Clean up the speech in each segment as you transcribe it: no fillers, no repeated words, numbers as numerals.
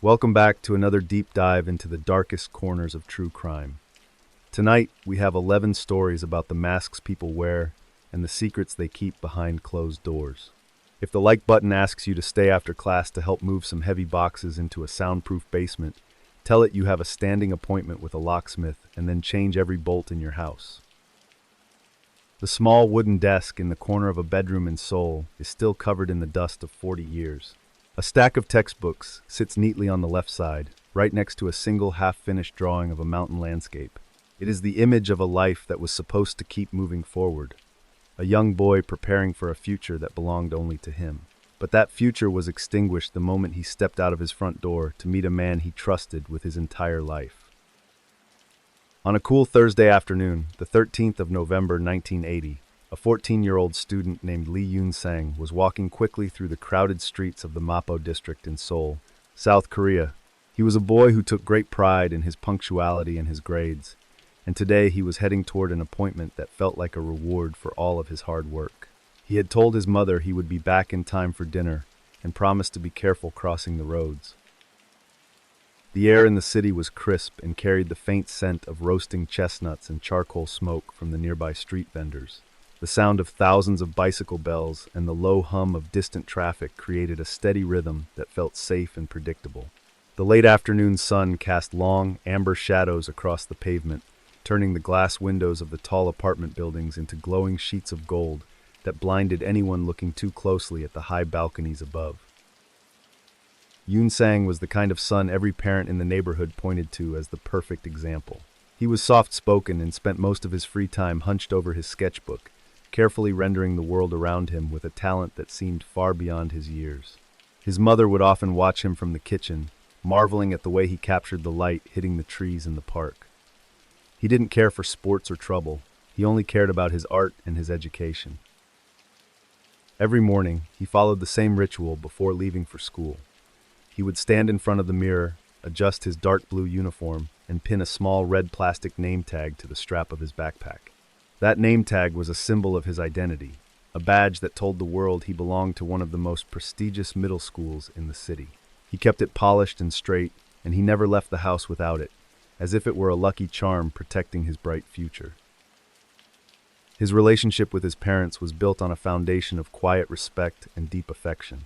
Welcome back to another deep dive into the darkest corners of true crime. Tonight, we have 11 stories about the masks people wear and the secrets they keep behind closed doors. If the like button asks you to stay after class to help move some heavy boxes into a soundproof basement, tell it you have a standing appointment with a locksmith and then change every bolt in your house. The small wooden desk in the corner of a bedroom in Seoul is still covered in the dust of 40 years. A stack of textbooks sits neatly on the left side, right next to a single half-finished drawing of a mountain landscape. It is the image of a life that was supposed to keep moving forward, a young boy preparing for a future that belonged only to him. But that future was extinguished the moment he stepped out of his front door to meet a man he trusted with his entire life. On a cool Thursday afternoon, the 13th of November 1980, a 14-year-old student named Lee Yoon-sang was walking quickly through the crowded streets of the Mapo district in Seoul, South Korea. He was a boy who took great pride in his punctuality and his grades, and today he was heading toward an appointment that felt like a reward for all of his hard work. He had told his mother he would be back in time for dinner and promised to be careful crossing the roads. The air in the city was crisp and carried the faint scent of roasting chestnuts and charcoal smoke from the nearby street vendors. The sound of thousands of bicycle bells and the low hum of distant traffic created a steady rhythm that felt safe and predictable. The late afternoon sun cast long, amber shadows across the pavement, turning the glass windows of the tall apartment buildings into glowing sheets of gold that blinded anyone looking too closely at the high balconies above. Yoon-sang was the kind of son every parent in the neighborhood pointed to as the perfect example. He was soft-spoken and spent most of his free time hunched over his sketchbook, carefully rendering the world around him with a talent that seemed far beyond his years. His mother would often watch him from the kitchen, marveling at the way he captured the light hitting the trees in the park. He didn't care for sports or trouble. He only cared about his art and his education. Every morning, he followed the same ritual before leaving for school. He would stand in front of the mirror, adjust his dark blue uniform, and pin a small red plastic name tag to the strap of his backpack. That name tag was a symbol of his identity, a badge that told the world he belonged to one of the most prestigious middle schools in the city. He kept it polished and straight, and he never left the house without it, as if it were a lucky charm protecting his bright future. His relationship with his parents was built on a foundation of quiet respect and deep affection.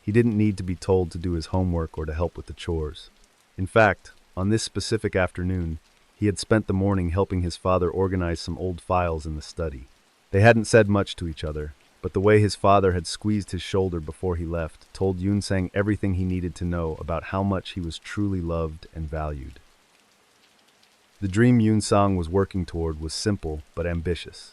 He didn't need to be told to do his homework or to help with the chores. In fact, on this specific afternoon, he had spent the morning helping his father organize some old files in the study. They hadn't said much to each other, but the way his father had squeezed his shoulder before he left told Yoon-sang everything he needed to know about how much he was truly loved and valued. The dream Yoon-sang was working toward was simple but ambitious.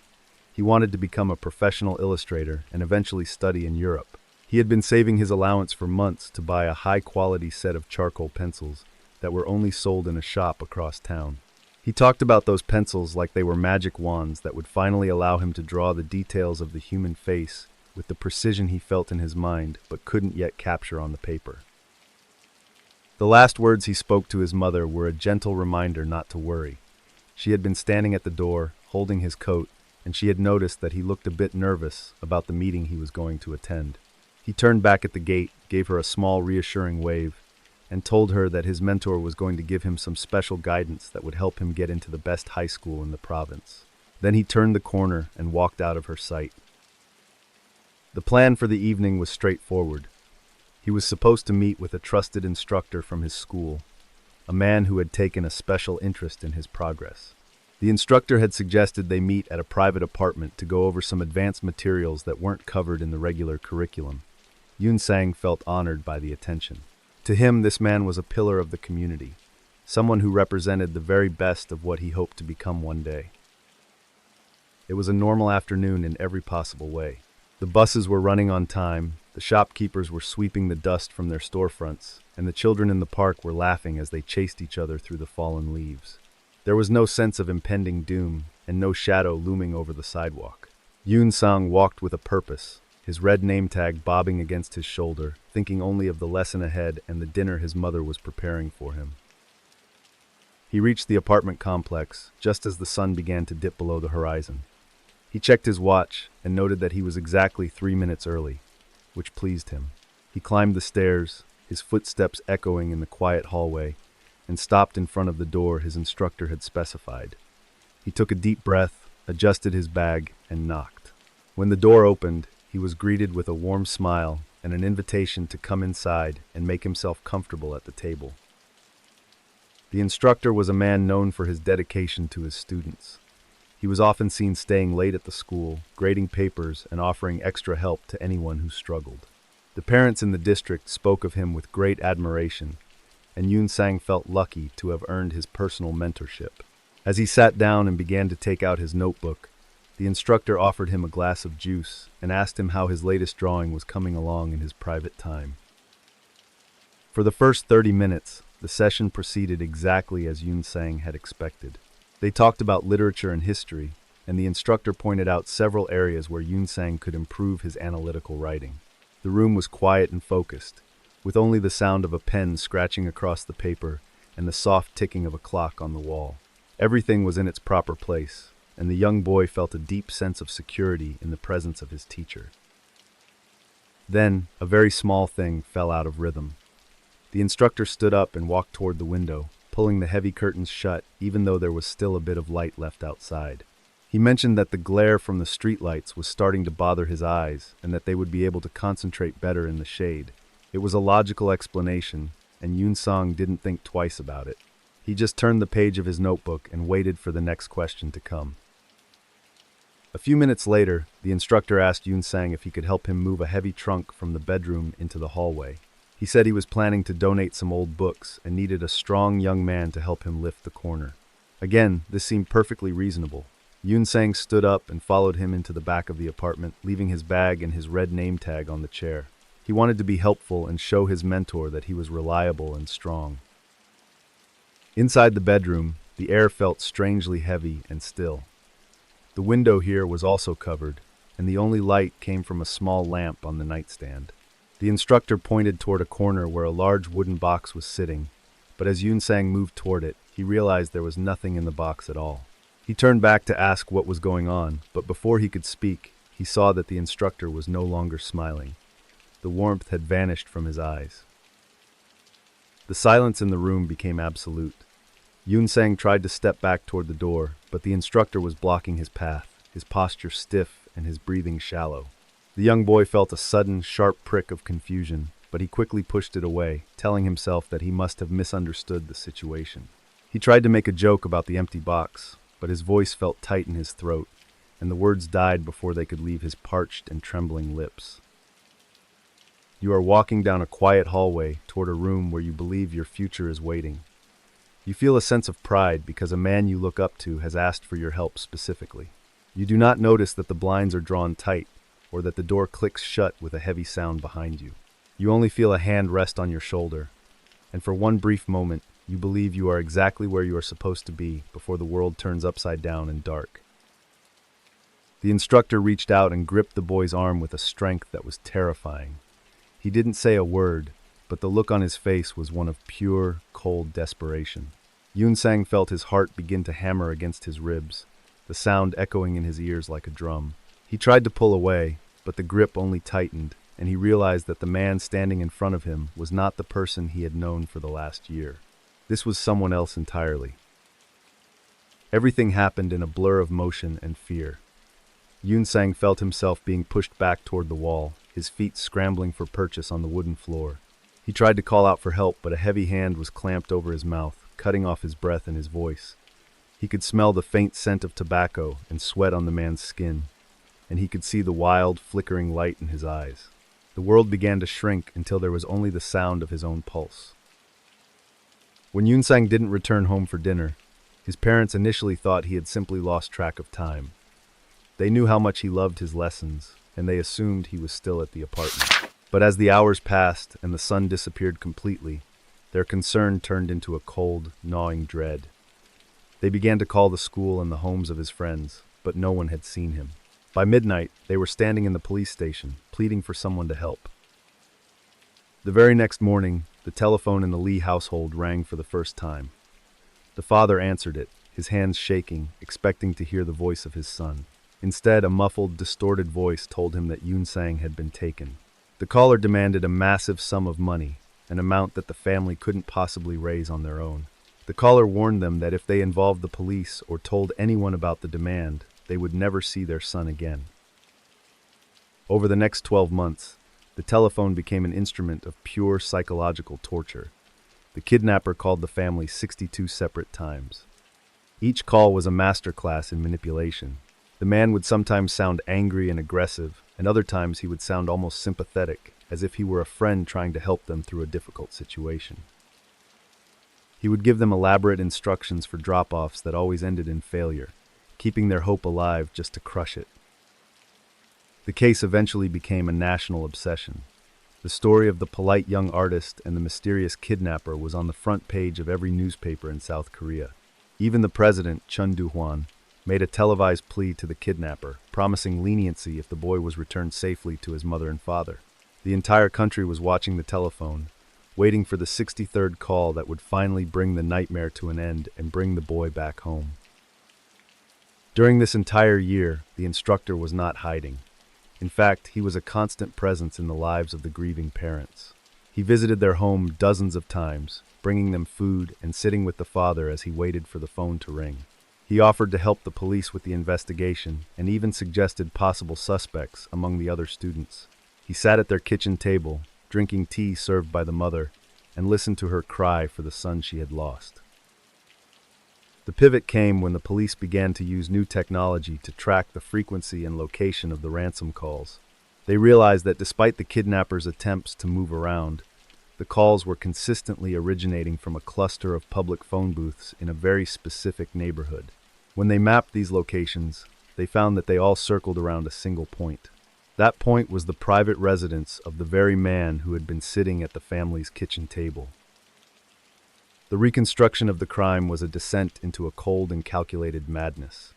He wanted to become a professional illustrator and eventually study in Europe. He had been saving his allowance for months to buy a high-quality set of charcoal pencils that were only sold in a shop across town. He talked about those pencils like they were magic wands that would finally allow him to draw the details of the human face with the precision he felt in his mind but couldn't yet capture on the paper. The last words he spoke to his mother were a gentle reminder not to worry. She had been standing at the door, holding his coat, and she had noticed that he looked a bit nervous about the meeting he was going to attend. He turned back at the gate, gave her a small reassuring wave, and told her that his mentor was going to give him some special guidance that would help him get into the best high school in the province. Then he turned the corner and walked out of her sight. The plan for the evening was straightforward. He was supposed to meet with a trusted instructor from his school, a man who had taken a special interest in his progress. The instructor had suggested they meet at a private apartment to go over some advanced materials that weren't covered in the regular curriculum. Yoon-sang felt honored by the attention. To him, this man was a pillar of the community, someone who represented the very best of what he hoped to become one day. It was a normal afternoon in every possible way. The buses were running on time, the shopkeepers were sweeping the dust from their storefronts, and the children in the park were laughing as they chased each other through the fallen leaves. There was no sense of impending doom, and no shadow looming over the sidewalk. Yoon-sang walked with a purpose, his red name tag bobbing against his shoulder, thinking only of the lesson ahead and the dinner his mother was preparing for him. He reached the apartment complex just as the sun began to dip below the horizon. He checked his watch and noted that he was exactly 3 minutes early, which pleased him. He climbed the stairs, his footsteps echoing in the quiet hallway, and stopped in front of the door his instructor had specified. He took a deep breath, adjusted his bag, and knocked. When the door opened, he was greeted with a warm smile and an invitation to come inside and make himself comfortable at the table. The instructor was a man known for his dedication to his students. He was often seen staying late at the school, grading papers, and offering extra help to anyone who struggled. The parents in the district spoke of him with great admiration, and Yoon Sang felt lucky to have earned his personal mentorship. As he sat down and began to take out his notebook, the instructor offered him a glass of juice and asked him how his latest drawing was coming along in his private time. For the first 30 minutes, the session proceeded exactly as Yoon Sang had expected. They talked about literature and history, and the instructor pointed out several areas where Yoon Sang could improve his analytical writing. The room was quiet and focused, with only the sound of a pen scratching across the paper and the soft ticking of a clock on the wall. Everything was in its proper place, and the young boy felt a deep sense of security in the presence of his teacher. Then, a very small thing fell out of rhythm. The instructor stood up and walked toward the window, pulling the heavy curtains shut even though there was still a bit of light left outside. He mentioned that the glare from the streetlights was starting to bother his eyes and that they would be able to concentrate better in the shade. It was a logical explanation, and Yoon Sang didn't think twice about it. He just turned the page of his notebook and waited for the next question to come. A few minutes later, the instructor asked Yoon Sang if he could help him move a heavy trunk from the bedroom into the hallway. He said he was planning to donate some old books and needed a strong young man to help him lift the corner. Again, this seemed perfectly reasonable. Yoon Sang stood up and followed him into the back of the apartment, leaving his bag and his red name tag on the chair. He wanted to be helpful and show his mentor that he was reliable and strong. Inside the bedroom, the air felt strangely heavy and still. The window here was also covered, and the only light came from a small lamp on the nightstand. The instructor pointed toward a corner where a large wooden box was sitting, but as Yoon Sang moved toward it, he realized there was nothing in the box at all. He turned back to ask what was going on, but before he could speak, he saw that the instructor was no longer smiling. The warmth had vanished from his eyes. The silence in the room became absolute. Yoon Sang tried to step back toward the door, but the instructor was blocking his path, his posture stiff and his breathing shallow. The young boy felt a sudden, sharp prick of confusion, but he quickly pushed it away, telling himself that he must have misunderstood the situation. He tried to make a joke about the empty box, but his voice felt tight in his throat, and the words died before they could leave his parched and trembling lips. You are walking down a quiet hallway toward a room where you believe your future is waiting. You feel a sense of pride because a man you look up to has asked for your help specifically. You do not notice that the blinds are drawn tight, or that the door clicks shut with a heavy sound behind you. You only feel a hand rest on your shoulder, and for one brief moment, you believe you are exactly where you are supposed to be before the world turns upside down and dark. The instructor reached out and gripped the boy's arm with a strength that was terrifying. He didn't say a word, but the look on his face was one of pure, cold desperation. Yoon Sang felt his heart begin to hammer against his ribs, the sound echoing in his ears like a drum. He tried to pull away, but the grip only tightened, and he realized that the man standing in front of him was not the person he had known for the last year. This was someone else entirely. Everything happened in a blur of motion and fear. Yoon Sang felt himself being pushed back toward the wall, his feet scrambling for purchase on the wooden floor. He tried to call out for help, but a heavy hand was clamped over his mouth, cutting off his breath and his voice. He could smell the faint scent of tobacco and sweat on the man's skin, and he could see the wild, flickering light in his eyes. The world began to shrink until there was only the sound of his own pulse. When Yoon Sang didn't return home for dinner, his parents initially thought he had simply lost track of time. They knew how much he loved his lessons, and they assumed he was still at the apartment. But as the hours passed and the sun disappeared completely, their concern turned into a cold, gnawing dread. They began to call the school and the homes of his friends, but no one had seen him. By midnight, they were standing in the police station, pleading for someone to help. The very next morning, the telephone in the Lee household rang for the first time. The father answered it, his hands shaking, expecting to hear the voice of his son. Instead, a muffled, distorted voice told him that Yoon Sang had been taken. The caller demanded a massive sum of money, an amount that the family couldn't possibly raise on their own. The caller warned them that if they involved the police or told anyone about the demand, they would never see their son again. Over the next 12 months, the telephone became an instrument of pure psychological torture. The kidnapper called the family 62 separate times. Each call was a masterclass in manipulation. The man would sometimes sound angry and aggressive, and other times he would sound almost sympathetic, as if he were a friend trying to help them through a difficult situation. He would give them elaborate instructions for drop-offs that always ended in failure, keeping their hope alive just to crush it. The case eventually became a national obsession. The story of the polite young artist and the mysterious kidnapper was on the front page of every newspaper in South Korea. Even the president, Chun Doo-hwan, made a televised plea to the kidnapper, promising leniency if the boy was returned safely to his mother and father. The entire country was watching the telephone, waiting for the 63rd call that would finally bring the nightmare to an end and bring the boy back home. During this entire year, the instructor was not hiding. In fact, he was a constant presence in the lives of the grieving parents. He visited their home dozens of times, bringing them food and sitting with the father as he waited for the phone to ring. He offered to help the police with the investigation and even suggested possible suspects among the other students. He sat at their kitchen table, drinking tea served by the mother, and listened to her cry for the son she had lost. The pivot came when the police began to use new technology to track the frequency and location of the ransom calls. They realized that despite the kidnappers' attempts to move around, the calls were consistently originating from a cluster of public phone booths in a very specific neighborhood. When they mapped these locations, they found that they all circled around a single point. That point was the private residence of the very man who had been sitting at the family's kitchen table. The reconstruction of the crime was a descent into a cold and calculated madness.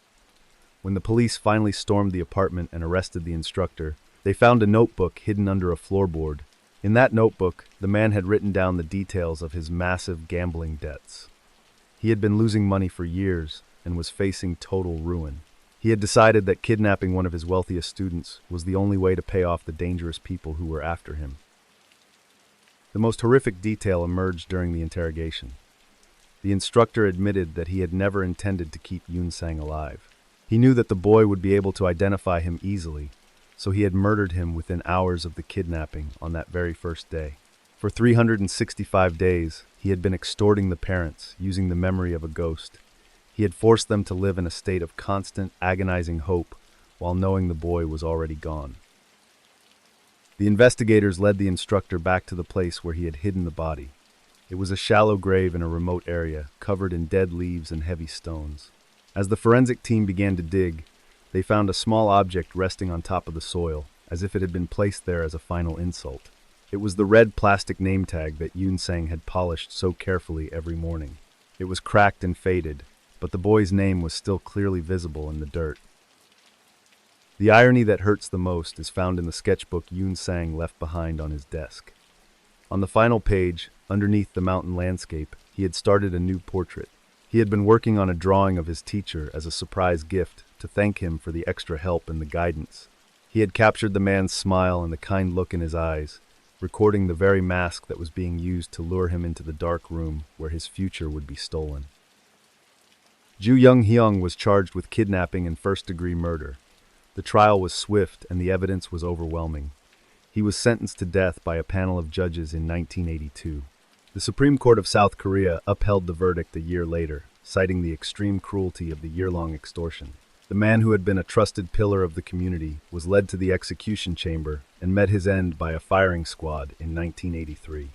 When the police finally stormed the apartment and arrested the instructor, they found a notebook hidden under a floorboard. In that notebook, the man had written down the details of his massive gambling debts. He had been losing money for years and was facing total ruin. He had decided that kidnapping one of his wealthiest students was the only way to pay off the dangerous people who were after him. The most horrific detail emerged during the interrogation. The instructor admitted that he had never intended to keep Yoon-sang alive. He knew that the boy would be able to identify him easily, so he had murdered him within hours of the kidnapping on that very first day. For 365 days, he had been extorting the parents using the memory of a ghost. He had forced them to live in a state of constant, agonizing hope while knowing the boy was already gone. The investigators led the instructor back to the place where he had hidden the body. It was a shallow grave in a remote area, covered in dead leaves and heavy stones. As the forensic team began to dig, they found a small object resting on top of the soil, as if it had been placed there as a final insult. It was the red plastic name tag that Yoon-sang had polished so carefully every morning. It was cracked and faded, but the boy's name was still clearly visible in the dirt. The irony that hurts the most is found in the sketchbook Yoon-sang left behind on his desk. On the final page, underneath the mountain landscape, he had started a new portrait. He had been working on a drawing of his teacher as a surprise gift to thank him for the extra help and the guidance. He had captured the man's smile and the kind look in his eyes, recording the very mask that was being used to lure him into the dark room where his future would be stolen. Ju Young-hyung was charged with kidnapping and first-degree murder. The trial was swift and the evidence was overwhelming. He was sentenced to death by a panel of judges in 1982. The Supreme Court of South Korea upheld the verdict a year later, citing the extreme cruelty of the year-long extortion. The man who had been a trusted pillar of the community was led to the execution chamber and met his end by a firing squad in 1983.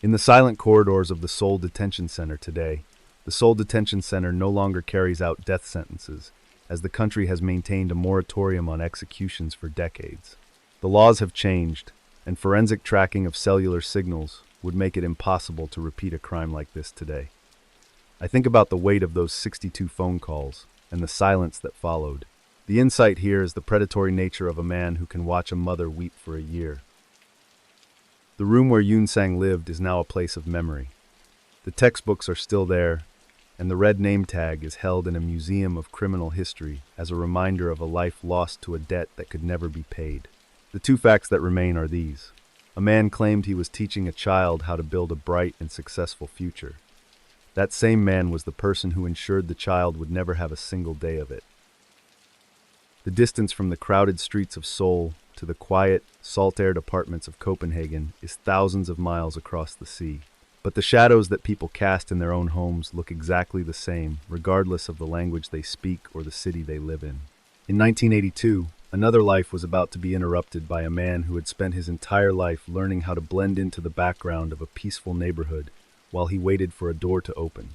In the silent corridors of the Seoul Detention Center today, the Seoul Detention Center no longer carries out death sentences, as the country has maintained a moratorium on executions for decades. The laws have changed, and forensic tracking of cellular signals would make it impossible to repeat a crime like this today. I think about the weight of those 62 phone calls and the silence that followed. The insight here is the predatory nature of a man who can watch a mother weep for a year. The room where Yoon-sang lived is now a place of memory. The textbooks are still there, and the red name tag is held in a museum of criminal history as a reminder of a life lost to a debt that could never be paid. The two facts that remain are these. A man claimed he was teaching a child how to build a bright and successful future. That same man was the person who ensured the child would never have a single day of it. The distance from the crowded streets of Seoul to the quiet, salt-aired apartments of Copenhagen is thousands of miles across the sea. But the shadows that people cast in their own homes look exactly the same, regardless of the language they speak or the city they live in. In 1982, another life was about to be interrupted by a man who had spent his entire life learning how to blend into the background of a peaceful neighborhood while he waited for a door to open.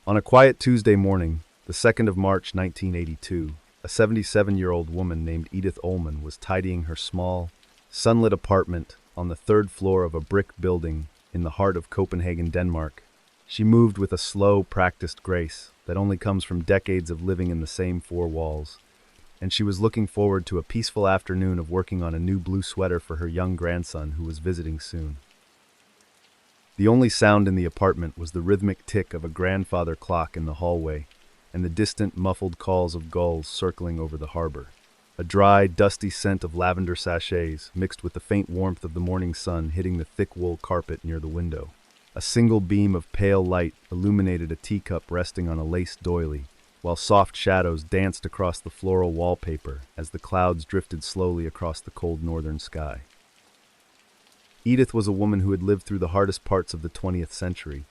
On a quiet Tuesday morning, the 2nd of March 1982, a 77-year-old woman named Edith Ullman was tidying her small, sunlit apartment on the 3rd floor of a brick building in the heart of Copenhagen, Denmark. She moved with a slow, practiced grace that only comes from decades of living in the same 4 walls, and she was looking forward to a peaceful afternoon of working on a new blue sweater for her young grandson who was visiting soon. The only sound in the apartment was the rhythmic tick of a grandfather clock in the hallway and the distant, muffled calls of gulls circling over the harbor. A dry, dusty scent of lavender sachets mixed with the faint warmth of the morning sun hitting the thick wool carpet near the window. A single beam of pale light illuminated a teacup resting on a lace doily, while soft shadows danced across the floral wallpaper as the clouds drifted slowly across the cold northern sky. Edith was a woman who had lived through the hardest parts of the 20th century,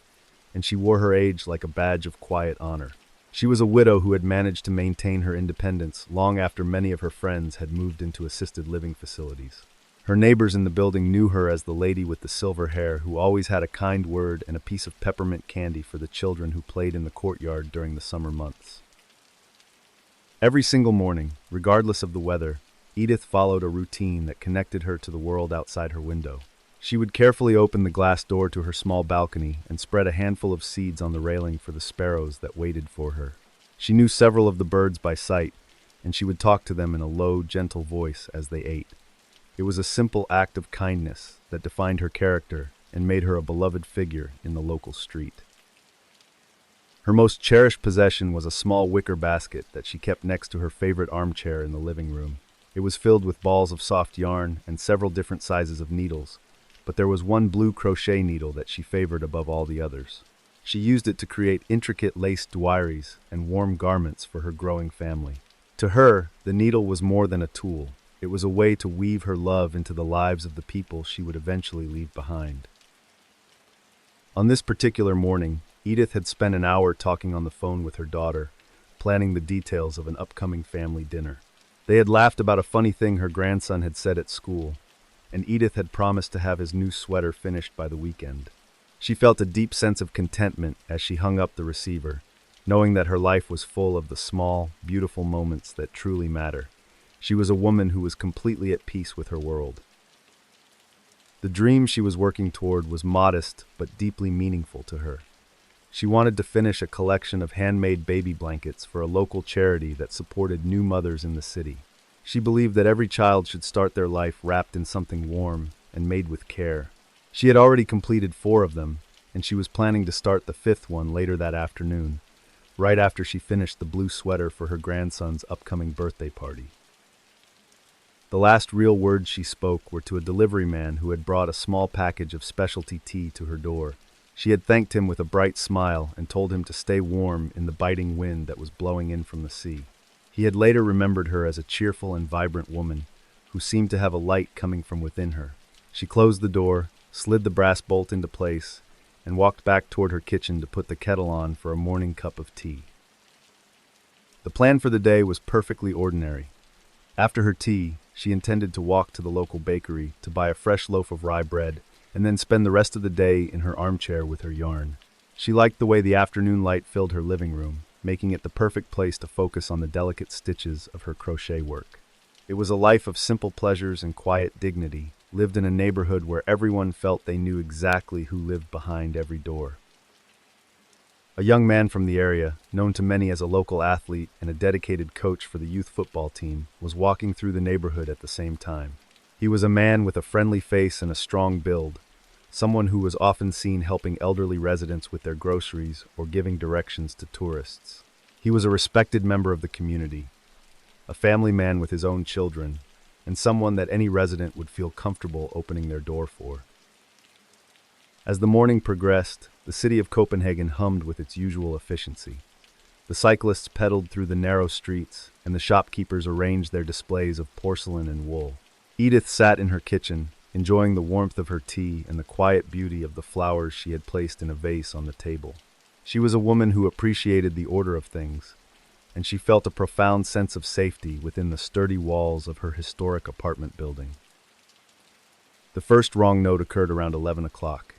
and she wore her age like a badge of quiet honor. She was a widow who had managed to maintain her independence long after many of her friends had moved into assisted living facilities. Her neighbors in the building knew her as the lady with the silver hair who always had a kind word and a piece of peppermint candy for the children who played in the courtyard during the summer months. Every single morning, regardless of the weather, Edith followed a routine that connected her to the world outside her window. She would carefully open the glass door to her small balcony and spread a handful of seeds on the railing for the sparrows that waited for her. She knew several of the birds by sight, and she would talk to them in a low, gentle voice as they ate. It was a simple act of kindness that defined her character and made her a beloved figure in the local street. Her most cherished possession was a small wicker basket that she kept next to her favorite armchair in the living room. It was filled with balls of soft yarn and several different sizes of needles, but there was one blue crochet needle that she favored above all the others. She used it to create intricate lace douaires and warm garments for her growing family. To her, the needle was more than a tool. It was a way to weave her love into the lives of the people she would eventually leave behind. On this particular morning, Edith had spent an hour talking on the phone with her daughter, planning the details of an upcoming family dinner. They had laughed about a funny thing her grandson had said at school, and Edith had promised to have his new sweater finished by the weekend. She felt a deep sense of contentment as she hung up the receiver, knowing that her life was full of the small, beautiful moments that truly matter. She was a woman who was completely at peace with her world. The dream she was working toward was modest but deeply meaningful to her. She wanted to finish a collection of handmade baby blankets for a local charity that supported new mothers in the city. She believed that every child should start their life wrapped in something warm and made with care. She had already completed 4 of them, and she was planning to start the 5th one later that afternoon, right after she finished the blue sweater for her grandson's upcoming birthday party. The last real words she spoke were to a delivery man who had brought a small package of specialty tea to her door. She had thanked him with a bright smile and told him to stay warm in the biting wind that was blowing in from the sea. He had later remembered her as a cheerful and vibrant woman who seemed to have a light coming from within her. She closed the door, slid the brass bolt into place, and walked back toward her kitchen to put the kettle on for a morning cup of tea. The plan for the day was perfectly ordinary. After her tea, she intended to walk to the local bakery to buy a fresh loaf of rye bread and then spend the rest of the day in her armchair with her yarn. She liked the way the afternoon light filled her living room, making it the perfect place to focus on the delicate stitches of her crochet work. It was a life of simple pleasures and quiet dignity, lived in a neighborhood where everyone felt they knew exactly who lived behind every door. A young man from the area, known to many as a local athlete and a dedicated coach for the youth football team, was walking through the neighborhood at the same time. He was a man with a friendly face and a strong build, someone who was often seen helping elderly residents with their groceries or giving directions to tourists. He was a respected member of the community, a family man with his own children, and someone that any resident would feel comfortable opening their door for. As the morning progressed, the city of Copenhagen hummed with its usual efficiency. The cyclists pedaled through the narrow streets, and the shopkeepers arranged their displays of porcelain and wool. Edith sat in her kitchen, enjoying the warmth of her tea and the quiet beauty of the flowers she had placed in a vase on the table. She was a woman who appreciated the order of things, and she felt a profound sense of safety within the sturdy walls of her historic apartment building. The first wrong note occurred around 11 o'clock.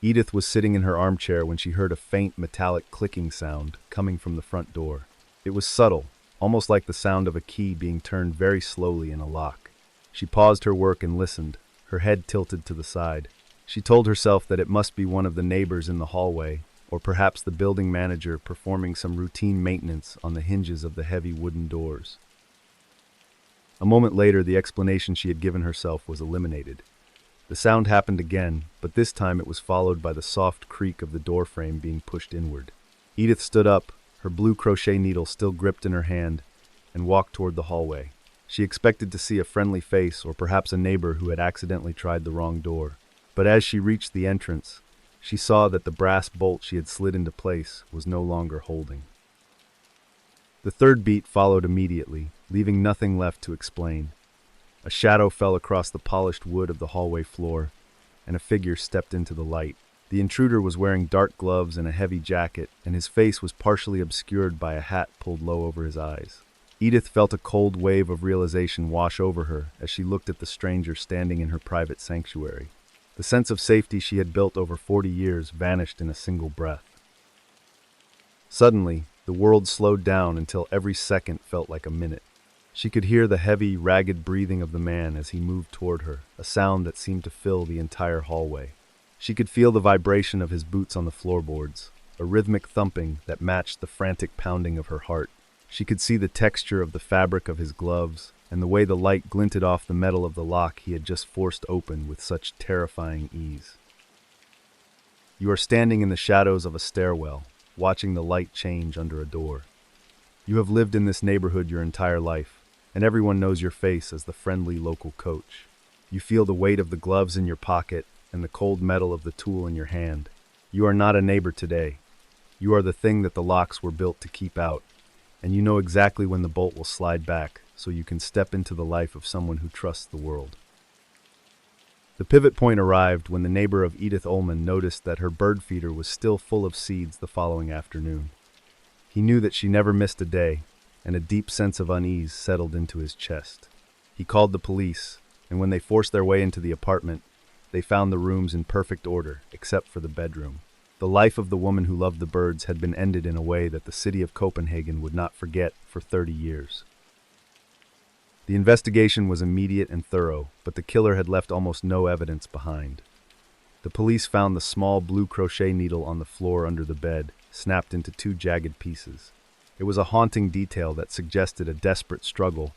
Edith was sitting in her armchair when she heard a faint metallic clicking sound coming from the front door. It was subtle, almost like the sound of a key being turned very slowly in a lock. She paused her work and listened, her head tilted to the side. She told herself that it must be one of the neighbors in the hallway, or perhaps the building manager performing some routine maintenance on the hinges of the heavy wooden doors. A moment later, the explanation she had given herself was eliminated. The sound happened again, but this time it was followed by the soft creak of the doorframe being pushed inward. Edith stood up, her blue crochet needle still gripped in her hand, and walked toward the hallway. She expected to see a friendly face or perhaps a neighbor who had accidentally tried the wrong door. But as she reached the entrance, she saw that the brass bolt she had slid into place was no longer holding. The third beat followed immediately, leaving nothing left to explain. A shadow fell across the polished wood of the hallway floor, and a figure stepped into the light. The intruder was wearing dark gloves and a heavy jacket, and his face was partially obscured by a hat pulled low over his eyes. Edith felt a cold wave of realization wash over her as she looked at the stranger standing in her private sanctuary. The sense of safety she had built over 40 years vanished in a single breath. Suddenly, the world slowed down until every second felt like a minute. She could hear the heavy, ragged breathing of the man as he moved toward her, a sound that seemed to fill the entire hallway. She could feel the vibration of his boots on the floorboards, a rhythmic thumping that matched the frantic pounding of her heart. She could see the texture of the fabric of his gloves, and the way the light glinted off the metal of the lock he had just forced open with such terrifying ease. You are standing in the shadows of a stairwell, watching the light change under a door. You have lived in this neighborhood your entire life, and everyone knows your face as the friendly local coach. You feel the weight of the gloves in your pocket and the cold metal of the tool in your hand. You are not a neighbor today. You are the thing that the locks were built to keep out, and you know exactly when the bolt will slide back so you can step into the life of someone who trusts the world. The pivot point arrived when the neighbor of Edith Ullman noticed that her bird feeder was still full of seeds the following afternoon. He knew that she never missed a day, and a deep sense of unease settled into his chest. He called the police, and when they forced their way into the apartment, they found the rooms in perfect order, except for the bedroom. The life of the woman who loved the birds had been ended in a way that the city of Copenhagen would not forget for 30 years. The investigation was immediate and thorough, but the killer had left almost no evidence behind. The police found the small blue crochet needle on the floor under the bed, snapped into 2 jagged pieces. It was a haunting detail that suggested a desperate struggle,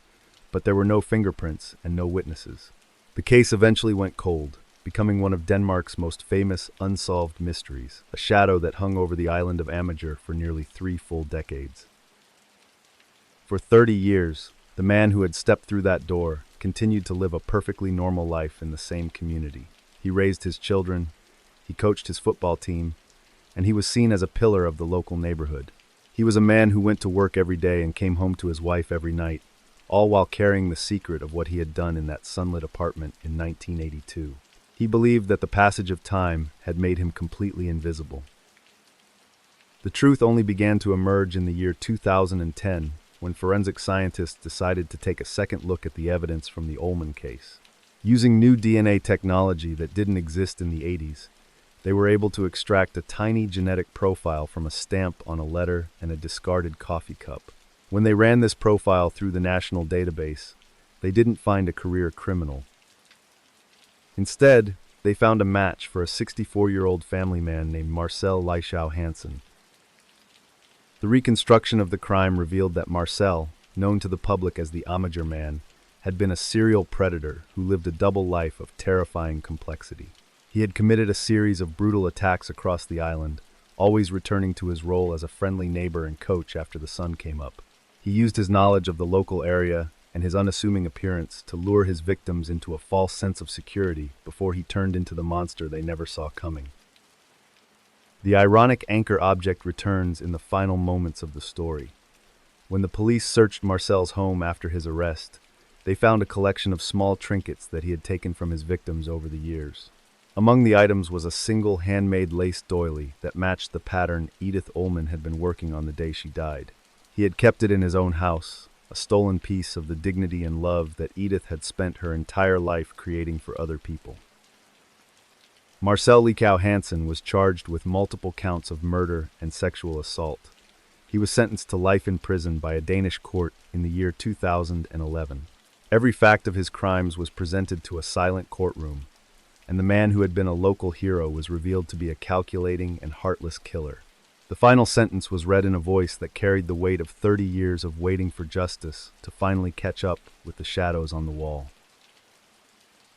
but there were no fingerprints and no witnesses. The case eventually went cold, becoming one of Denmark's most famous unsolved mysteries, a shadow that hung over the island of Amager for nearly 3 full decades. For 30 years, the man who had stepped through that door continued to live a perfectly normal life in the same community. He raised his children, he coached his football team, and he was seen as a pillar of the local neighborhood. He was a man who went to work every day and came home to his wife every night, all while carrying the secret of what he had done in that sunlit apartment in 1982. He believed that the passage of time had made him completely invisible. The truth only began to emerge in the year 2010, when forensic scientists decided to take a second look at the evidence from the Ullman case. Using new DNA technology that didn't exist in the 80s, they were able to extract a tiny genetic profile from a stamp on a letter and a discarded coffee cup. When they ran this profile through the national database, they didn't find a career criminal. Instead, they found a match for a 64-year-old family man named Marcel Leischau Hansen. The reconstruction of the crime revealed that Marcel, known to the public as the Amager Man, had been a serial predator who lived a double life of terrifying complexity. He had committed a series of brutal attacks across the island, always returning to his role as a friendly neighbor and coach after the sun came up. He used his knowledge of the local area and his unassuming appearance to lure his victims into a false sense of security before he turned into the monster they never saw coming. The ironic anchor object returns in the final moments of the story. When the police searched Marcel's home after his arrest, they found a collection of small trinkets that he had taken from his victims over the years. Among the items was a single handmade lace doily that matched the pattern Edith Ullman had been working on the day she died. He had kept it in his own house, a stolen piece of the dignity and love that Edith had spent her entire life creating for other people. Marcel Licow Hansen was charged with multiple counts of murder and sexual assault. He was sentenced to life in prison by a Danish court in the year 2011. Every fact of his crimes was presented to a silent courtroom, and the man who had been a local hero was revealed to be a calculating and heartless killer. The final sentence was read in a voice that carried the weight of 30 years of waiting for justice to finally catch up with the shadows on the wall.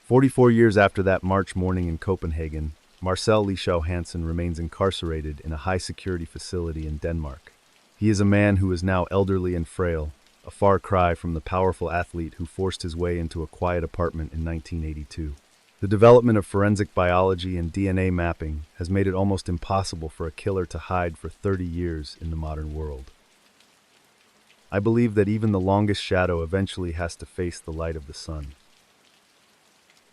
44 years after that March morning in Copenhagen, Marcel Licow Hansen remains incarcerated in a high-security facility in Denmark. He is a man who is now elderly and frail, a far cry from the powerful athlete who forced his way into a quiet apartment in 1982. The development of forensic biology and DNA mapping has made it almost impossible for a killer to hide for 30 years in the modern world. I believe that even the longest shadow eventually has to face the light of the sun.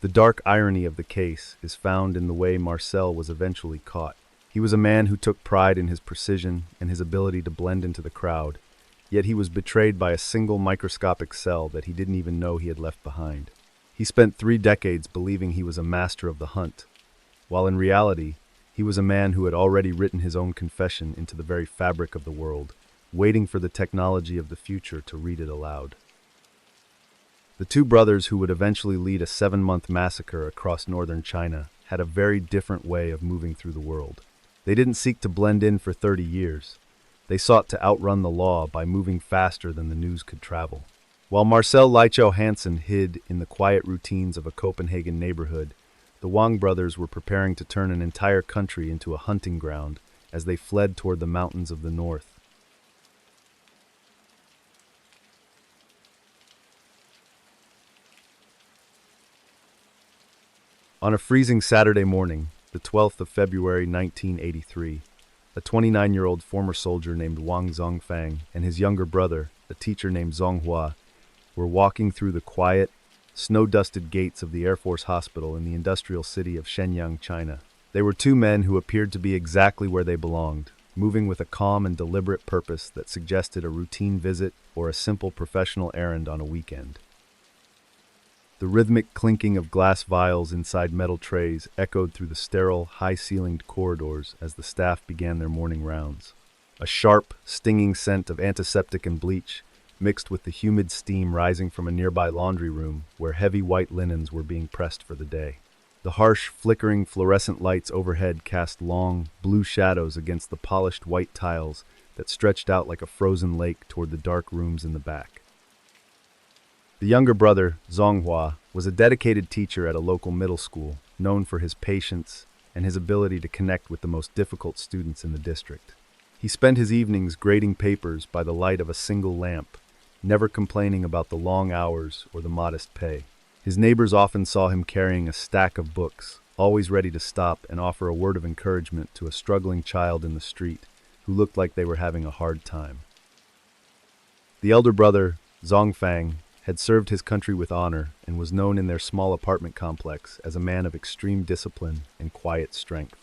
The dark irony of the case is found in the way Marcel was eventually caught. He was a man who took pride in his precision and his ability to blend into the crowd, yet he was betrayed by a single microscopic cell that he didn't even know he had left behind. He spent 3 decades believing he was a master of the hunt, while in reality, he was a man who had already written his own confession into the very fabric of the world, waiting for the technology of the future to read it aloud. The two brothers who would eventually lead a 7-month massacre across northern China had a very different way of moving through the world. They didn't seek to blend in for 30 years. They sought to outrun the law by moving faster than the news could travel. While Marcel Licow Hansen hid in the quiet routines of a Copenhagen neighborhood, the Wang brothers were preparing to turn an entire country into a hunting ground as they fled toward the mountains of the north. On a freezing Saturday morning, the 12th of February 1983, a 29-year-old former soldier named Wang Zongfang and his younger brother, a teacher named Zonghua, were walking through the quiet, snow-dusted gates of the Air Force Hospital in the industrial city of Shenyang, China. They were two men who appeared to be exactly where they belonged, moving with a calm and deliberate purpose that suggested a routine visit or a simple professional errand on a weekend. The rhythmic clinking of glass vials inside metal trays echoed through the sterile, high-ceilinged corridors as the staff began their morning rounds. A sharp, stinging scent of antiseptic and bleach mixed with the humid steam rising from a nearby laundry room where heavy white linens were being pressed for the day. The harsh, flickering fluorescent lights overhead cast long, blue shadows against the polished white tiles that stretched out like a frozen lake toward the dark rooms in the back. The younger brother, Zonghua, was a dedicated teacher at a local middle school, known for his patience and his ability to connect with the most difficult students in the district. He spent his evenings grading papers by the light of a single lamp, never complaining about the long hours or the modest pay. His neighbors often saw him carrying a stack of books, always ready to stop and offer a word of encouragement to a struggling child in the street who looked like they were having a hard time. The elder brother, Zongfang, had served his country with honor and was known in their small apartment complex as a man of extreme discipline and quiet strength.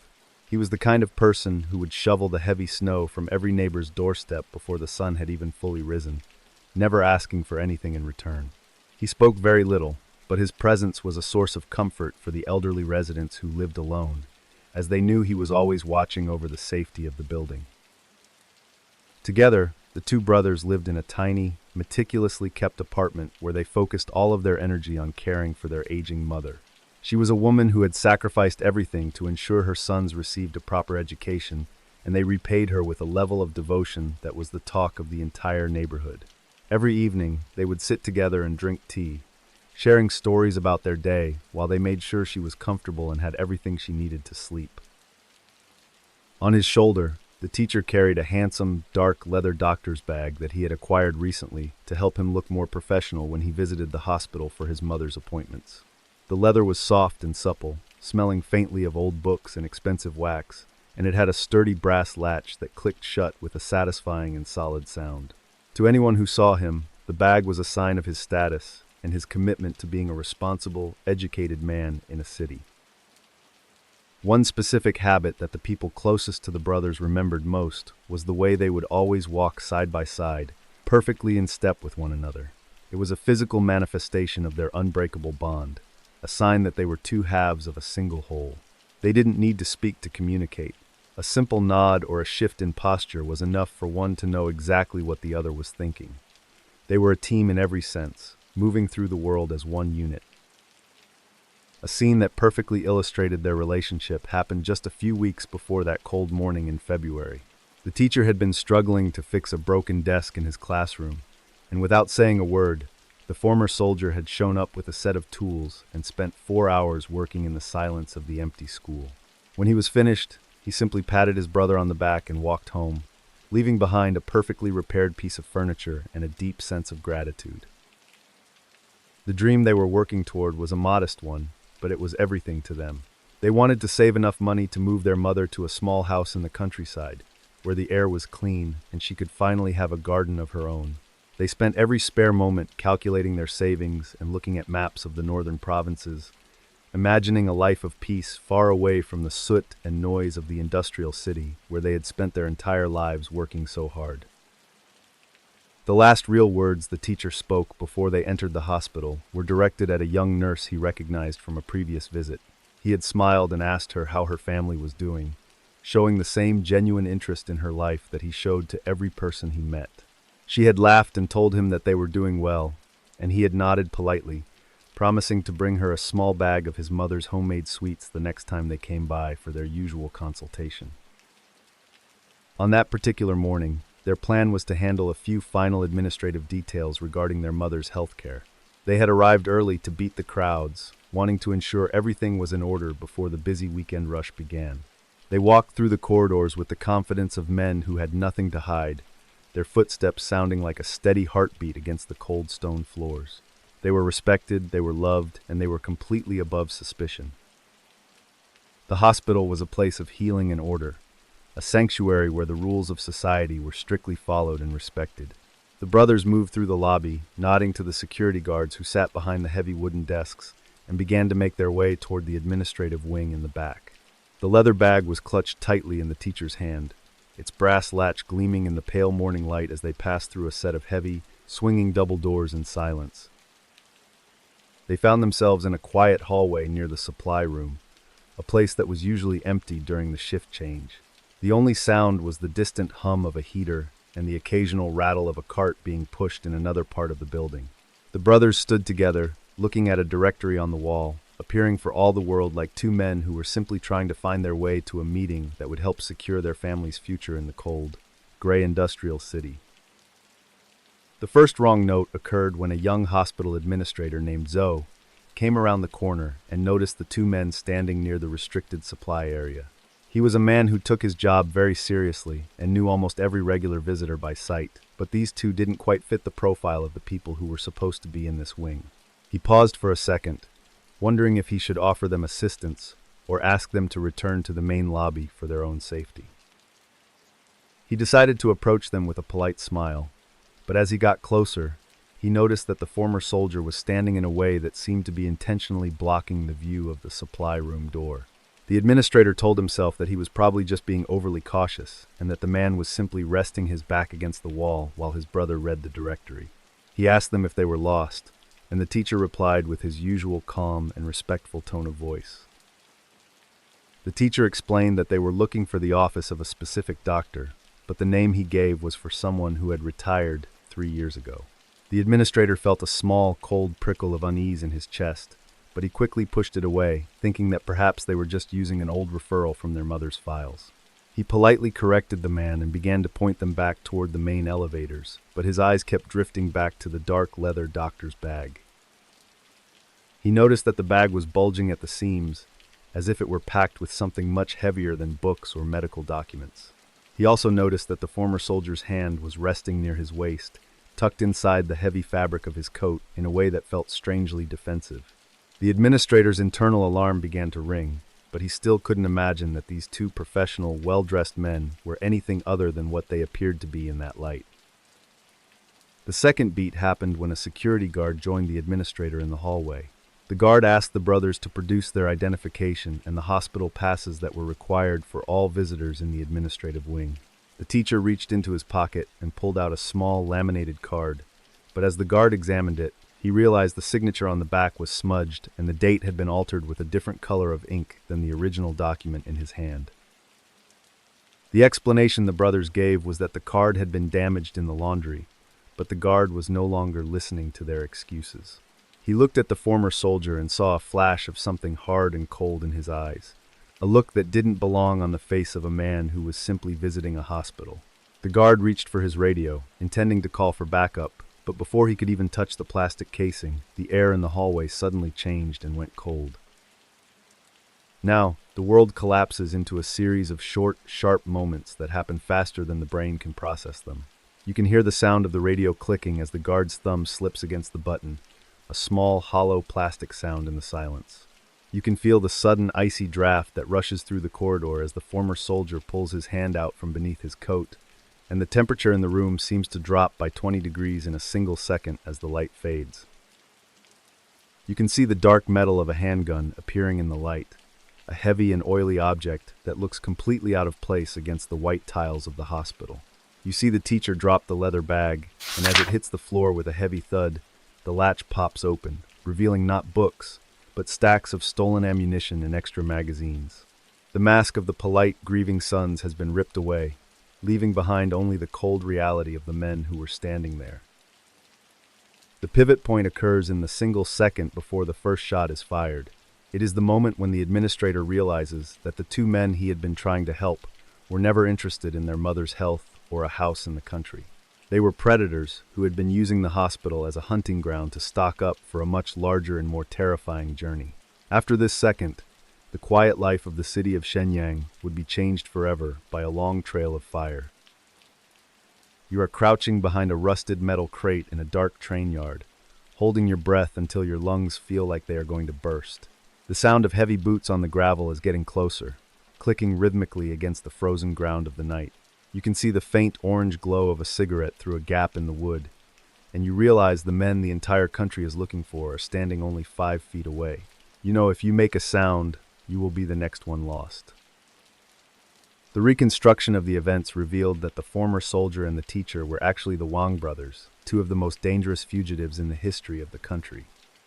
He was the kind of person who would shovel the heavy snow from every neighbor's doorstep before the sun had even fully risen, never asking for anything in return. He spoke very little, but his presence was a source of comfort for the elderly residents who lived alone, as they knew he was always watching over the safety of the building. Together, the two brothers lived in a tiny, meticulously kept apartment where they focused all of their energy on caring for their aging mother. She was a woman who had sacrificed everything to ensure her sons received a proper education, and they repaid her with a level of devotion that was the talk of the entire neighborhood. Every evening, they would sit together and drink tea, sharing stories about their day while they made sure she was comfortable and had everything she needed to sleep. On his shoulder, The teacher carried a handsome, dark leather doctor's bag that he had acquired recently to help him look more professional when he visited the hospital for his mother's appointments. The leather was soft and supple, smelling faintly of old books and expensive wax, and it had a sturdy brass latch that clicked shut with a satisfying and solid sound. To anyone who saw him, the bag was a sign of his status and his commitment to being a responsible, educated man in a city. One specific habit that the people closest to the brothers remembered most was the way they would always walk side by side, perfectly in step with one another. It was a physical manifestation of their unbreakable bond, a sign that they were two halves of a single whole. They didn't need to speak to communicate. A simple nod or a shift in posture was enough for one to know exactly what the other was thinking. They were a team in every sense, moving through the world as one unit. A scene that perfectly illustrated their relationship happened just a few weeks before that cold morning in February. The teacher had been struggling to fix a broken desk in his classroom, and without saying a word, the former soldier had shown up with a set of tools and spent 4 hours working in the silence of the empty school. When he was finished, he simply patted his brother on the back and walked home, leaving behind a perfectly repaired piece of furniture and a deep sense of gratitude. The dream they were working toward was a modest one, but it was everything to them. They wanted to save enough money to move their mother to a small house in the countryside, where the air was clean and she could finally have a garden of her own. They spent every spare moment calculating their savings and looking at maps of the northern provinces, imagining a life of peace far away from the soot and noise of the industrial city where they had spent their entire lives working so hard. The last real words the teacher spoke before they entered the hospital were directed at a young nurse he recognized from a previous visit. He had smiled and asked her how her family was doing, showing the same genuine interest in her life that he showed to every person he met. She had laughed and told him that they were doing well, and he had nodded politely, promising to bring her a small bag of his mother's homemade sweets the next time they came by for their usual consultation. On that particular morning, their plan was to handle a few final administrative details regarding their mother's health care. They had arrived early to beat the crowds, wanting to ensure everything was in order before the busy weekend rush began. They walked through the corridors with the confidence of men who had nothing to hide, their footsteps sounding like a steady heartbeat against the cold stone floors. They were respected, they were loved, and they were completely above suspicion. The hospital was a place of healing and order, a sanctuary where the rules of society were strictly followed and respected. The brothers moved through the lobby, nodding to the security guards who sat behind the heavy wooden desks, and began to make their way toward the administrative wing in the back. The leather bag was clutched tightly in the teacher's hand, its brass latch gleaming in the pale morning light as they passed through a set of heavy, swinging double doors in silence. They found themselves in a quiet hallway near the supply room, a place that was usually empty during the shift change. The only sound was the distant hum of a heater and the occasional rattle of a cart being pushed in another part of the building. The brothers stood together, looking at a directory on the wall, appearing for all the world like two men who were simply trying to find their way to a meeting that would help secure their family's future in the cold, gray industrial city. The first wrong note occurred when a young hospital administrator named Zoe came around the corner and noticed the two men standing near the restricted supply area. He was a man who took his job very seriously and knew almost every regular visitor by sight, but these two didn't quite fit the profile of the people who were supposed to be in this wing. He paused for a second, wondering if he should offer them assistance or ask them to return to the main lobby for their own safety. He decided to approach them with a polite smile, but as he got closer, he noticed that the former soldier was standing in a way that seemed to be intentionally blocking the view of the supply room door. The administrator told himself that he was probably just being overly cautious and that the man was simply resting his back against the wall while his brother read the directory. He asked them if they were lost, and the teacher replied with his usual calm and respectful tone of voice. The teacher explained that they were looking for the office of a specific doctor, but the name he gave was for someone who had retired 3 years ago. The administrator felt a small, cold prickle of unease in his chest, but he quickly pushed it away, thinking that perhaps they were just using an old referral from their mother's files. He politely corrected the man and began to point them back toward the main elevators, but his eyes kept drifting back to the dark leather doctor's bag. He noticed that the bag was bulging at the seams, as if it were packed with something much heavier than books or medical documents. He also noticed that the former soldier's hand was resting near his waist, tucked inside the heavy fabric of his coat in a way that felt strangely defensive. The administrator's internal alarm began to ring, but he still couldn't imagine that these two professional, well-dressed men were anything other than what they appeared to be in that light. The second beat happened when a security guard joined the administrator in the hallway. The guard asked the brothers to produce their identification and the hospital passes that were required for all visitors in the administrative wing. The teacher reached into his pocket and pulled out a small laminated card, but as the guard examined it, he realized the signature on the back was smudged and the date had been altered with a different color of ink than the original document in his hand. The explanation the brothers gave was that the card had been damaged in the laundry, but the guard was no longer listening to their excuses. He looked at the former soldier and saw a flash of something hard and cold in his eyes, a look that didn't belong on the face of a man who was simply visiting a hospital. The guard reached for his radio, intending to call for backup, but before he could even touch the plastic casing, the air in the hallway suddenly changed and went cold. Now, the world collapses into a series of short, sharp moments that happen faster than the brain can process them. You can hear the sound of the radio clicking as the guard's thumb slips against the button, a small, hollow plastic sound in the silence. You can feel the sudden, icy draft that rushes through the corridor as the former soldier pulls his hand out from beneath his coat, and the temperature in the room seems to drop by 20 degrees in a single second as the light fades. You can see the dark metal of a handgun appearing in the light, a heavy and oily object that looks completely out of place against the white tiles of the hospital. You see the teacher drop the leather bag, and as it hits the floor with a heavy thud, the latch pops open, revealing not books, but stacks of stolen ammunition and extra magazines. The mask of the polite, grieving sons has been ripped away, leaving behind only the cold reality of the men who were standing there. The pivot point occurs in the single second before the first shot is fired. It is the moment when the administrator realizes that the two men he had been trying to help were never interested in their mother's health or a house in the country. They were predators who had been using the hospital as a hunting ground to stock up for a much larger and more terrifying journey. After this second, the quiet life of the city of Shenyang would be changed forever by a long trail of fire. You are crouching behind a rusted metal crate in a dark train yard, holding your breath until your lungs feel like they are going to burst. The sound of heavy boots on the gravel is getting closer, clicking rhythmically against the frozen ground of the night. You can see the faint orange glow of a cigarette through a gap in the wood, and you realize the men the entire country is looking for are standing only 5 feet away. You know, if you make a sound, you will be the next one lost. The reconstruction of the events revealed that the former soldier and the teacher were actually the Wang brothers, two of the most dangerous fugitives in the history of the country.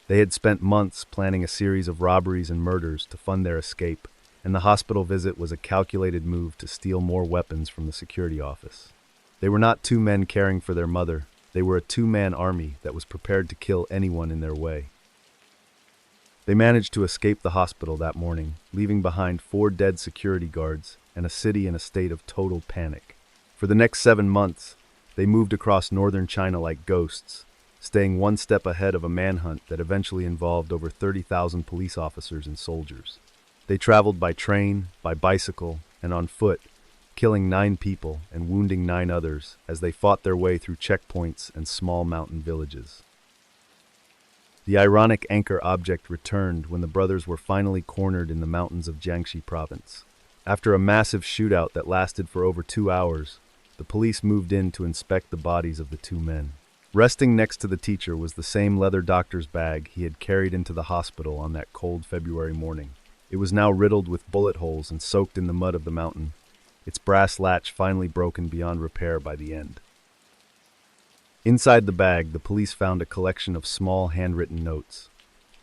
They had spent months planning a series of robberies and murders to fund their escape, and the hospital visit was a calculated move to steal more weapons from the security office. They were not two men caring for their mother, they were a two-man army that was prepared to kill anyone in their way. They managed to escape the hospital that morning, leaving behind 4 dead security guards and a city in a state of total panic. For the next 7 months, they moved across northern China like ghosts, staying one step ahead of a manhunt that eventually involved over 30,000 police officers and soldiers. They traveled by train, by bicycle, and on foot, killing 9 people and wounding 9 others as they fought their way through checkpoints and small mountain villages. The ironic anchor object returned when the brothers were finally cornered in the mountains of Jiangxi province. After a massive shootout that lasted for over 2 hours, the police moved in to inspect the bodies of the 2 men. Resting next to the teacher was the same leather doctor's bag he had carried into the hospital on that cold February morning. It was now riddled with bullet holes and soaked in the mud of the mountain, its brass latch finally broken beyond repair by the end. Inside the bag, the police found a collection of small handwritten notes.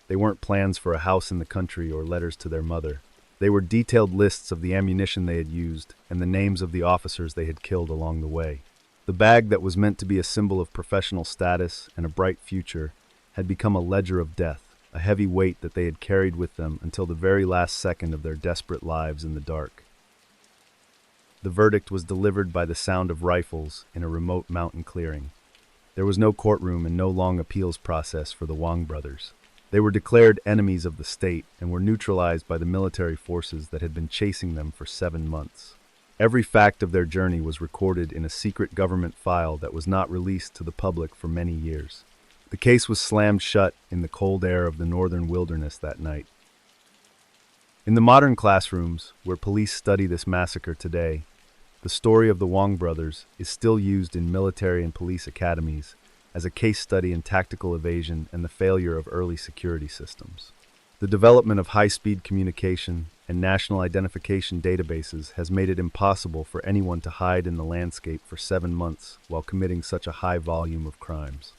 They weren't plans for a house in the country or letters to their mother. They were detailed lists of the ammunition they had used and the names of the officers they had killed along the way. The bag that was meant to be a symbol of professional status and a bright future had become a ledger of death, a heavy weight that they had carried with them until the very last second of their desperate lives in the dark. The verdict was delivered by the sound of rifles in a remote mountain clearing. There was no courtroom and no long appeals process for the Wang brothers. They were declared enemies of the state and were neutralized by the military forces that had been chasing them for 7 months. Every fact of their journey was recorded in a secret government file that was not released to the public for many years. The case was slammed shut in the cold air of the northern wilderness that night. In the modern classrooms, where police study this massacre today, the story of the Wong brothers is still used in military and police academies as a case study in tactical evasion and the failure of early security systems. The development of high-speed communication and national identification databases has made it impossible for anyone to hide in the landscape for 7 months while committing such a high volume of crimes.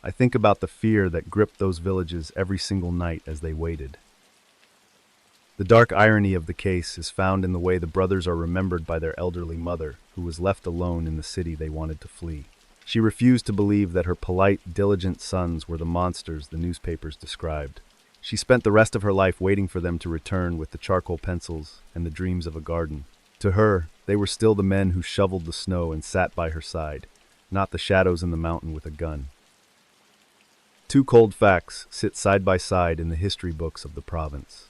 I think about the fear that gripped those villages every single night as they waited. The dark irony of the case is found in the way the brothers are remembered by their elderly mother, who was left alone in the city they wanted to flee. She refused to believe that her polite, diligent sons were the monsters the newspapers described. She spent the rest of her life waiting for them to return with the charcoal pencils and the dreams of a garden. To her, they were still the men who shoveled the snow and sat by her side, not the shadows in the mountain with a gun. Two cold facts sit side by side in the history books of the province.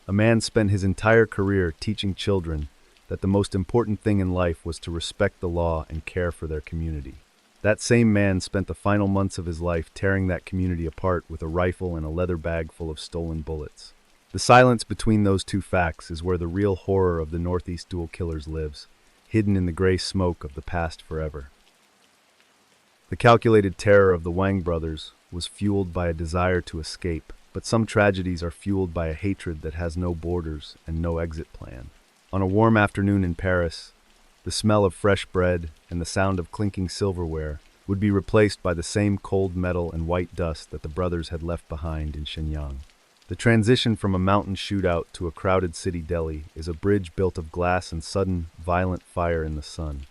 A man spent his entire career teaching children that the most important thing in life was to respect the law and care for their community. That same man spent the final months of his life tearing that community apart with a rifle and a leather bag full of stolen bullets. The silence between those two facts is where the real horror of the Northeast dual killers lives, hidden in the gray smoke of the past forever. The calculated terror of the Wang brothers was fueled by a desire to escape, but some tragedies are fueled by a hatred that has no borders and no exit plan. On a warm afternoon in Paris, the smell of fresh bread and the sound of clinking silverware would be replaced by the same cold metal and white dust that the brothers had left behind in Shenyang. The transition from a mountain shootout to a crowded city deli is a bridge built of glass and sudden, violent fire in the sun.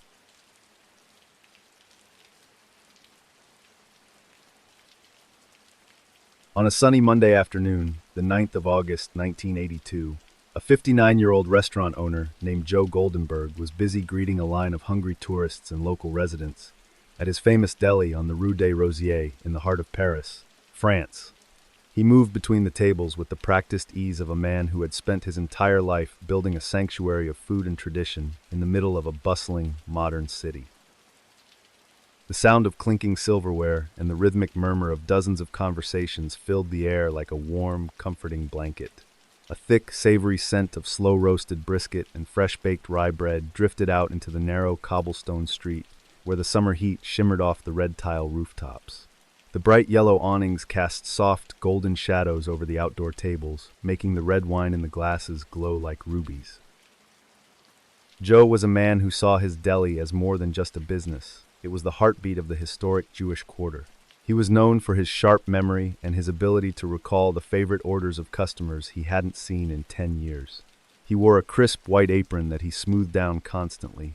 On a sunny Monday afternoon, the 9th of August, 1982, a 59-year-old restaurant owner named Joe Goldenberg was busy greeting a line of hungry tourists and local residents at his famous deli on the Rue des Rosiers in the heart of Paris, France. He moved between the tables with the practiced ease of a man who had spent his entire life building a sanctuary of food and tradition in the middle of a bustling, modern city. The sound of clinking silverware and the rhythmic murmur of dozens of conversations filled the air like a warm, comforting blanket. A thick, savory scent of slow-roasted brisket and fresh-baked rye bread drifted out into the narrow cobblestone street where the summer heat shimmered off the red tile rooftops. The bright yellow awnings cast soft, golden shadows over the outdoor tables, making the red wine in the glasses glow like rubies. Joe was a man who saw his deli as more than just a business. It was the heartbeat of the historic Jewish quarter. He was known for his sharp memory and his ability to recall the favorite orders of customers he hadn't seen in 10 years. He wore a crisp white apron that he smoothed down constantly,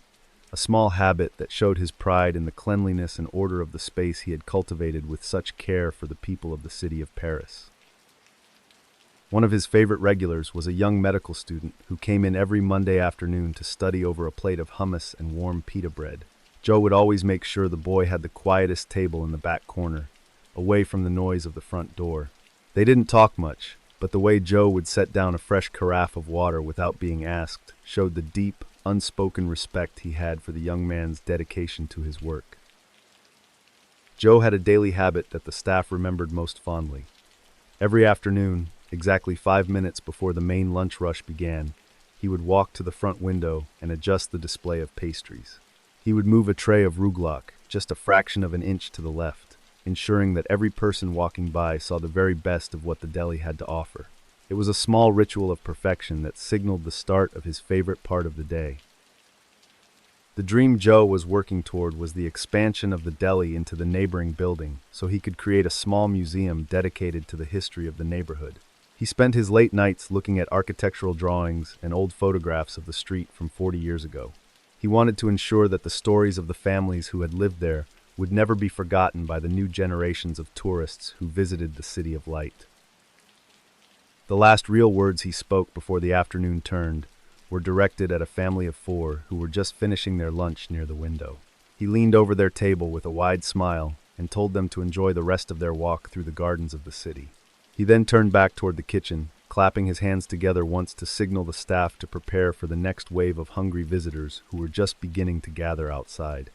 a small habit that showed his pride in the cleanliness and order of the space he had cultivated with such care for the people of the city of Paris. One of his favorite regulars was a young medical student who came in every Monday afternoon to study over a plate of hummus and warm pita bread. Joe would always make sure the boy had the quietest table in the back corner, away from the noise of the front door. They didn't talk much, but the way Joe would set down a fresh carafe of water without being asked showed the deep, unspoken respect he had for the young man's dedication to his work. Joe had a daily habit that the staff remembered most fondly. Every afternoon, exactly 5 minutes before the main lunch rush began, he would walk to the front window and adjust the display of pastries. He would move a tray of rouglac just a fraction of an inch to the left, ensuring that every person walking by saw the very best of what the deli had to offer. It was a small ritual of perfection that signaled the start of his favorite part of the day. The dream Joe was working toward was the expansion of the deli into the neighboring building so he could create a small museum dedicated to the history of the neighborhood. He spent his late nights looking at architectural drawings and old photographs of the street from 40 years ago. He wanted to ensure that the stories of the families who had lived there would never be forgotten by the new generations of tourists who visited the City of Light. The last real words he spoke before the afternoon turned were directed at a family of 4 who were just finishing their lunch near the window. He leaned over their table with a wide smile and told them to enjoy the rest of their walk through the gardens of the city. He then turned back toward the kitchen, clapping his hands together once to signal the staff to prepare for the next wave of hungry visitors who were just beginning to gather outside.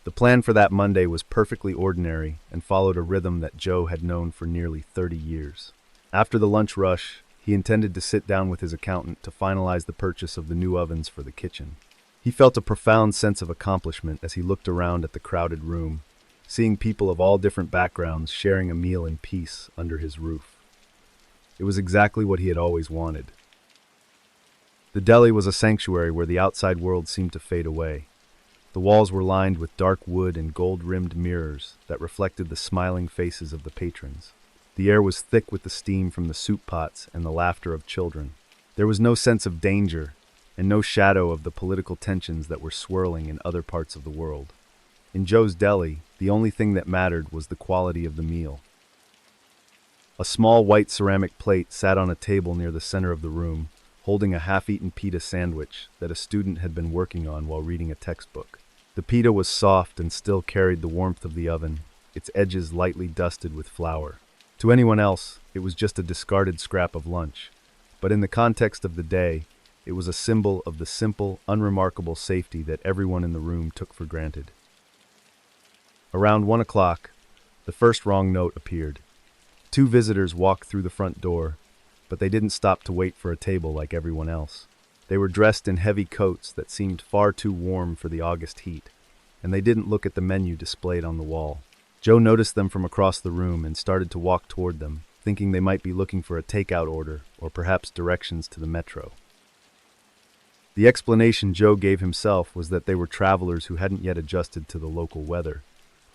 The plan for that Monday was perfectly ordinary and followed a rhythm that Joe had known for nearly 30 years. After the lunch rush, he intended to sit down with his accountant to finalize the purchase of the new ovens for the kitchen. He felt a profound sense of accomplishment as he looked around at the crowded room, seeing people of all different backgrounds sharing a meal in peace under his roof. It was exactly what he had always wanted. The deli was a sanctuary where the outside world seemed to fade away. The walls were lined with dark wood and gold-rimmed mirrors that reflected the smiling faces of the patrons. The air was thick with the steam from the soup pots and the laughter of children. There was no sense of danger, and no shadow of the political tensions that were swirling in other parts of the world. In Joe's deli, the only thing that mattered was the quality of the meal. A small white ceramic plate sat on a table near the center of the room, holding a half-eaten pita sandwich that a student had been working on while reading a textbook. The pita was soft and still carried the warmth of the oven, its edges lightly dusted with flour. To anyone else, it was just a discarded scrap of lunch, but in the context of the day, it was a symbol of the simple, unremarkable safety that everyone in the room took for granted. Around 1 o'clock, the first wrong note appeared. 2 visitors walked through the front door, but they didn't stop to wait for a table like everyone else. They were dressed in heavy coats that seemed far too warm for the August heat, and they didn't look at the menu displayed on the wall. Joe noticed them from across the room and started to walk toward them, thinking they might be looking for a takeout order or perhaps directions to the metro. The explanation Joe gave himself was that they were travelers who hadn't yet adjusted to the local weather,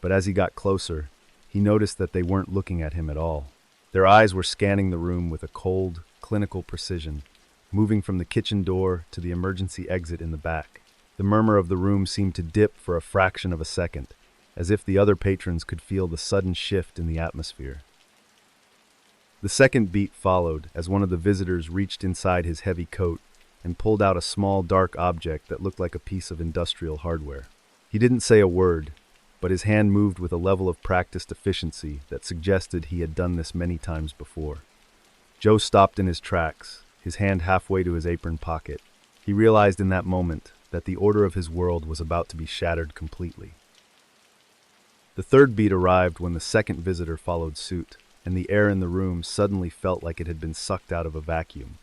but as he got closer, he noticed that they weren't looking at him at all. Their eyes were scanning the room with a cold, clinical precision, moving from the kitchen door to the emergency exit in the back. The murmur of the room seemed to dip for a fraction of a second, as if the other patrons could feel the sudden shift in the atmosphere. The second beat followed as one of the visitors reached inside his heavy coat and pulled out a small dark object that looked like a piece of industrial hardware. He didn't say a word, but his hand moved with a level of practiced efficiency that suggested he had done this many times before. Joe stopped in his tracks, his hand halfway to his apron pocket. He realized in that moment that the order of his world was about to be shattered completely. The third beat arrived when the second visitor followed suit, and the air in the room suddenly felt like it had been sucked out of a vacuum.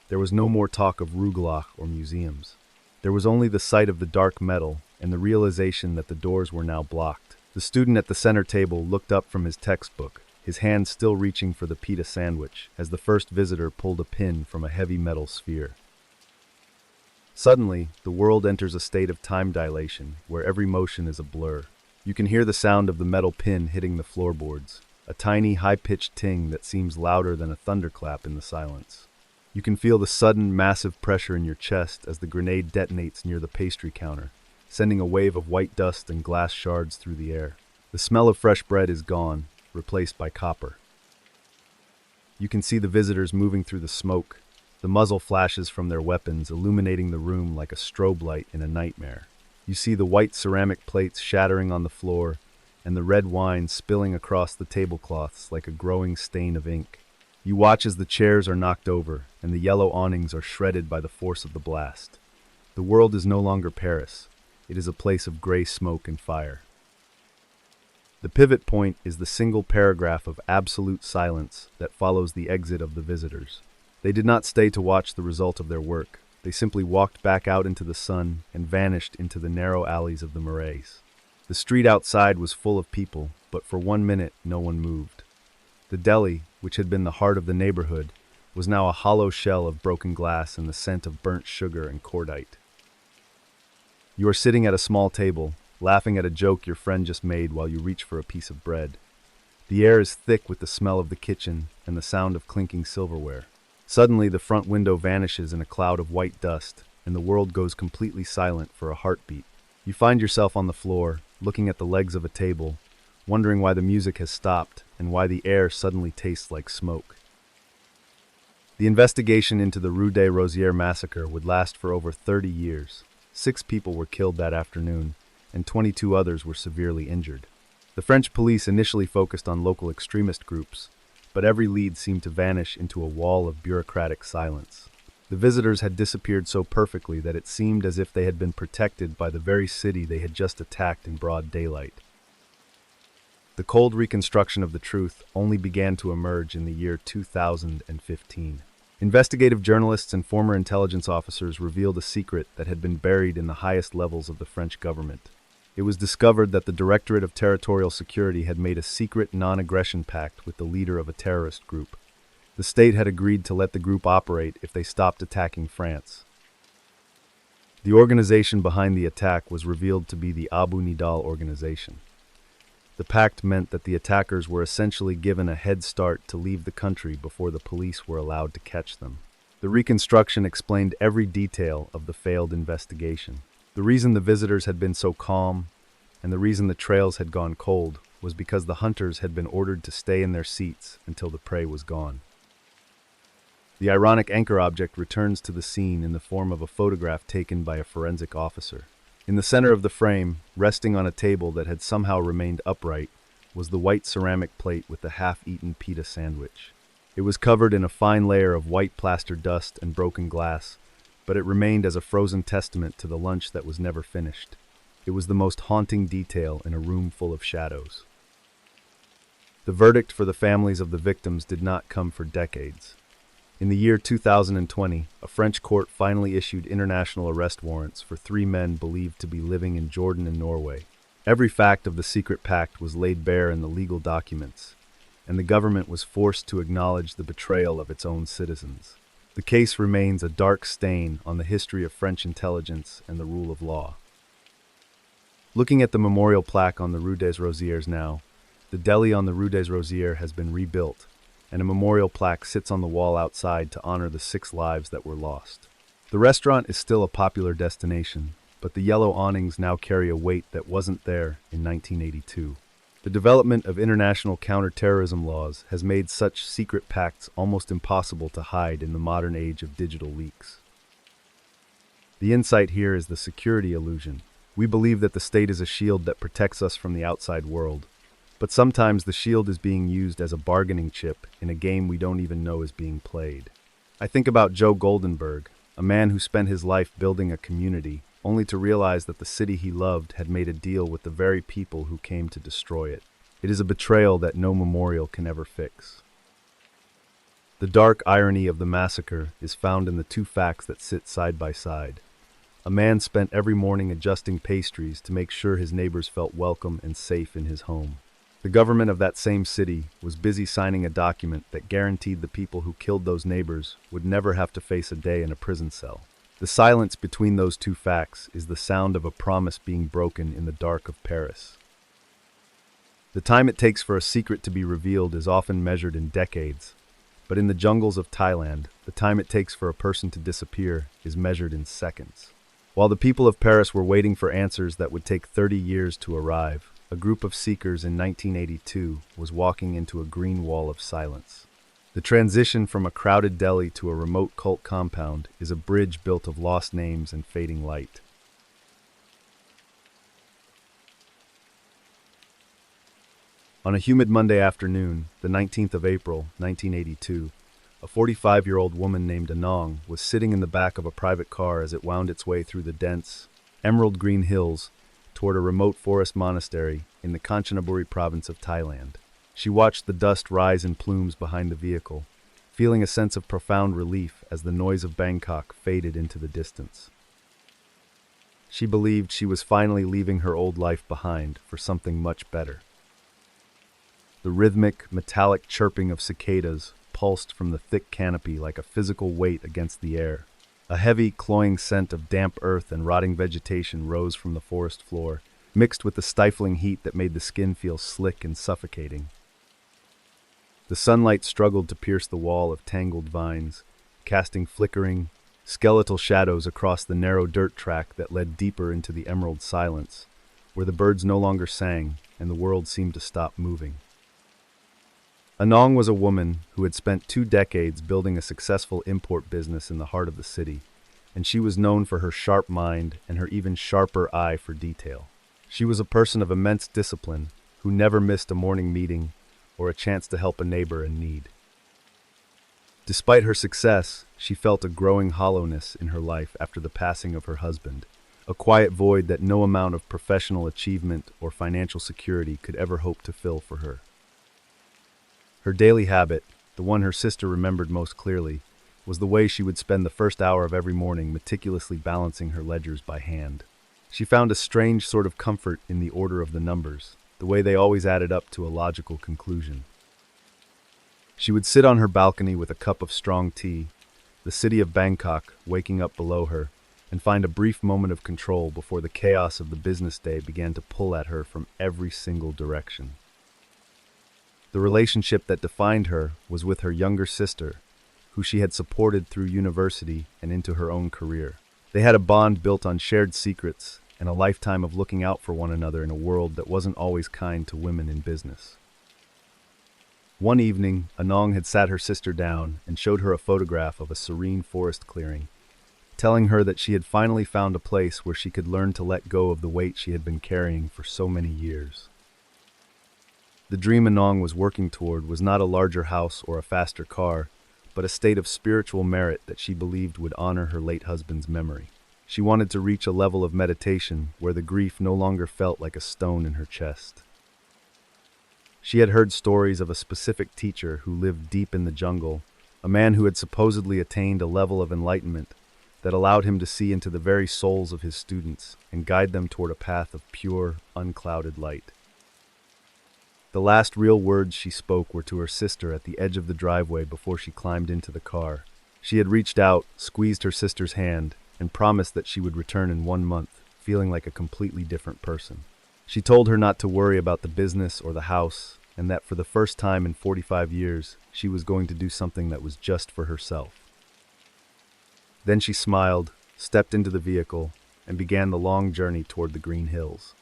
There was no more talk of Rugelach or museums. There was only the sight of the dark metal and the realization that the doors were now blocked. The student at the center table looked up from his textbook, his hand still reaching for the pita sandwich, as the first visitor pulled a pin from a heavy metal sphere. Suddenly, the world enters a state of time dilation, where every motion is a blur. You can hear the sound of the metal pin hitting the floorboards, a tiny, high-pitched ting that seems louder than a thunderclap in the silence. You can feel the sudden, massive pressure in your chest as the grenade detonates near the pastry counter, sending a wave of white dust and glass shards through the air. The smell of fresh bread is gone, replaced by copper. You can see the visitors moving through the smoke, the muzzle flashes from their weapons illuminating the room like a strobe light in a nightmare. You see the white ceramic plates shattering on the floor, and the red wine spilling across the tablecloths like a growing stain of ink. You watch as the chairs are knocked over, and the yellow awnings are shredded by the force of the blast. The world is no longer Paris. It is a place of gray smoke and fire. The pivot point is the single paragraph of absolute silence that follows the exit of the visitors. They did not stay to watch the result of their work. They simply walked back out into the sun and vanished into the narrow alleys of the Marais. The street outside was full of people, but for 1 minute no one moved. The deli, which had been the heart of the neighborhood, was now a hollow shell of broken glass and the scent of burnt sugar and cordite. You are sitting at a small table, laughing at a joke your friend just made while you reach for a piece of bread. The air is thick with the smell of the kitchen and the sound of clinking silverware. Suddenly, the front window vanishes in a cloud of white dust, and the world goes completely silent for a heartbeat. You find yourself on the floor, looking at the legs of a table, wondering why the music has stopped and why the air suddenly tastes like smoke. The investigation into the Rue des Rosiers massacre would last for over 30 years. 6 people were killed that afternoon, and 22 others were severely injured. The French police initially focused on local extremist groups, but every lead seemed to vanish into a wall of bureaucratic silence. The visitors had disappeared so perfectly that it seemed as if they had been protected by the very city they had just attacked in broad daylight. The cold reconstruction of the truth only began to emerge in the year 2015. Investigative journalists and former intelligence officers revealed a secret that had been buried in the highest levels of the French government. It was discovered that the Directorate of Territorial Security had made a secret non-aggression pact with the leader of a terrorist group. The state had agreed to let the group operate if they stopped attacking France. The organization behind the attack was revealed to be the Abu Nidal organization. The pact meant that the attackers were essentially given a head start to leave the country before the police were allowed to catch them. The reconstruction explained every detail of the failed investigation. The reason the visitors had been so calm, and the reason the trails had gone cold, was because the hunters had been ordered to stay in their seats until the prey was gone. The ironic anchor object returns to the scene in the form of a photograph taken by a forensic officer. In the center of the frame, resting on a table that had somehow remained upright, was the white ceramic plate with the half-eaten pita sandwich. It was covered in a fine layer of white plaster dust and broken glass, but it remained as a frozen testament to the lunch that was never finished. It was the most haunting detail in a room full of shadows. The verdict for the families of the victims did not come for decades. In the year 2020, a French court finally issued international arrest warrants for 3 men believed to be living in Jordan and Norway. Every fact of the secret pact was laid bare in the legal documents, and the government was forced to acknowledge the betrayal of its own citizens. The case remains a dark stain on the history of French intelligence and the rule of law. Looking at the memorial plaque on the Rue des Rosiers now, the deli on the Rue des Rosiers has been rebuilt, and a memorial plaque sits on the wall outside to honor the 6 lives that were lost. The restaurant is still a popular destination, but the yellow awnings now carry a weight that wasn't there in 1982. The development of international counterterrorism laws has made such secret pacts almost impossible to hide in the modern age of digital leaks. The insight here is the security illusion. We believe that the state is a shield that protects us from the outside world, but sometimes the shield is being used as a bargaining chip in a game we don't even know is being played. I think about Joe Goldenberg, a man who spent his life building a community, only to realize that the city he loved had made a deal with the very people who came to destroy it. It is a betrayal that no memorial can ever fix. The dark irony of the massacre is found in the 2 facts that sit side by side. A man spent every morning adjusting pastries to make sure his neighbors felt welcome and safe in his home. The government of that same city was busy signing a document that guaranteed the people who killed those neighbors would never have to face a day in a prison cell. The silence between those 2 facts is the sound of a promise being broken in the dark of Paris. The time it takes for a secret to be revealed is often measured in decades, but in the jungles of Thailand, the time it takes for a person to disappear is measured in seconds. While the people of Paris were waiting for answers that would take 30 years to arrive, a group of seekers in 1982 was walking into a green wall of silence. The transition from a crowded deli to a remote cult compound is a bridge built of lost names and fading light. On a humid Monday afternoon, the 19th of April, 1982, a 45-year-old woman named Anong was sitting in the back of a private car as it wound its way through the dense, emerald green hills toward a remote forest monastery in the Kanchanaburi province of Thailand. She watched the dust rise in plumes behind the vehicle, feeling a sense of profound relief as the noise of Bangkok faded into the distance. She believed she was finally leaving her old life behind for something much better. The rhythmic, metallic chirping of cicadas pulsed from the thick canopy like a physical weight against the air. A heavy, cloying scent of damp earth and rotting vegetation rose from the forest floor, mixed with the stifling heat that made the skin feel slick and suffocating. The sunlight struggled to pierce the wall of tangled vines, casting flickering, skeletal shadows across the narrow dirt track that led deeper into the emerald silence, where the birds no longer sang and the world seemed to stop moving. Anong was a woman who had spent 2 decades building a successful import business in the heart of the city, and she was known for her sharp mind and her even sharper eye for detail. She was a person of immense discipline who never missed a morning meeting or a chance to help a neighbor in need. Despite her success, she felt a growing hollowness in her life after the passing of her husband, a quiet void that no amount of professional achievement or financial security could ever hope to fill for her. Her daily habit, the one her sister remembered most clearly, was the way she would spend the first hour of every morning meticulously balancing her ledgers by hand. She found a strange sort of comfort in the order of the numbers, the way they always added up to a logical conclusion. She would sit on her balcony with a cup of strong tea, the city of Bangkok waking up below her, and find a brief moment of control before the chaos of the business day began to pull at her from every single direction. The relationship that defined her was with her younger sister, who she had supported through university and into her own career. They had a bond built on shared secrets and a lifetime of looking out for one another in a world that wasn't always kind to women in business. One evening, Anong had sat her sister down and showed her a photograph of a serene forest clearing, telling her that she had finally found a place where she could learn to let go of the weight she had been carrying for so many years. The dream Anong was working toward was not a larger house or a faster car, but a state of spiritual merit that she believed would honor her late husband's memory. She wanted to reach a level of meditation where the grief no longer felt like a stone in her chest. She had heard stories of a specific teacher who lived deep in the jungle, a man who had supposedly attained a level of enlightenment that allowed him to see into the very souls of his students and guide them toward a path of pure, unclouded light. The last real words she spoke were to her sister at the edge of the driveway before she climbed into the car. She had reached out, squeezed her sister's hand, and promised that she would return in 1 month, feeling like a completely different person. She told her not to worry about the business or the house, and that for the first time in 45 years, she was going to do something that was just for herself. Then she smiled, stepped into the vehicle, and began the long journey toward the green hills.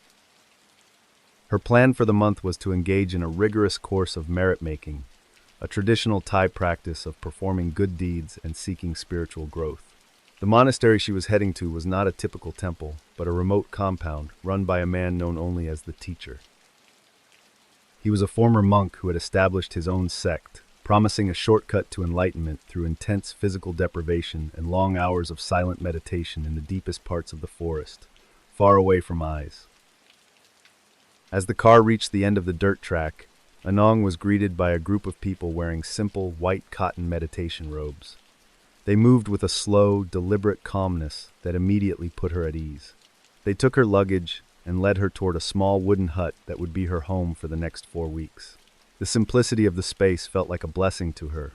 Her plan for the month was to engage in a rigorous course of merit-making, a traditional Thai practice of performing good deeds and seeking spiritual growth. The monastery she was heading to was not a typical temple, but a remote compound run by a man known only as the teacher. He was a former monk who had established his own sect, promising a shortcut to enlightenment through intense physical deprivation and long hours of silent meditation in the deepest parts of the forest, far away from eyes. As the car reached the end of the dirt track, Anong was greeted by a group of people wearing simple white cotton meditation robes. They moved with a slow, deliberate calmness that immediately put her at ease. They took her luggage and led her toward a small wooden hut that would be her home for the next 4 weeks. The simplicity of the space felt like a blessing to her,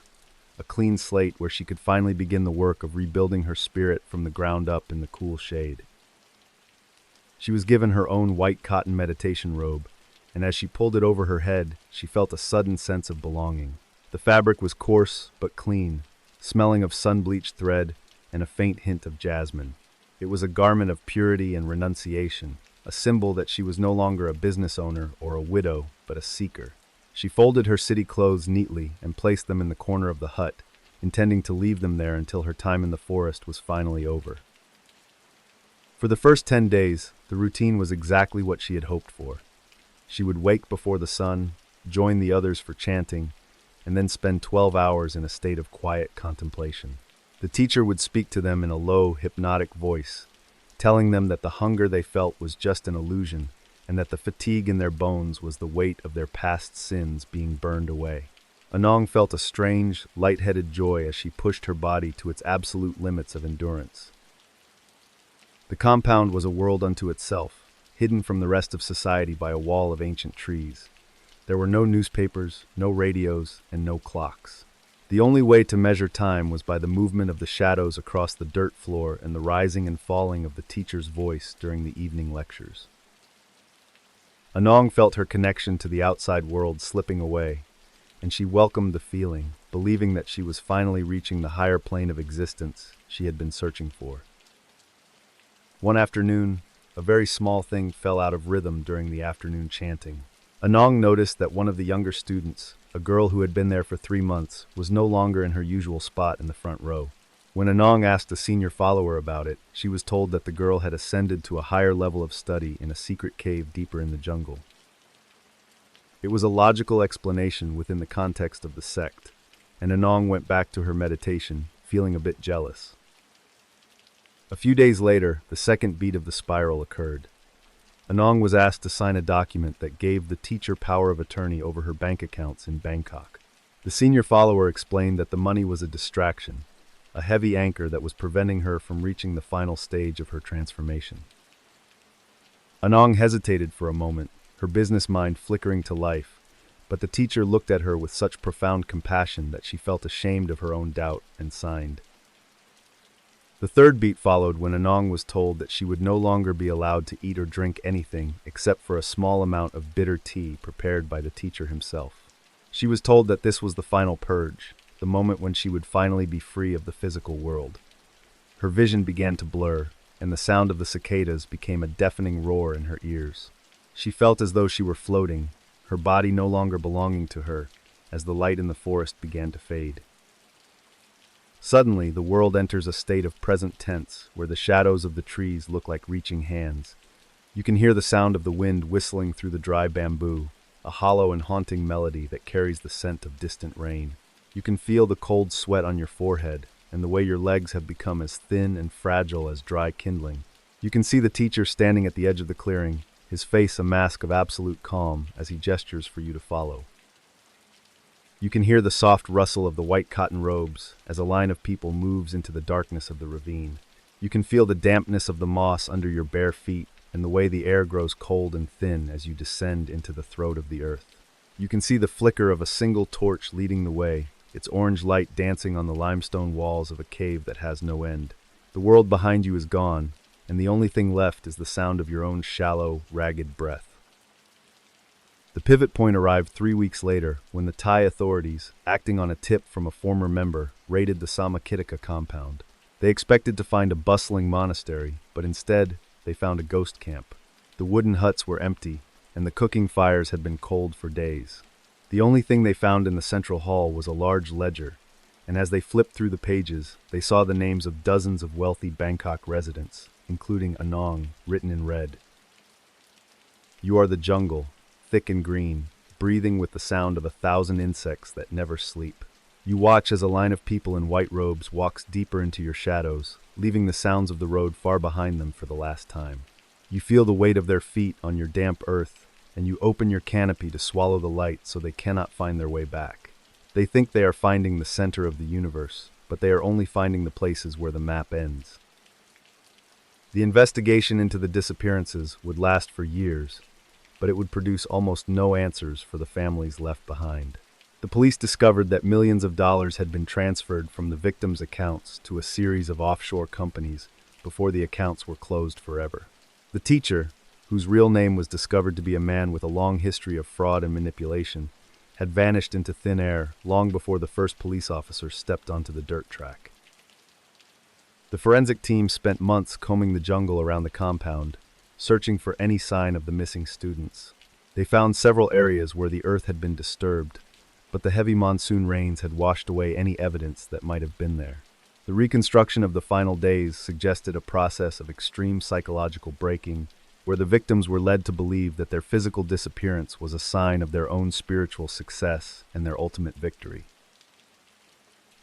a clean slate where she could finally begin the work of rebuilding her spirit from the ground up in the cool shade. She was given her own white cotton meditation robe, and as she pulled it over her head, she felt a sudden sense of belonging. The fabric was coarse but clean, smelling of sun-bleached thread and a faint hint of jasmine. It was a garment of purity and renunciation, a symbol that she was no longer a business owner or a widow, but a seeker. She folded her city clothes neatly and placed them in the corner of the hut, intending to leave them there until her time in the forest was finally over. For the first 10 days, the routine was exactly what she had hoped for. She would wake before the sun, join the others for chanting, and then spend 12 hours in a state of quiet contemplation. The teacher would speak to them in a low, hypnotic voice, telling them that the hunger they felt was just an illusion, and that the fatigue in their bones was the weight of their past sins being burned away. Anong felt a strange, light-headed joy as she pushed her body to its absolute limits of endurance. The compound was a world unto itself, hidden from the rest of society by a wall of ancient trees. There were no newspapers, no radios, and no clocks. The only way to measure time was by the movement of the shadows across the dirt floor and the rising and falling of the teacher's voice during the evening lectures. Anong felt her connection to the outside world slipping away, and she welcomed the feeling, believing that she was finally reaching the higher plane of existence she had been searching for. One afternoon, a very small thing fell out of rhythm during the afternoon chanting. Anong noticed that one of the younger students, a girl who had been there for 3 months, was no longer in her usual spot in the front row. When Anong asked a senior follower about it, she was told that the girl had ascended to a higher level of study in a secret cave deeper in the jungle. It was a logical explanation within the context of the sect, and Anong went back to her meditation, feeling a bit jealous. A few days later, the second beat of the spiral occurred. Anong was asked to sign a document that gave the teacher power of attorney over her bank accounts in Bangkok. The senior follower explained that the money was a distraction, a heavy anchor that was preventing her from reaching the final stage of her transformation. Anong hesitated for a moment, her business mind flickering to life, but the teacher looked at her with such profound compassion that she felt ashamed of her own doubt and signed. The third beat followed when Anong was told that she would no longer be allowed to eat or drink anything except for a small amount of bitter tea prepared by the teacher himself. She was told that this was the final purge, the moment when she would finally be free of the physical world. Her vision began to blur, and the sound of the cicadas became a deafening roar in her ears. She felt as though she were floating, her body no longer belonging to her, as the light in the forest began to fade. Suddenly, the world enters a state of present tense, where the shadows of the trees look like reaching hands. You can hear the sound of the wind whistling through the dry bamboo, a hollow and haunting melody that carries the scent of distant rain. You can feel the cold sweat on your forehead, and the way your legs have become as thin and fragile as dry kindling. You can see the teacher standing at the edge of the clearing, his face a mask of absolute calm as he gestures for you to follow. You can hear the soft rustle of the white cotton robes as a line of people moves into the darkness of the ravine. You can feel the dampness of the moss under your bare feet and the way the air grows cold and thin as you descend into the throat of the earth. You can see the flicker of a single torch leading the way, its orange light dancing on the limestone walls of a cave that has no end. The world behind you is gone, and the only thing left is the sound of your own shallow, ragged breath. The pivot point arrived 3 weeks later when the Thai authorities, acting on a tip from a former member, raided the Samakittika compound. They expected to find a bustling monastery, but instead, they found a ghost camp. The wooden huts were empty, and the cooking fires had been cold for days. The only thing they found in the central hall was a large ledger, and as they flipped through the pages, they saw the names of dozens of wealthy Bangkok residents, including Anong, written in red. You are the jungle, thick and green, breathing with the sound of 1,000 insects that never sleep. You watch as a line of people in white robes walks deeper into your shadows, leaving the sounds of the road far behind them for the last time. You feel the weight of their feet on your damp earth, and you open your canopy to swallow the light so they cannot find their way back. They think they are finding the center of the universe, but they are only finding the places where the map ends. The investigation into the disappearances would last for years, but it would produce almost no answers for the families left behind. The police discovered that millions of dollars had been transferred from the victims' accounts to a series of offshore companies before the accounts were closed forever. The teacher, whose real name was discovered to be a man with a long history of fraud and manipulation, had vanished into thin air long before the first police officer stepped onto the dirt track. The forensic team spent months combing the jungle around the compound, searching for any sign of the missing students. They found several areas where the earth had been disturbed, but the heavy monsoon rains had washed away any evidence that might have been there. The reconstruction of the final days suggested a process of extreme psychological breaking, where the victims were led to believe that their physical disappearance was a sign of their own spiritual success and their ultimate victory.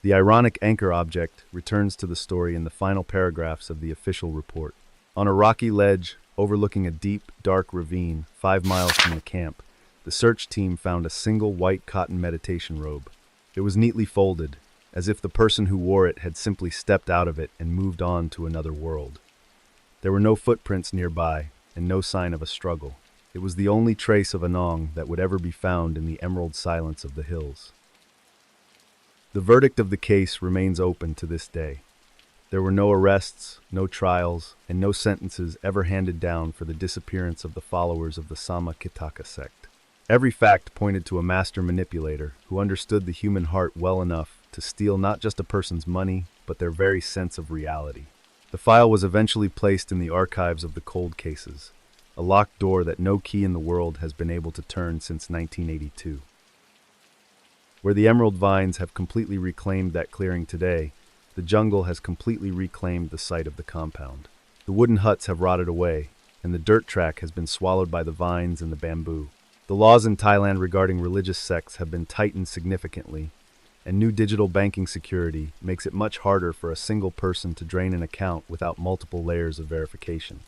The ironic anchor object returns to the story in the final paragraphs of the official report. On a rocky ledge overlooking a deep, dark ravine 5 miles from the camp, the search team found a single white cotton meditation robe. It was neatly folded, as if the person who wore it had simply stepped out of it and moved on to another world. There were no footprints nearby, and no sign of a struggle. It was the only trace of Anong that would ever be found in the emerald silence of the hills. The verdict of the case remains open to this day. There were no arrests, no trials, and no sentences ever handed down for the disappearance of the followers of the Samakittika sect. Every fact pointed to a master manipulator who understood the human heart well enough to steal not just a person's money, but their very sense of reality. The file was eventually placed in the archives of the cold cases, a locked door that no key in the world has been able to turn since 1982. Where the emerald vines have completely reclaimed that clearing today, the jungle has completely reclaimed the site of the compound. The wooden huts have rotted away, and the dirt track has been swallowed by the vines and the bamboo. The laws in Thailand regarding religious sects have been tightened significantly, and new digital banking security makes it much harder for a single person to drain an account without multiple layers of verification.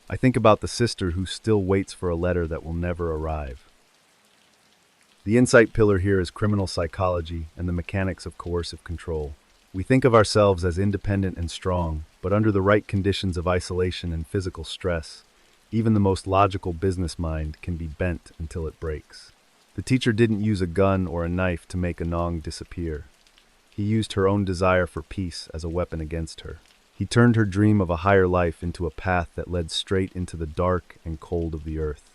I think about the sister who still waits for a letter that will never arrive. The insight pillar here is criminal psychology and the mechanics of coercive control. We think of ourselves as independent and strong, but under the right conditions of isolation and physical stress, even the most logical business mind can be bent until it breaks. The teacher didn't use a gun or a knife to make Anong disappear. He used her own desire for peace as a weapon against her. He turned her dream of a higher life into a path that led straight into the dark and cold of the earth.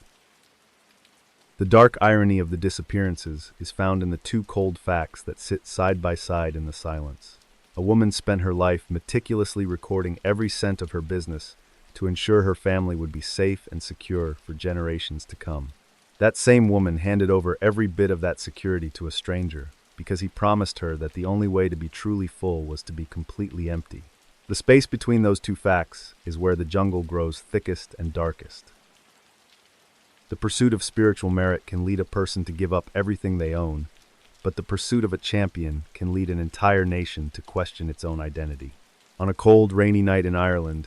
The dark irony of the disappearances is found in the two cold facts that sit side by side in the silence. A woman spent her life meticulously recording every cent of her business to ensure her family would be safe and secure for generations to come. That same woman handed over every bit of that security to a stranger because he promised her that the only way to be truly full was to be completely empty. The space between those two facts is where the jungle grows thickest and darkest. The pursuit of spiritual merit can lead a person to give up everything they own, but the pursuit of a champion can lead an entire nation to question its own identity. On a cold, rainy night in Ireland,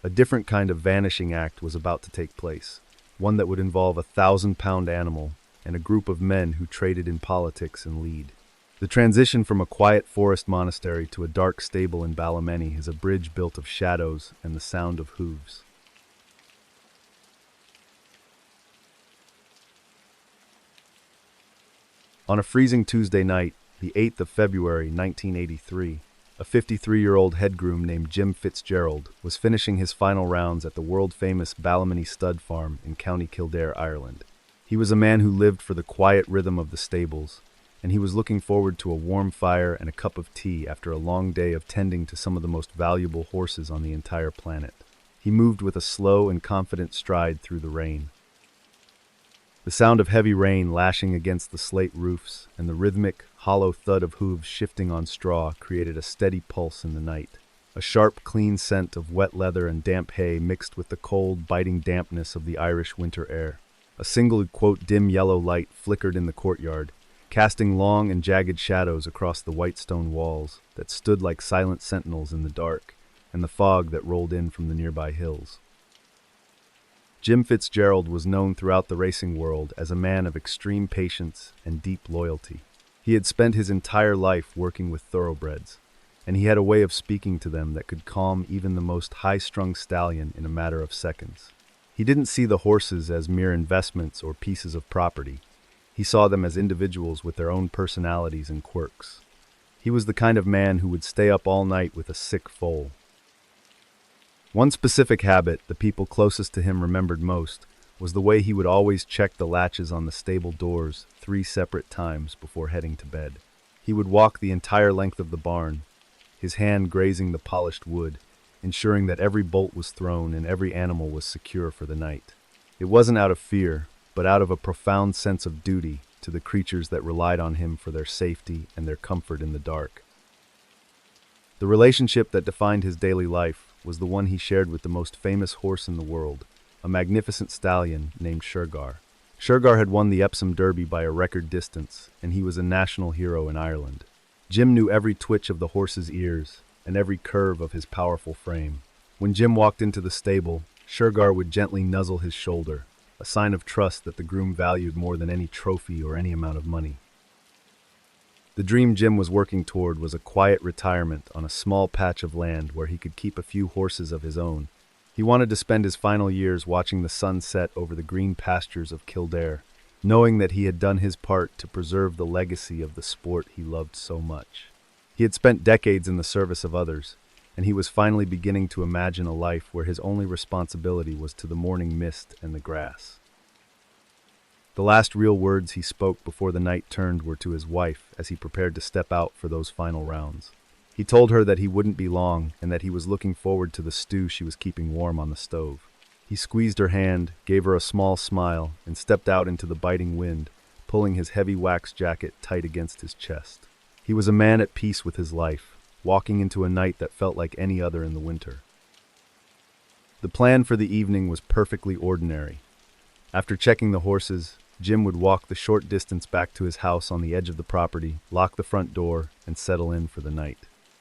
a different kind of vanishing act was about to take place, one that would involve a 1,000-pound animal and a group of men who traded in politics and lead. The transition from a quiet forest monastery to a dark stable in Ballymoney is a bridge built of shadows and the sound of hooves. On a freezing Tuesday night, the 8th of February, 1983, a 53-year-old head groom named Jim Fitzgerald was finishing his final rounds at the world-famous Ballymoney stud farm in County Kildare, Ireland. He was a man who lived for the quiet rhythm of the stables, and he was looking forward to a warm fire and a cup of tea after a long day of tending to some of the most valuable horses on the entire planet. He moved with a slow and confident stride through the rain. The sound of heavy rain lashing against the slate roofs and the rhythmic, hollow thud of hooves shifting on straw created a steady pulse in the night. A sharp, clean scent of wet leather and damp hay mixed with the cold, biting dampness of the Irish winter air. A single, dim yellow light flickered in the courtyard, casting long and jagged shadows across the white stone walls that stood like silent sentinels in the dark and the fog that rolled in from the nearby hills. Jim Fitzgerald was known throughout the racing world as a man of extreme patience and deep loyalty. He had spent his entire life working with thoroughbreds, and he had a way of speaking to them that could calm even the most high-strung stallion in a matter of seconds. He didn't see the horses as mere investments or pieces of property. He saw them as individuals with their own personalities and quirks. He was the kind of man who would stay up all night with a sick foal. One specific habit the people closest to him remembered most was the way he would always check the latches on the stable doors 3 separate times before heading to bed. He would walk the entire length of the barn, his hand grazing the polished wood, ensuring that every bolt was thrown and every animal was secure for the night. It wasn't out of fear, but out of a profound sense of duty to the creatures that relied on him for their safety and their comfort in the dark. The relationship that defined his daily life was the one he shared with the most famous horse in the world, a magnificent stallion named Shergar. Shergar had won the Epsom Derby by a record distance, and he was a national hero in Ireland. Jim knew every twitch of the horse's ears and every curve of his powerful frame. When Jim walked into the stable, Shergar would gently nuzzle his shoulder, a sign of trust that the groom valued more than any trophy or any amount of money. The dream Jim was working toward was a quiet retirement on a small patch of land where he could keep a few horses of his own. He wanted to spend his final years watching the sun set over the green pastures of Kildare, knowing that he had done his part to preserve the legacy of the sport he loved so much. He had spent decades in the service of others, and he was finally beginning to imagine a life where his only responsibility was to the morning mist and the grass. The last real words he spoke before the night turned were to his wife as he prepared to step out for those final rounds. He told her that he wouldn't be long and that he was looking forward to the stew she was keeping warm on the stove. He squeezed her hand, gave her a small smile, and stepped out into the biting wind, pulling his heavy wax jacket tight against his chest. He was a man at peace with his life, walking into a night that felt like any other in the winter. The plan for the evening was perfectly ordinary. After checking the horses, Jim would walk the short distance back to his house on the edge of the property, lock the front door, and settle in for the night.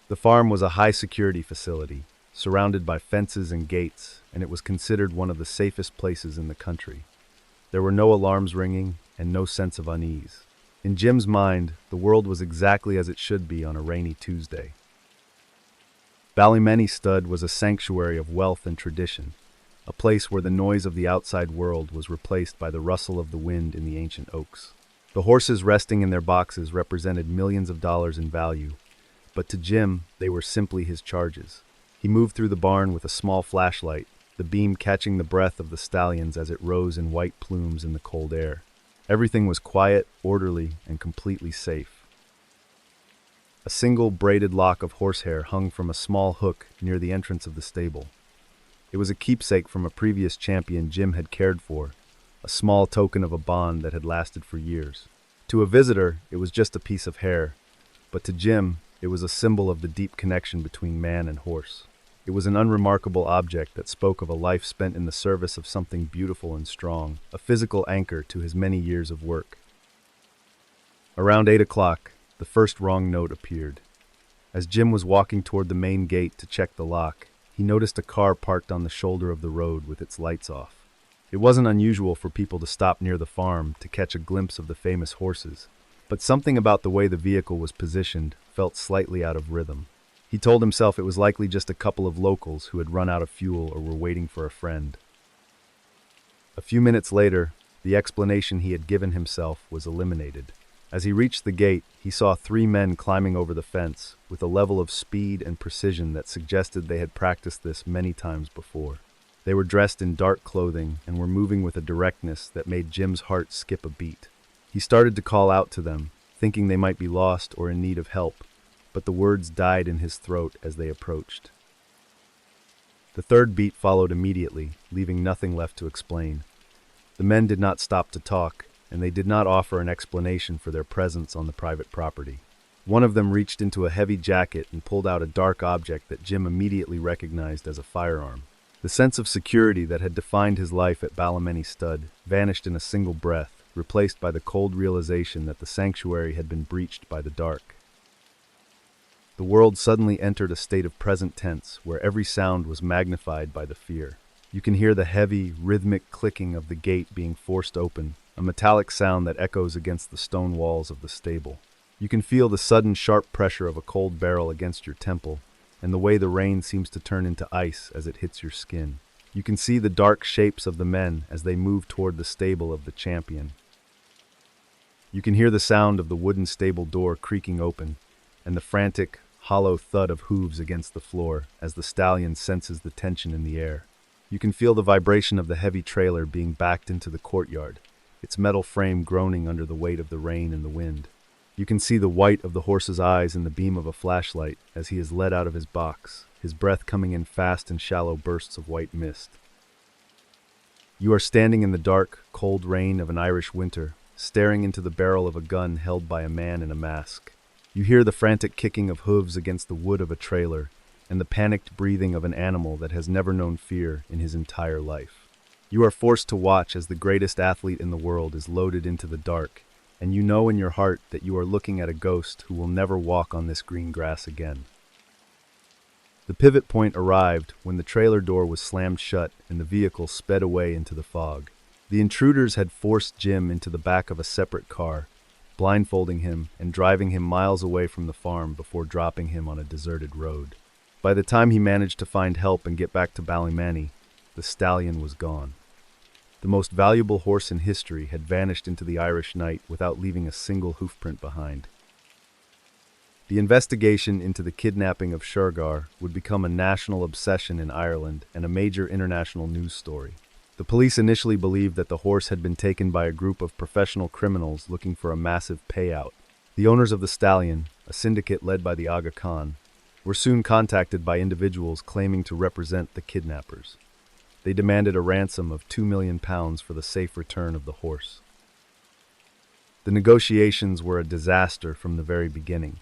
The farm was a high-security facility, surrounded by fences and gates, and it was considered one of the safest places in the country. There were no alarms ringing and no sense of unease. In Jim's mind, the world was exactly as it should be on a rainy Tuesday. Ballymenny Stud was a sanctuary of wealth and tradition, a place where the noise of the outside world was replaced by the rustle of the wind in the ancient oaks. The horses resting in their boxes represented millions of dollars in value, but to Jim, they were simply his charges. He moved through the barn with a small flashlight, the beam catching the breath of the stallions as it rose in white plumes in the cold air. Everything was quiet, orderly, and completely safe. A single braided lock of horsehair hung from a small hook near the entrance of the stable. It was a keepsake from a previous champion Jim had cared for, a small token of a bond that had lasted for years. To a visitor, it was just a piece of hair, but to Jim, it was a symbol of the deep connection between man and horse. It was an unremarkable object that spoke of a life spent in the service of something beautiful and strong, a physical anchor to his many years of work. Around 8 o'clock, the first wrong note appeared. As Jim was walking toward the main gate to check the lock, he noticed a car parked on the shoulder of the road with its lights off. It wasn't unusual for people to stop near the farm to catch a glimpse of the famous horses, but something about the way the vehicle was positioned felt slightly out of rhythm. He told himself it was likely just a couple of locals who had run out of fuel or were waiting for a friend. A few minutes later, the explanation he had given himself was eliminated. As he reached the gate, he saw 3 men climbing over the fence with a level of speed and precision that suggested they had practiced this many times before. They were dressed in dark clothing and were moving with a directness that made Jim's heart skip a beat. He started to call out to them, thinking they might be lost or in need of help, but the words died in his throat as they approached. The third beat followed immediately, leaving nothing left to explain. The men did not stop to talk, and they did not offer an explanation for their presence on the private property. One of them reached into a heavy jacket and pulled out a dark object that Jim immediately recognized as a firearm. The sense of security that had defined his life at Ballymenny Stud vanished in a single breath, replaced by the cold realization that the sanctuary had been breached by the dark. The world suddenly entered a state of present tense where every sound was magnified by the fear. You can hear the heavy, rhythmic clicking of the gate being forced open, a metallic sound that echoes against the stone walls of the stable. You can feel the sudden sharp pressure of a cold barrel against your temple, and the way the rain seems to turn into ice as it hits your skin. You can see the dark shapes of the men as they move toward the stable of the champion. You can hear the sound of the wooden stable door creaking open, and the frantic, hollow thud of hooves against the floor as the stallion senses the tension in the air. You can feel the vibration of the heavy trailer being backed into the courtyard, its metal frame groaning under the weight of the rain and the wind. You can see the white of the horse's eyes in the beam of a flashlight as he is led out of his box, his breath coming in fast and shallow bursts of white mist. You are standing in the dark, cold rain of an Irish winter, staring into the barrel of a gun held by a man in a mask. You hear the frantic kicking of hooves against the wood of a trailer, and the panicked breathing of an animal that has never known fear in his entire life. You are forced to watch as the greatest athlete in the world is loaded into the dark, and you know in your heart that you are looking at a ghost who will never walk on this green grass again. The pivot point arrived when the trailer door was slammed shut and the vehicle sped away into the fog. The intruders had forced Jim into the back of a separate car, blindfolding him and driving him miles away from the farm before dropping him on a deserted road. By the time he managed to find help and get back to Ballymenny, the stallion was gone. The most valuable horse in history had vanished into the Irish night without leaving a single hoofprint behind. The investigation into the kidnapping of Shergar would become a national obsession in Ireland and a major international news story. The police initially believed that the horse had been taken by a group of professional criminals looking for a massive payout. The owners of the stallion, a syndicate led by the Aga Khan, were soon contacted by individuals claiming to represent the kidnappers. They demanded a ransom of £2 million for the safe return of the horse. The negotiations were a disaster from the very beginning.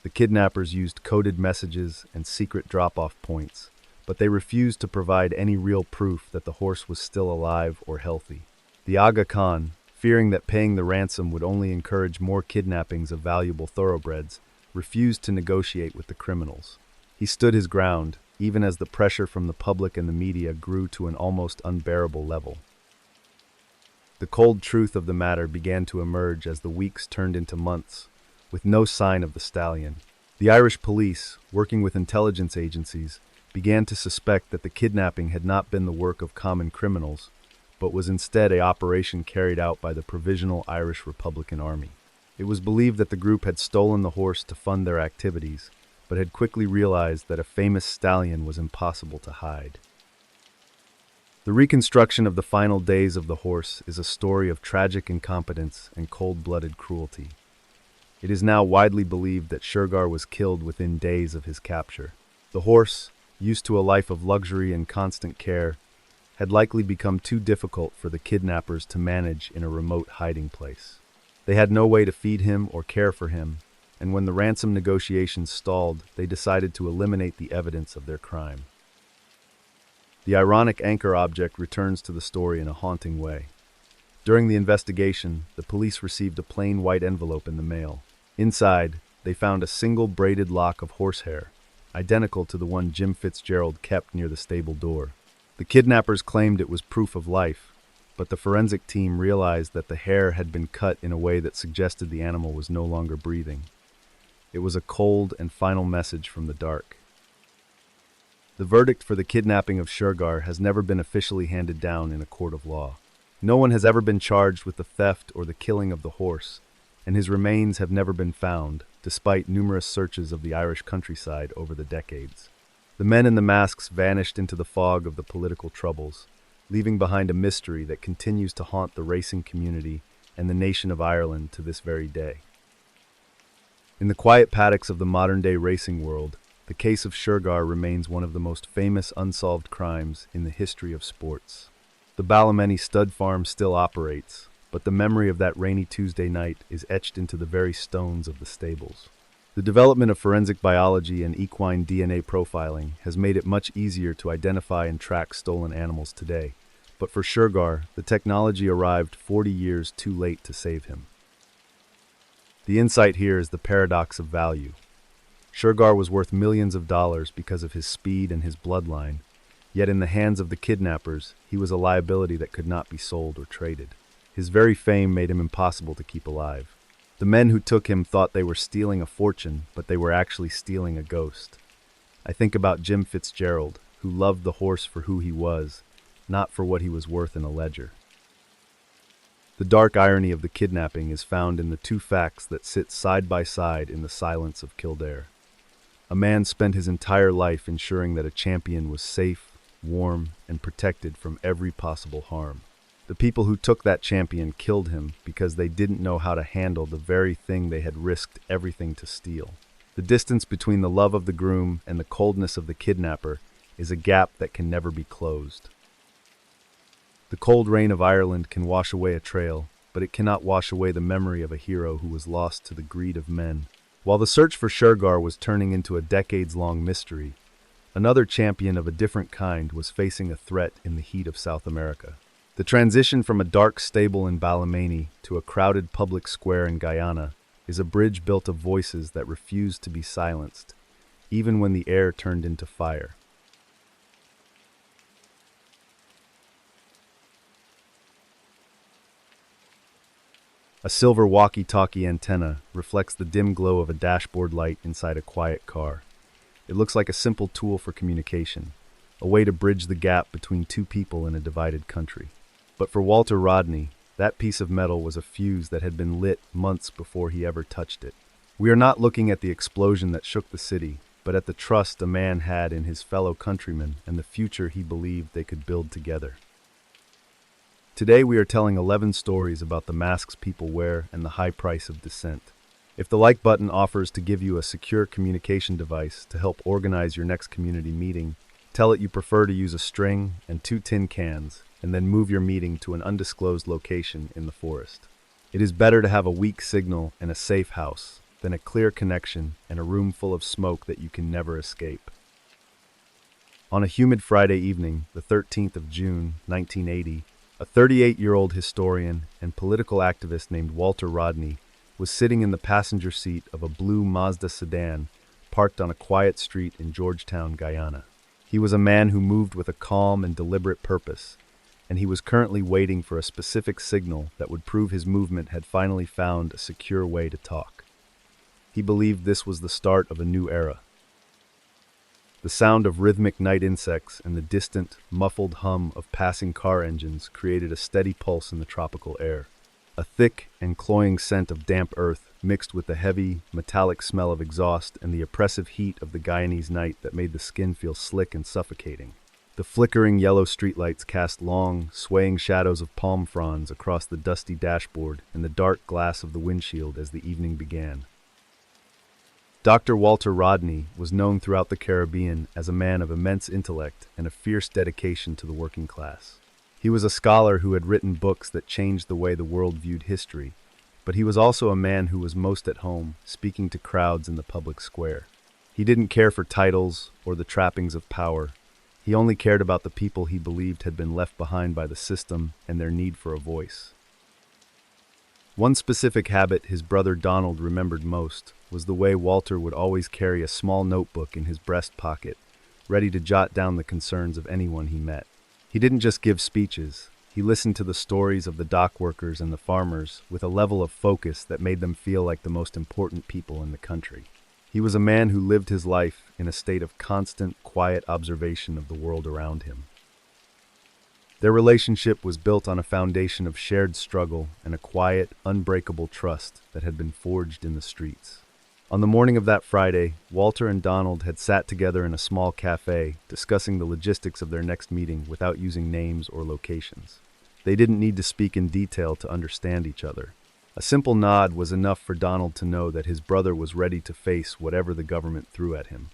The kidnappers used coded messages and secret drop-off points, but they refused to provide any real proof that the horse was still alive or healthy. The Aga Khan, fearing that paying the ransom would only encourage more kidnappings of valuable thoroughbreds, refused to negotiate with the criminals. He stood his ground, even as the pressure from the public and the media grew to an almost unbearable level. The cold truth of the matter began to emerge as the weeks turned into months, with no sign of the stallion. The Irish police, working with intelligence agencies, began to suspect that the kidnapping had not been the work of common criminals, but was instead an operation carried out by the Provisional Irish Republican Army. It was believed that the group had stolen the horse to fund their activities, but had quickly realized that a famous stallion was impossible to hide. The reconstruction of the final days of the horse is a story of tragic incompetence and cold-blooded cruelty. It is now widely believed that Shergar was killed within days of his capture. The horse, used to a life of luxury and constant care, had likely become too difficult for the kidnappers to manage in a remote hiding place. They had no way to feed him or care for him, and when the ransom negotiations stalled, they decided to eliminate the evidence of their crime. The ironic anchor object returns to the story in a haunting way. During the investigation, the police received a plain white envelope in the mail. Inside, they found a single braided lock of horsehair, identical to the one Jim Fitzgerald kept near the stable door. The kidnappers claimed it was proof of life, but the forensic team realized that the hair had been cut in a way that suggested the animal was no longer breathing. It was a cold and final message from the dark. The verdict for the kidnapping of Shergar has never been officially handed down in a court of law. No one has ever been charged with the theft or the killing of the horse, and his remains have never been found, despite numerous searches of the Irish countryside over the decades. The men in the masks vanished into the fog of the political troubles, leaving behind a mystery that continues to haunt the racing community and the nation of Ireland to this very day. In the quiet paddocks of the modern-day racing world, the case of Shergar remains one of the most famous unsolved crimes in the history of sports. The Ballymoney stud farm still operates, but the memory of that rainy Tuesday night is etched into the very stones of the stables. The development of forensic biology and equine DNA profiling has made it much easier to identify and track stolen animals today, but for Shergar, the technology arrived 40 years too late to save him. The insight here is the paradox of value. Shergar was worth millions of dollars because of his speed and his bloodline, yet in the hands of the kidnappers, he was a liability that could not be sold or traded. His very fame made him impossible to keep alive. The men who took him thought they were stealing a fortune, but they were actually stealing a ghost. I think about Jim Fitzgerald, who loved the horse for who he was, not for what he was worth in a ledger. The dark irony of the kidnapping is found in the two facts that sit side by side in the silence of Kildare. A man spent his entire life ensuring that a champion was safe, warm, and protected from every possible harm. The people who took that champion killed him because they didn't know how to handle the very thing they had risked everything to steal. The distance between the love of the groom and the coldness of the kidnapper is a gap that can never be closed. The cold rain of Ireland can wash away a trail, but it cannot wash away the memory of a hero who was lost to the greed of men. While the search for Shergar was turning into a decades-long mystery, another champion of a different kind was facing a threat in the heat of South America. The transition from a dark stable in Ballymoney to a crowded public square in Guyana is a bridge built of voices that refused to be silenced, even when the air turned into fire. A silver walkie-talkie antenna reflects the dim glow of a dashboard light inside a quiet car. It looks like a simple tool for communication, a way to bridge the gap between two people in a divided country. But for Walter Rodney, that piece of metal was a fuse that had been lit months before he ever touched it. We are not looking at the explosion that shook the city, but at the trust a man had in his fellow countrymen and the future he believed they could build together. Today we are telling 11 stories about the masks people wear and the high price of dissent. If the like button offers to give you a secure communication device to help organize your next community meeting, tell it you prefer to use a string and 2 tin cans, and then move your meeting to an undisclosed location in the forest. It is better to have a weak signal and a safe house than a clear connection and a room full of smoke that you can never escape. On a humid Friday evening, the 13th of June, 1980, A 38-year-old historian and political activist named Walter Rodney was sitting in the passenger seat of a blue Mazda sedan parked on a quiet street in Georgetown, Guyana. He was a man who moved with a calm and deliberate purpose, and he was currently waiting for a specific signal that would prove his movement had finally found a secure way to talk. He believed this was the start of a new era. The sound of rhythmic night insects and the distant, muffled hum of passing car engines created a steady pulse in the tropical air. A thick and cloying scent of damp earth mixed with the heavy, metallic smell of exhaust and the oppressive heat of the Guyanese night that made the skin feel slick and suffocating. The flickering yellow streetlights cast long, swaying shadows of palm fronds across the dusty dashboard and the dark glass of the windshield as the evening began. Dr. Walter Rodney was known throughout the Caribbean as a man of immense intellect and a fierce dedication to the working class. He was a scholar who had written books that changed the way the world viewed history, but he was also a man who was most at home, speaking to crowds in the public square. He didn't care for titles or the trappings of power. He only cared about the people he believed had been left behind by the system and their need for a voice. One specific habit his brother Donald remembered most was the way Walter would always carry a small notebook in his breast pocket, ready to jot down the concerns of anyone he met. He didn't just give speeches. He listened to the stories of the dock workers and the farmers with a level of focus that made them feel like the most important people in the country. He was a man who lived his life in a state of constant, quiet observation of the world around him. Their relationship was built on a foundation of shared struggle and a quiet, unbreakable trust that had been forged in the streets. On the morning of that Friday, Walter and Donald had sat together in a small cafe, discussing the logistics of their next meeting without using names or locations. They didn't need to speak in detail to understand each other. A simple nod was enough for Donald to know that his brother was ready to face whatever the government threw at him.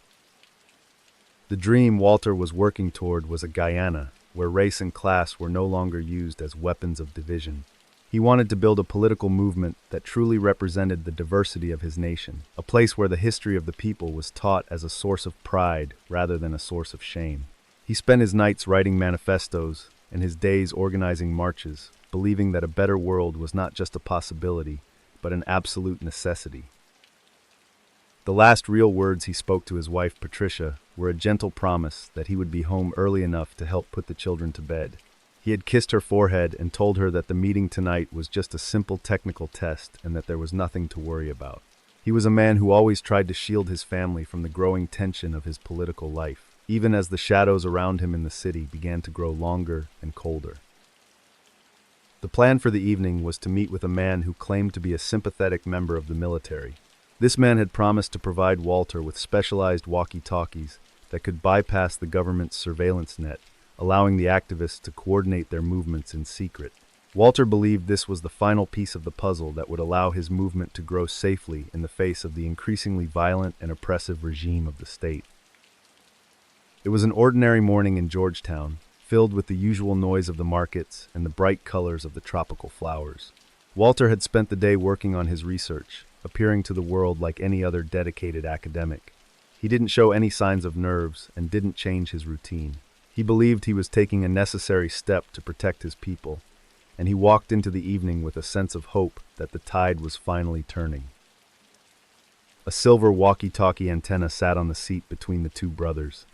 The dream Walter was working toward was a Guyana, where race and class were no longer used as weapons of division. He wanted to build a political movement that truly represented the diversity of his nation, a place where the history of the people was taught as a source of pride rather than a source of shame. He spent his nights writing manifestos and his days organizing marches, believing that a better world was not just a possibility, but an absolute necessity. The last real words he spoke to his wife, Patricia, were a gentle promise that he would be home early enough to help put the children to bed. He had kissed her forehead and told her that the meeting tonight was just a simple technical test and that there was nothing to worry about. He was a man who always tried to shield his family from the growing tension of his political life, even as the shadows around him in the city began to grow longer and colder. The plan for the evening was to meet with a man who claimed to be a sympathetic member of the military. This man had promised to provide Walter with specialized walkie-talkies that could bypass the government's surveillance net, allowing the activists to coordinate their movements in secret. Walter believed this was the final piece of the puzzle that would allow his movement to grow safely in the face of the increasingly violent and oppressive regime of the state. It was an ordinary morning in Georgetown, filled with the usual noise of the markets and the bright colors of the tropical flowers. Walter had spent the day working on his research, appearing to the world like any other dedicated academic. He didn't show any signs of nerves and didn't change his routine. He believed he was taking a necessary step to protect his people, and he walked into the evening with a sense of hope that the tide was finally turning. A silver walkie-talkie antenna sat on the seat between the two brothers,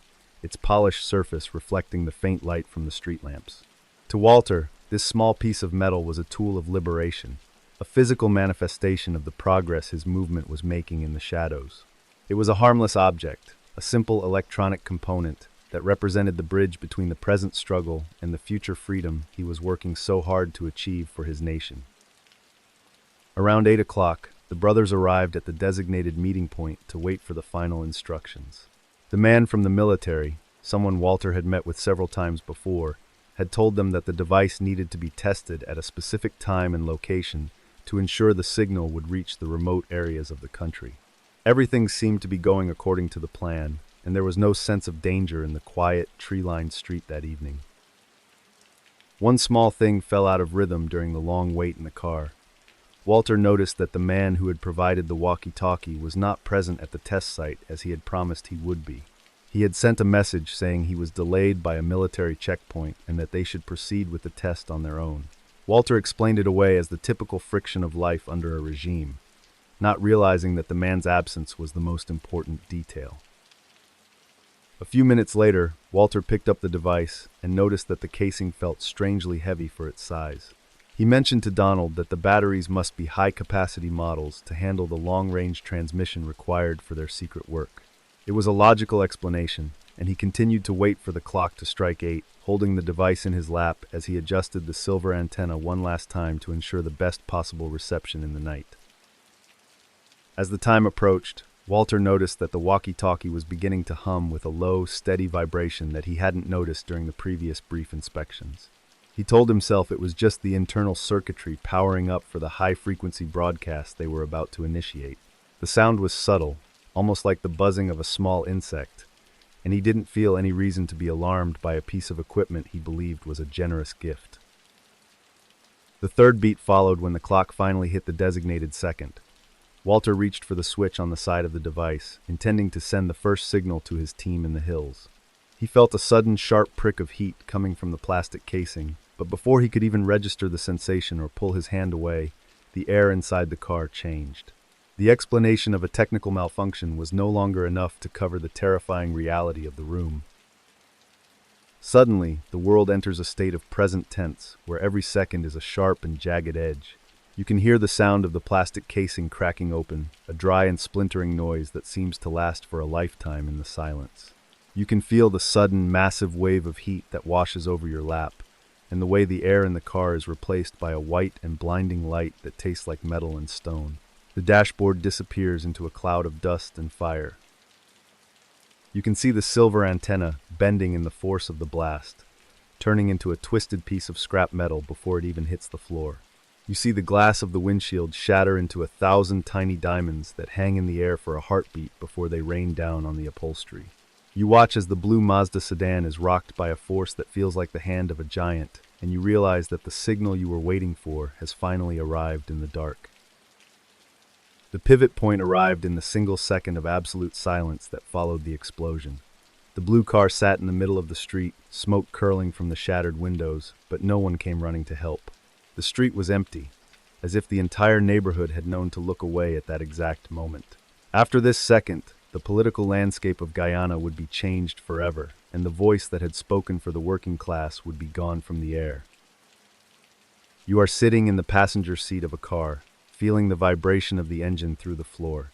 its polished surface reflecting the faint light from the street lamps. To Walter, this small piece of metal was a tool of liberation, a physical manifestation of the progress his movement was making in the shadows. It was a harmless object, a simple electronic component that represented the bridge between the present struggle and the future freedom he was working so hard to achieve for his nation. Around 8 o'clock, the brothers arrived at the designated meeting point to wait for the final instructions. The man from the military, someone Walter had met with several times before, had told them that the device needed to be tested at a specific time and location to ensure the signal would reach the remote areas of the country. Everything seemed to be going according to the plan, and there was no sense of danger in the quiet, tree-lined street that evening. One small thing fell out of rhythm during the long wait in the car. Walter noticed that the man who had provided the walkie-talkie was not present at the test site as he had promised he would be. He had sent a message saying he was delayed by a military checkpoint and that they should proceed with the test on their own. Walter explained it away as the typical friction of life under a regime, not realizing that the man's absence was the most important detail. A few minutes later, Walter picked up the device and noticed that the casing felt strangely heavy for its size. He mentioned to Donald that the batteries must be high-capacity models to handle the long-range transmission required for their secret work. It was a logical explanation, and he continued to wait for the clock to strike 8, holding the device in his lap as he adjusted the silver antenna one last time to ensure the best possible reception in the night. As the time approached, Walter noticed that the walkie-talkie was beginning to hum with a low, steady vibration that he hadn't noticed during the previous brief inspections. He told himself it was just the internal circuitry powering up for the high-frequency broadcast they were about to initiate. The sound was subtle, almost like the buzzing of a small insect, and he didn't feel any reason to be alarmed by a piece of equipment he believed was a generous gift. The third beat followed when the clock finally hit the designated second. Walter reached for the switch on the side of the device, intending to send the first signal to his team in the hills. He felt a sudden sharp prick of heat coming from the plastic casing, but before he could even register the sensation or pull his hand away, the air inside the car changed. The explanation of a technical malfunction was no longer enough to cover the terrifying reality of the room. Suddenly, the world enters a state of present tense, where every second is a sharp and jagged edge. You can hear the sound of the plastic casing cracking open, a dry and splintering noise that seems to last for a lifetime in the silence. You can feel the sudden, massive wave of heat that washes over your lap, and the way the air in the car is replaced by a white and blinding light that tastes like metal and stone. The dashboard disappears into a cloud of dust and fire. You can see the silver antenna bending in the force of the blast, turning into a twisted piece of scrap metal before it even hits the floor. You see the glass of the windshield shatter into 1,000 tiny diamonds that hang in the air for a heartbeat before they rain down on the upholstery. You watch as the blue Mazda sedan is rocked by a force that feels like the hand of a giant, and you realize that the signal you were waiting for has finally arrived in the dark. The pivot point arrived in the single second of absolute silence that followed the explosion. The blue car sat in the middle of the street, smoke curling from the shattered windows, but no one came running to help. The street was empty, as if the entire neighborhood had known to look away at that exact moment. After this second, the political landscape of Guyana would be changed forever, and the voice that had spoken for the working class would be gone from the air. You are sitting in the passenger seat of a car, feeling the vibration of the engine through the floor.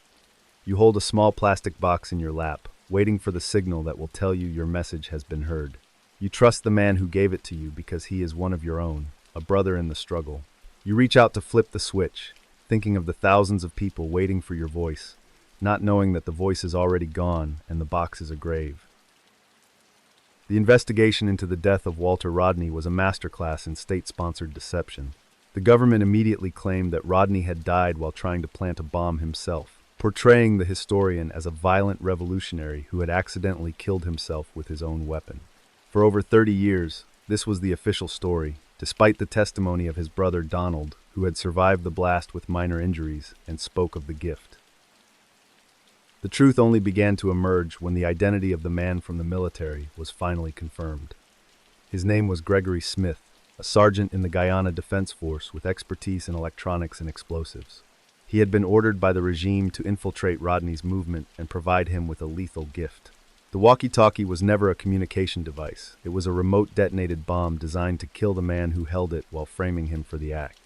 You hold a small plastic box in your lap, waiting for the signal that will tell you your message has been heard. You trust the man who gave it to you because he is one of your own, a brother in the struggle. You reach out to flip the switch, thinking of the thousands of people waiting for your voice, not knowing that the voice is already gone and the box is a grave. The investigation into the death of Walter Rodney was a masterclass in state-sponsored deception. The government immediately claimed that Rodney had died while trying to plant a bomb himself, portraying the historian as a violent revolutionary who had accidentally killed himself with his own weapon. For over 30 years, this was the official story, despite the testimony of his brother Donald, who had survived the blast with minor injuries and spoke of the gift. The truth only began to emerge when the identity of the man from the military was finally confirmed. His name was Gregory Smith, a sergeant in the Guyana Defense Force with expertise in electronics and explosives. He had been ordered by the regime to infiltrate Rodney's movement and provide him with a lethal gift. The walkie-talkie was never a communication device. It was a remote detonated bomb designed to kill the man who held it while framing him for the act.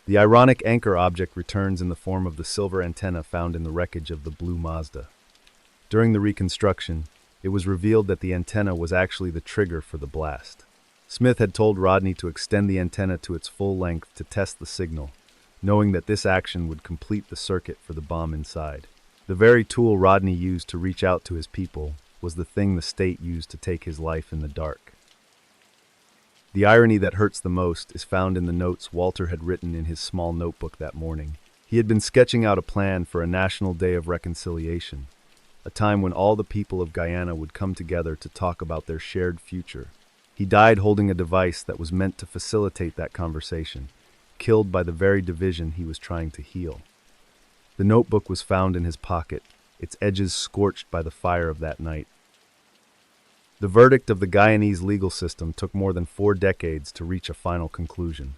The ironic anchor object returns in the form of the silver antenna found in the wreckage of the blue Mazda. During the reconstruction, it was revealed that the antenna was actually the trigger for the blast. Smith had told Rodney to extend the antenna to its full length to test the signal, knowing that this action would complete the circuit for the bomb inside. The very tool Rodney used to reach out to his people was the thing the state used to take his life in the dark. The irony that hurts the most is found in the notes Walter had written in his small notebook that morning. He had been sketching out a plan for a national day of reconciliation, a time when all the people of Guyana would come together to talk about their shared future. He died holding a device that was meant to facilitate that conversation, killed by the very division he was trying to heal. The notebook was found in his pocket, its edges scorched by the fire of that night. The verdict of the Guyanese legal system took more than 4 decades to reach a final conclusion.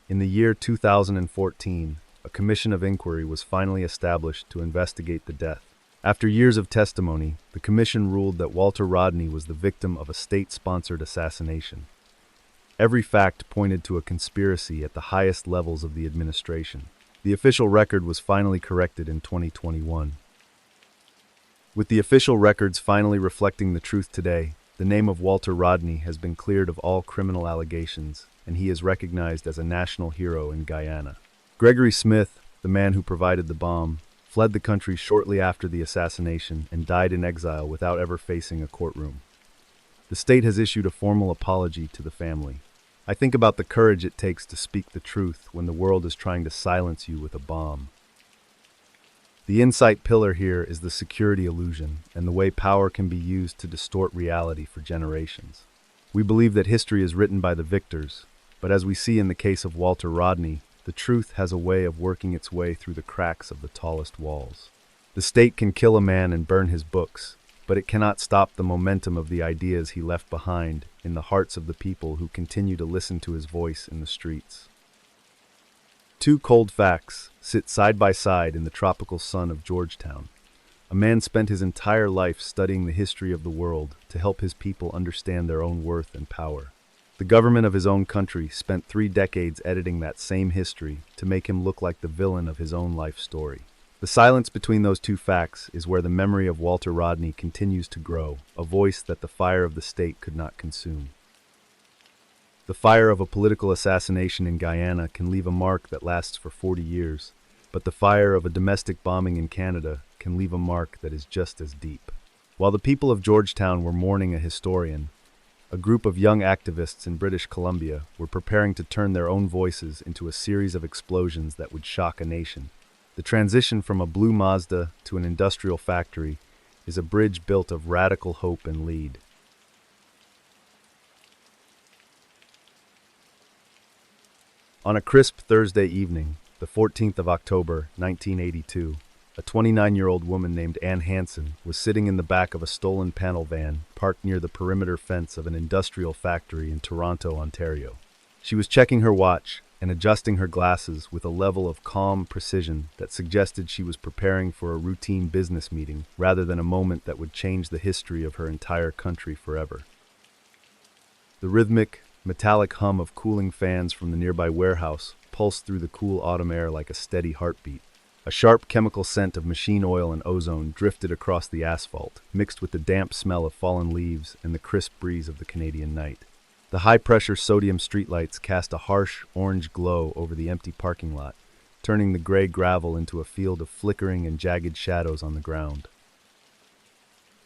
In the year 2014, a commission of inquiry was finally established to investigate the death. After years of testimony, the commission ruled that Walter Rodney was the victim of a state-sponsored assassination. Every fact pointed to a conspiracy at the highest levels of the administration. The official record was finally corrected in 2021. With the official records finally reflecting the truth today, the name of Walter Rodney has been cleared of all criminal allegations, and he is recognized as a national hero in Guyana. Gregory Smith, the man who provided the bomb, fled the country shortly after the assassination and died in exile without ever facing a courtroom. The state has issued a formal apology to the family. I think about the courage it takes to speak the truth when the world is trying to silence you with a bomb. The insight pillar here is the security illusion and the way power can be used to distort reality for generations. We believe that history is written by the victors, but as we see in the case of Walter Rodney, the truth has a way of working its way through the cracks of the tallest walls. The state can kill a man and burn his books, but it cannot stop the momentum of the ideas he left behind in the hearts of the people who continue to listen to his voice in the streets. 2 cold facts sit side by side in the tropical sun of Georgetown. A man spent his entire life studying the history of the world to help his people understand their own worth and power. The government of his own country spent 3 decades editing that same history to make him look like the villain of his own life story. The silence between those 2 facts is where the memory of Walter Rodney continues to grow, a voice that the fire of the state could not consume. The fire of a political assassination in Guyana can leave a mark that lasts for 40 years, but the fire of a domestic bombing in Canada can leave a mark that is just as deep. While the people of Georgetown were mourning a historian, a group of young activists in British Columbia were preparing to turn their own voices into a series of explosions that would shock a nation. The transition from a blue Mazda to an industrial factory is a bridge built of radical hope and lead. On a crisp Thursday evening, the 14th of October, 1982, a 29-year-old woman named Ann Hansen was sitting in the back of a stolen panel van parked near the perimeter fence of an industrial factory in Toronto, Ontario. She was checking her watch and adjusting her glasses with a level of calm precision that suggested she was preparing for a routine business meeting rather than a moment that would change the history of her entire country forever. The rhythmic, metallic hum of cooling fans from the nearby warehouse pulsed through the cool autumn air like a steady heartbeat. A sharp chemical scent of machine oil and ozone drifted across the asphalt, mixed with the damp smell of fallen leaves and the crisp breeze of the Canadian night. The high-pressure sodium streetlights cast a harsh, orange glow over the empty parking lot, turning the gray gravel into a field of flickering and jagged shadows on the ground.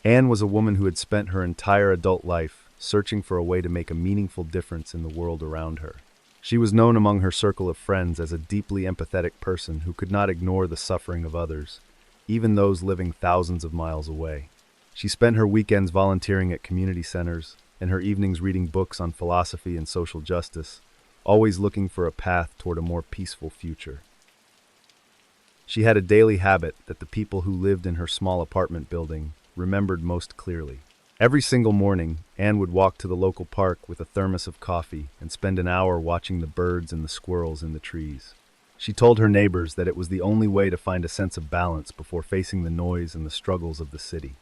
Anne was a woman who had spent her entire adult life searching for a way to make a meaningful difference in the world around her. She was known among her circle of friends as a deeply empathetic person who could not ignore the suffering of others, even those living thousands of miles away. She spent her weekends volunteering at community centers and her evenings reading books on philosophy and social justice, always looking for a path toward a more peaceful future. She had a daily habit that the people who lived in her small apartment building remembered most clearly. Every single morning, Anne would walk to the local park with a thermos of coffee and spend an hour watching the birds and the squirrels in the trees. She told her neighbors that it was the only way to find a sense of balance before facing the noise and the struggles of the city.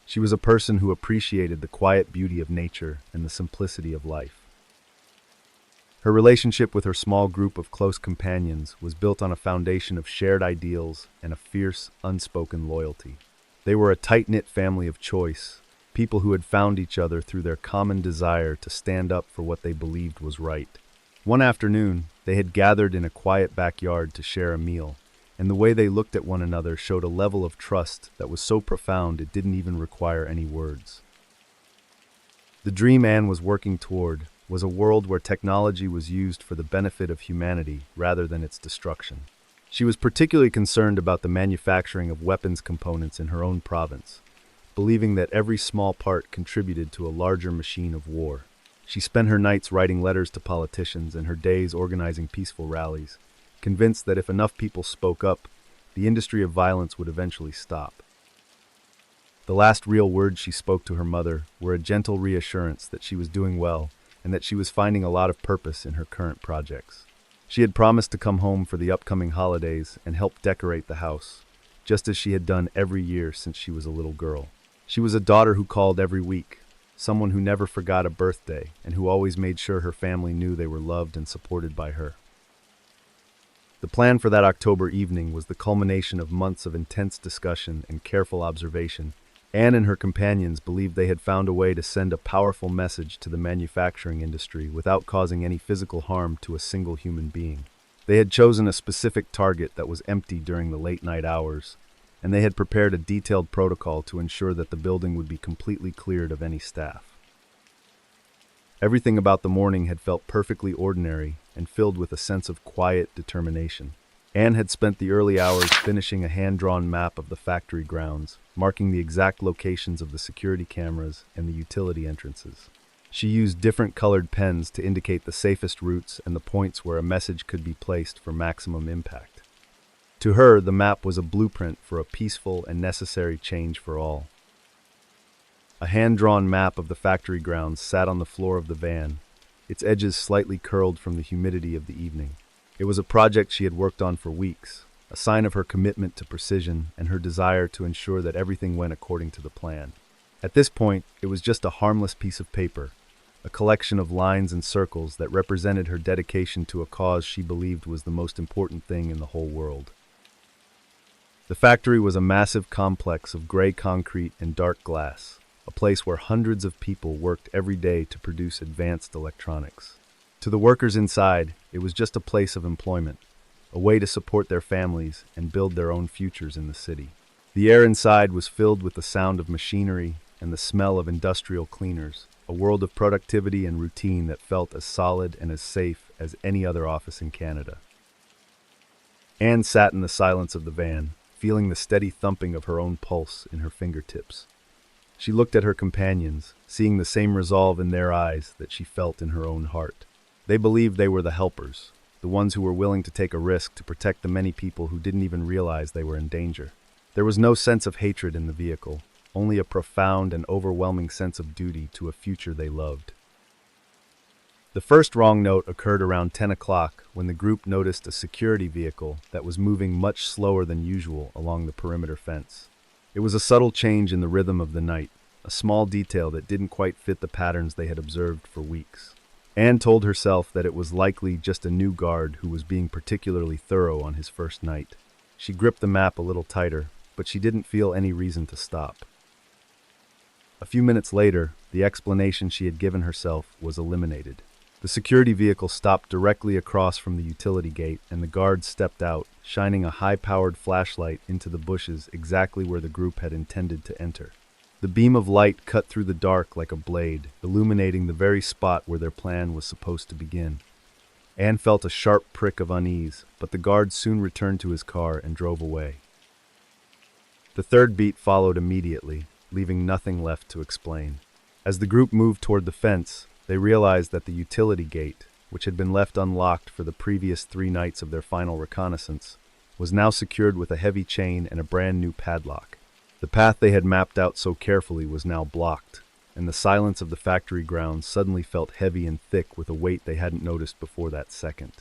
She was a person who appreciated the quiet beauty of nature and the simplicity of life. Her relationship with her small group of close companions was built on a foundation of shared ideals and a fierce, unspoken loyalty. They were a tight-knit family of choice, people who had found each other through their common desire to stand up for what they believed was right. One afternoon, they had gathered in a quiet backyard to share a meal, and the way they looked at one another showed a level of trust that was so profound it didn't even require any words. The dream Anne was working toward was a world where technology was used for the benefit of humanity rather than its destruction. She was particularly concerned about the manufacturing of weapons components in her own province, believing that every small part contributed to a larger machine of war. She spent her nights writing letters to politicians and her days organizing peaceful rallies, convinced that if enough people spoke up, the industry of violence would eventually stop. The last real words she spoke to her mother were a gentle reassurance that she was doing well and that she was finding a lot of purpose in her current projects. She had promised to come home for the upcoming holidays and help decorate the house, just as she had done every year since she was a little girl. She was a daughter who called every week, someone who never forgot a birthday and who always made sure her family knew they were loved and supported by her. The plan for that October evening was the culmination of months of intense discussion and careful observation. Anne and her companions believed they had found a way to send a powerful message to the manufacturing industry without causing any physical harm to a single human being. They had chosen a specific target that was empty during the late-night hours, and they had prepared a detailed protocol to ensure that the building would be completely cleared of any staff. Everything about the morning had felt perfectly ordinary and filled with a sense of quiet determination. Anne had spent the early hours finishing a hand-drawn map of the factory grounds, marking the exact locations of the security cameras and the utility entrances. She used different colored pens to indicate the safest routes and the points where a message could be placed for maximum impact. To her, the map was a blueprint for a peaceful and necessary change for all. A hand-drawn map of the factory grounds sat on the floor of the van, its edges slightly curled from the humidity of the evening. It was a project she had worked on for weeks, a sign of her commitment to precision and her desire to ensure that everything went according to the plan. At this point, it was just a harmless piece of paper, a collection of lines and circles that represented her dedication to a cause she believed was the most important thing in the whole world. The factory was a massive complex of gray concrete and dark glass, a place where hundreds of people worked every day to produce advanced electronics. To the workers inside, it was just a place of employment, a way to support their families and build their own futures in the city. The air inside was filled with the sound of machinery and the smell of industrial cleaners, a world of productivity and routine that felt as solid and as safe as any other office in Canada. Anne sat in the silence of the van, feeling the steady thumping of her own pulse in her fingertips. She looked at her companions, seeing the same resolve in their eyes that she felt in her own heart. They believed they were the helpers, the ones who were willing to take a risk to protect the many people who didn't even realize they were in danger. There was no sense of hatred in the vehicle, only a profound and overwhelming sense of duty to a future they loved. The first wrong note occurred around 10 o'clock when the group noticed a security vehicle that was moving much slower than usual along the perimeter fence. It was a subtle change in the rhythm of the night, a small detail that didn't quite fit the patterns they had observed for weeks. Anne told herself that it was likely just a new guard who was being particularly thorough on his first night. She gripped the map a little tighter, but she didn't feel any reason to stop. A few minutes later, the explanation she had given herself was eliminated. The security vehicle stopped directly across from the utility gate, and the guard stepped out, shining a high-powered flashlight into the bushes exactly where the group had intended to enter. The beam of light cut through the dark like a blade, illuminating the very spot where their plan was supposed to begin. Anne felt a sharp prick of unease, but the guard soon returned to his car and drove away. The third beat followed immediately, leaving nothing left to explain. As the group moved toward the fence, they realized that the utility gate, which had been left unlocked for the previous 3 nights of their final reconnaissance, was now secured with a heavy chain and a brand new padlock. The path they had mapped out so carefully was now blocked, and the silence of the factory grounds suddenly felt heavy and thick with a weight they hadn't noticed before that second.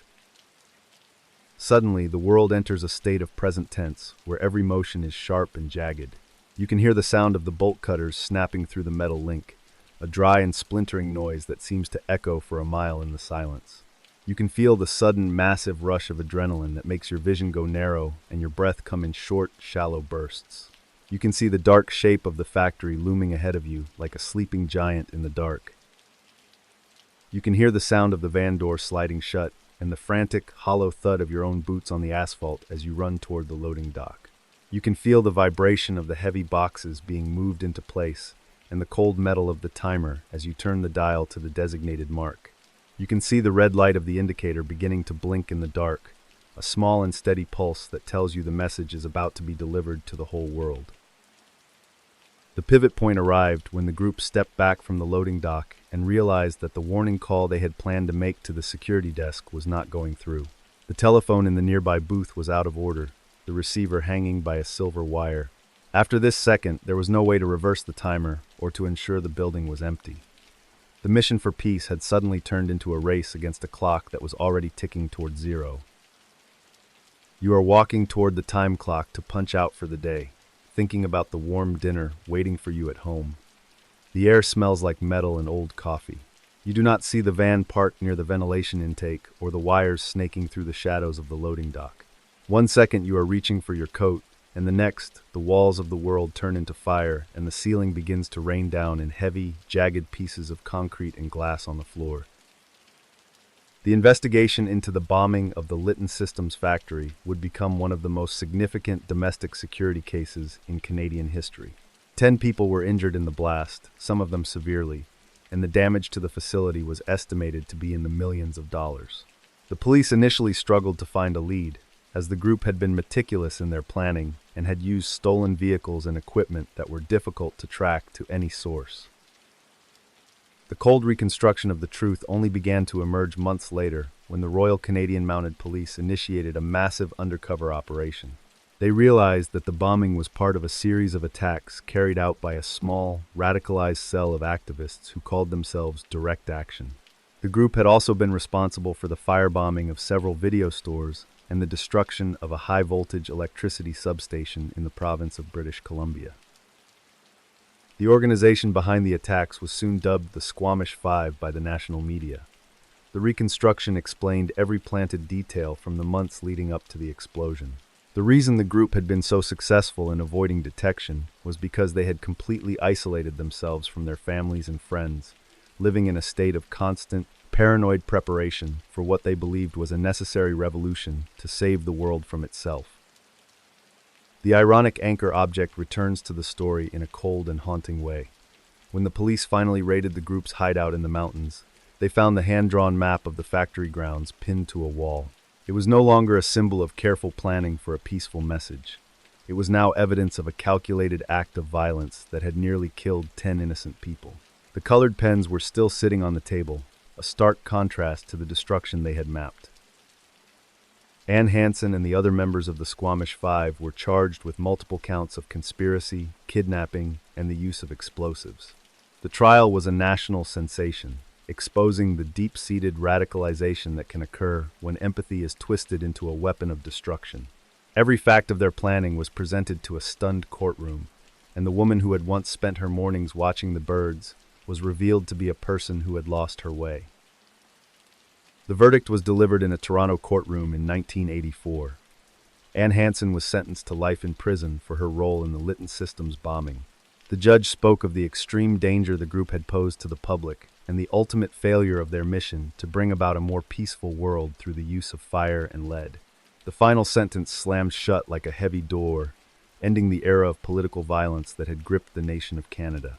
Suddenly, the world enters a state of present tense, where every motion is sharp and jagged. You can hear the sound of the bolt cutters snapping through the metal link, a dry and splintering noise that seems to echo for a mile in the silence. You can feel the sudden, massive rush of adrenaline that makes your vision go narrow and your breath come in short, shallow bursts. You can see the dark shape of the factory looming ahead of you like a sleeping giant in the dark. You can hear the sound of the van door sliding shut and the frantic, hollow thud of your own boots on the asphalt as you run toward the loading dock. You can feel the vibration of the heavy boxes being moved into place and the cold metal of the timer as you turn the dial to the designated mark. You can see the red light of the indicator beginning to blink in the dark, a small and steady pulse that tells you the message is about to be delivered to the whole world. The pivot point arrived when the group stepped back from the loading dock and realized that the warning call they had planned to make to the security desk was not going through. The telephone in the nearby booth was out of order, the receiver hanging by a silver wire. After this second, there was no way to reverse the timer or to ensure the building was empty. The mission for peace had suddenly turned into a race against a clock that was already ticking toward zero. You are walking toward the time clock to punch out for the day, thinking about the warm dinner waiting for you at home. The air smells like metal and old coffee. You do not see the van parked near the ventilation intake or the wires snaking through the shadows of the loading dock. 1 second you are reaching for your coat, and the next, the walls of the world turn into fire and the ceiling begins to rain down in heavy, jagged pieces of concrete and glass on the floor. The investigation into the bombing of the Litton Systems factory would become one of the most significant domestic security cases in Canadian history. 10 people were injured in the blast, some of them severely, and the damage to the facility was estimated to be in the millions of dollars. The police initially struggled to find a lead, as the group had been meticulous in their planning and had used stolen vehicles and equipment that were difficult to track to any source. The cold reconstruction of the truth only began to emerge months later when the Royal Canadian Mounted Police initiated a massive undercover operation. They realized that the bombing was part of a series of attacks carried out by a small, radicalized cell of activists who called themselves Direct Action. The group had also been responsible for the firebombing of several video stores and the destruction of a high-voltage electricity substation in the province of British Columbia. The organization behind the attacks was soon dubbed the Squamish Five by the national media. The reconstruction explained every planted detail from the months leading up to the explosion. The reason the group had been so successful in avoiding detection was because they had completely isolated themselves from their families and friends, living in a state of constant, paranoid preparation for what they believed was a necessary revolution to save the world from itself. The ironic anchor object returns to the story in a cold and haunting way. When the police finally raided the group's hideout in the mountains, they found the hand-drawn map of the factory grounds pinned to a wall. It was no longer a symbol of careful planning for a peaceful message. It was now evidence of a calculated act of violence that had nearly killed 10 innocent people. The colored pens were still sitting on the table, a stark contrast to the destruction they had mapped. Ann Hansen and the other members of the Squamish Five were charged with multiple counts of conspiracy, kidnapping, and the use of explosives. The trial was a national sensation, exposing the deep-seated radicalization that can occur when empathy is twisted into a weapon of destruction. Every fact of their planning was presented to a stunned courtroom, and the woman who had once spent her mornings watching the birds was revealed to be a person who had lost her way. The verdict was delivered in a Toronto courtroom in 1984. Ann Hansen was sentenced to life in prison for her role in the Litton Systems bombing. The judge spoke of the extreme danger the group had posed to the public and the ultimate failure of their mission to bring about a more peaceful world through the use of fire and lead. The final sentence slammed shut like a heavy door, ending the era of political violence that had gripped the nation of Canada.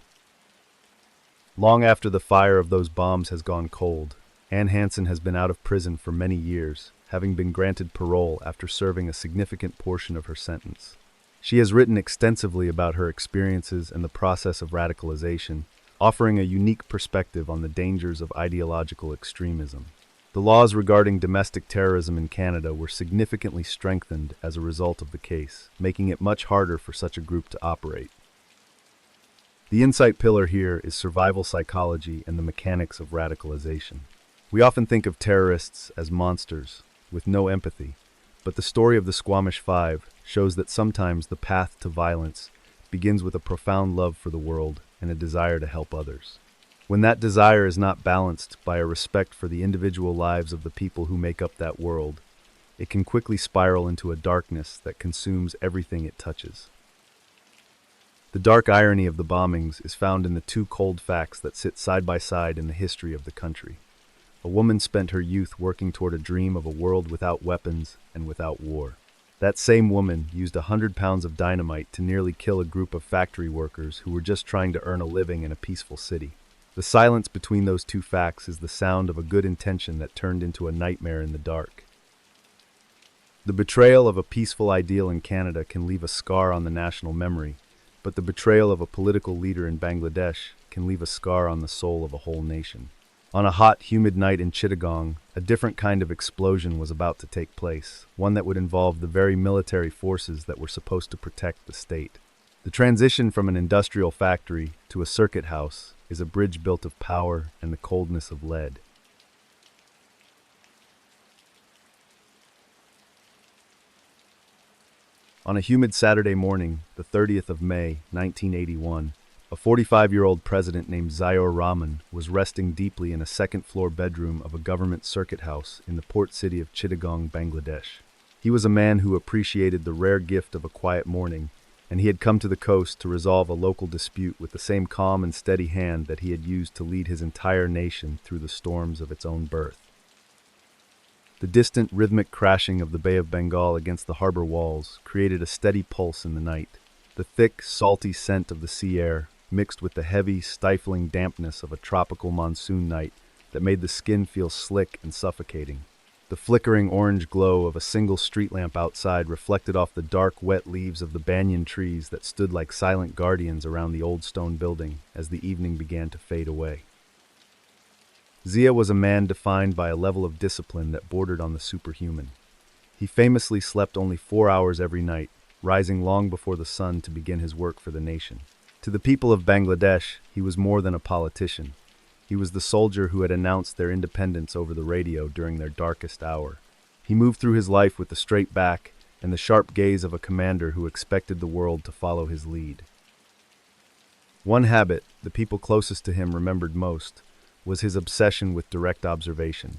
Long after the fire of those bombs has gone cold, Ann Hansen has been out of prison for many years, having been granted parole after serving a significant portion of her sentence. She has written extensively about her experiences and the process of radicalization, offering a unique perspective on the dangers of ideological extremism. The laws regarding domestic terrorism in Canada were significantly strengthened as a result of the case, making it much harder for such a group to operate. The insight pillar here is survival psychology and the mechanics of radicalization. We often think of terrorists as monsters, with no empathy, but the story of the Squamish Five shows that sometimes the path to violence begins with a profound love for the world and a desire to help others. When that desire is not balanced by a respect for the individual lives of the people who make up that world, it can quickly spiral into a darkness that consumes everything it touches. The dark irony of the bombings is found in the two cold facts that sit side by side in the history of the country. A woman spent her youth working toward a dream of a world without weapons and without war. That same woman used 100 pounds of dynamite to nearly kill a group of factory workers who were just trying to earn a living in a peaceful city. The silence between those two facts is the sound of a good intention that turned into a nightmare in the dark. The betrayal of a peaceful ideal in Canada can leave a scar on the national memory, but the betrayal of a political leader in Bangladesh can leave a scar on the soul of a whole nation. On a hot, humid night in Chittagong, a different kind of explosion was about to take place, one that would involve the very military forces that were supposed to protect the state. The transition from an industrial factory to a circuit house is a bridge built of power and the coldness of lead. On a humid Saturday morning, the 30th of May, 1981, a 45-year-old president named Ziaur Rahman was resting deeply in a second-floor bedroom of a government circuit house in the port city of Chittagong, Bangladesh. He was a man who appreciated the rare gift of a quiet morning, and he had come to the coast to resolve a local dispute with the same calm and steady hand that he had used to lead his entire nation through the storms of its own birth. The distant, rhythmic crashing of the Bay of Bengal against the harbor walls created a steady pulse in the night. The thick, salty scent of the sea air, mixed with the heavy, stifling dampness of a tropical monsoon night that made the skin feel slick and suffocating. The flickering orange glow of a single street lamp outside reflected off the dark, wet leaves of the banyan trees that stood like silent guardians around the old stone building as the evening began to fade away. Zia was a man defined by a level of discipline that bordered on the superhuman. He famously slept only 4 hours every night, rising long before the sun to begin his work for the nation. To the people of Bangladesh, he was more than a politician. He was the soldier who had announced their independence over the radio during their darkest hour. He moved through his life with the straight back and the sharp gaze of a commander who expected the world to follow his lead. One habit the people closest to him remembered most was his obsession with direct observation.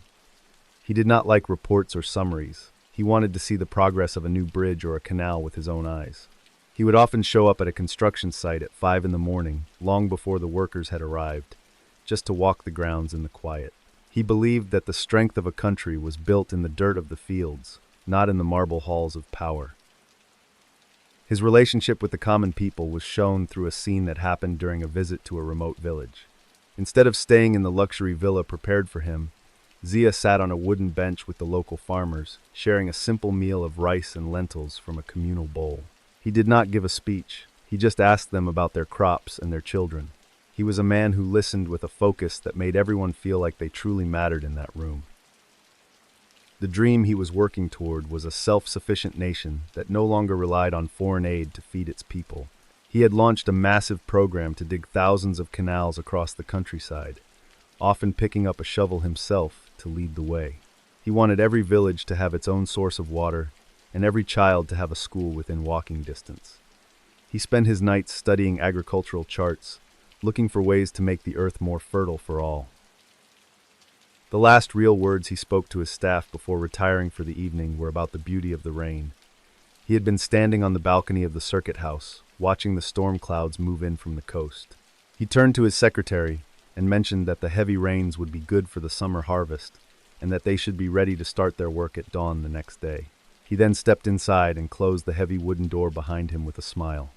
He did not like reports or summaries. He wanted to see the progress of a new bridge or a canal with his own eyes. He would often show up at a construction site at 5 in the morning, long before the workers had arrived, just to walk the grounds in the quiet. He believed that the strength of a country was built in the dirt of the fields, not in the marble halls of power. His relationship with the common people was shown through a scene that happened during a visit to a remote village. Instead of staying in the luxury villa prepared for him, Zia sat on a wooden bench with the local farmers, sharing a simple meal of rice and lentils from a communal bowl. He did not give a speech. He just asked them about their crops and their children. He was a man who listened with a focus that made everyone feel like they truly mattered in that room. The dream he was working toward was a self-sufficient nation that no longer relied on foreign aid to feed its people. He had launched a massive program to dig thousands of canals across the countryside, often picking up a shovel himself to lead the way. He wanted every village to have its own source of water, and every child to have a school within walking distance. He spent his nights studying agricultural charts, looking for ways to make the earth more fertile for all. The last real words he spoke to his staff before retiring for the evening were about the beauty of the rain. He had been standing on the balcony of the circuit house, watching the storm clouds move in from the coast. He turned to his secretary and mentioned that the heavy rains would be good for the summer harvest and that they should be ready to start their work at dawn the next day. He then stepped inside and closed the heavy wooden door behind him with a smile.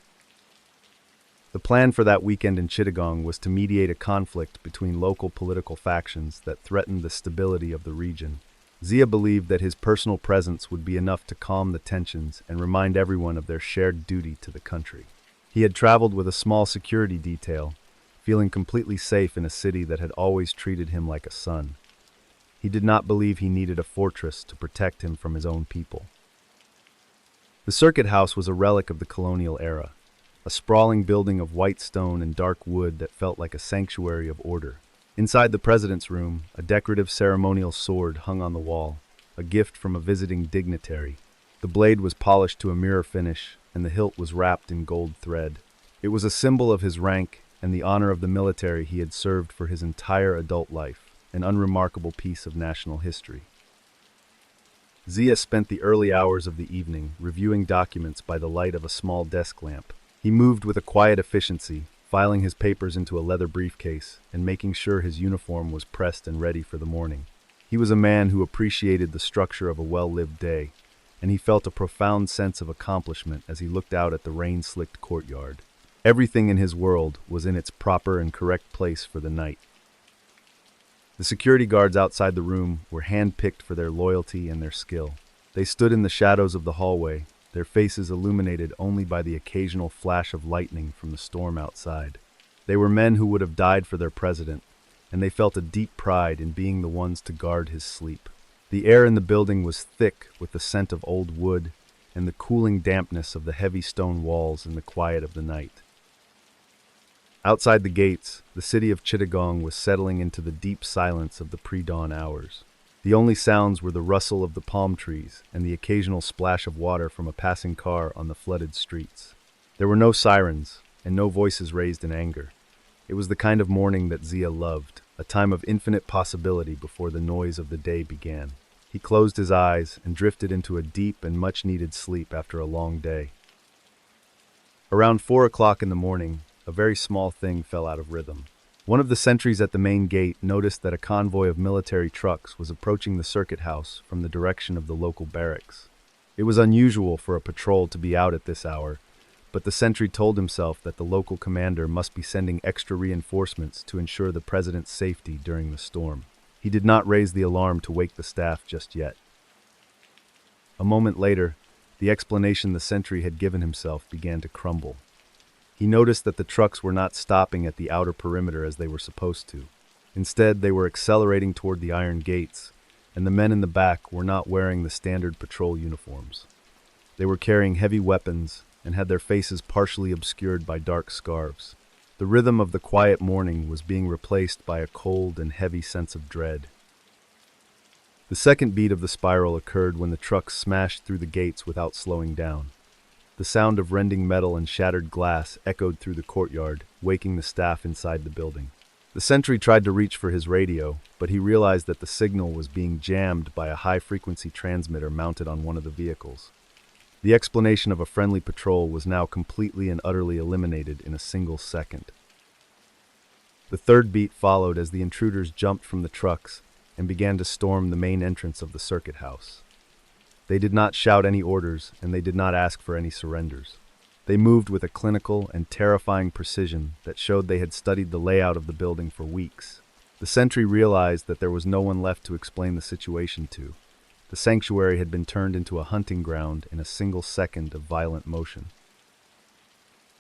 The plan for that weekend in Chittagong was to mediate a conflict between local political factions that threatened the stability of the region. Zia believed that his personal presence would be enough to calm the tensions and remind everyone of their shared duty to the country. He had traveled with a small security detail, feeling completely safe in a city that had always treated him like a son. He did not believe he needed a fortress to protect him from his own people. The circuit house was a relic of the colonial era, a sprawling building of white stone and dark wood that felt like a sanctuary of order. Inside the president's room, a decorative ceremonial sword hung on the wall, a gift from a visiting dignitary. The blade was polished to a mirror finish, and the hilt was wrapped in gold thread. It was a symbol of his rank and the honor of the military he had served for his entire adult life, an unremarkable piece of national history. Zia spent the early hours of the evening reviewing documents by the light of a small desk lamp. He moved with a quiet efficiency, filing his papers into a leather briefcase and making sure his uniform was pressed and ready for the morning. He was a man who appreciated the structure of a well-lived day, and he felt a profound sense of accomplishment as he looked out at the rain-slicked courtyard. Everything in his world was in its proper and correct place for the night. The security guards outside the room were hand-picked for their loyalty and their skill. They stood in the shadows of the hallway, their faces illuminated only by the occasional flash of lightning from the storm outside. They were men who would have died for their president, and they felt a deep pride in being the ones to guard his sleep. The air in the building was thick with the scent of old wood, and the cooling dampness of the heavy stone walls in the quiet of the night. Outside the gates, the city of Chittagong was settling into the deep silence of the pre-dawn hours. The only sounds were the rustle of the palm trees and the occasional splash of water from a passing car on the flooded streets. There were no sirens and no voices raised in anger. It was the kind of morning that Zia loved, a time of infinite possibility before the noise of the day began. He closed his eyes and drifted into a deep and much-needed sleep after a long day. Around 4 o'clock in the morning, a very small thing fell out of rhythm. One of the sentries at the main gate noticed that a convoy of military trucks was approaching the circuit house from the direction of the local barracks. It was unusual for a patrol to be out at this hour, but the sentry told himself that the local commander must be sending extra reinforcements to ensure the president's safety during the storm. He did not raise the alarm to wake the staff just yet. A moment later, the explanation the sentry had given himself began to crumble. He noticed that the trucks were not stopping at the outer perimeter as they were supposed to. Instead, they were accelerating toward the iron gates, and the men in the back were not wearing the standard patrol uniforms. They were carrying heavy weapons and had their faces partially obscured by dark scarves. The rhythm of the quiet morning was being replaced by a cold and heavy sense of dread. The second beat of the spiral occurred when the trucks smashed through the gates without slowing down. The sound of rending metal and shattered glass echoed through the courtyard, waking the staff inside the building. The sentry tried to reach for his radio, but he realized that the signal was being jammed by a high-frequency transmitter mounted on one of the vehicles. The explanation of a friendly patrol was now completely and utterly eliminated in a single second. The third beat followed as the intruders jumped from the trucks and began to storm the main entrance of the circuit house. They did not shout any orders, and they did not ask for any surrenders. They moved with a clinical and terrifying precision that showed they had studied the layout of the building for weeks. The sentry realized that there was no one left to explain the situation to. The sanctuary had been turned into a hunting ground in a single second of violent motion.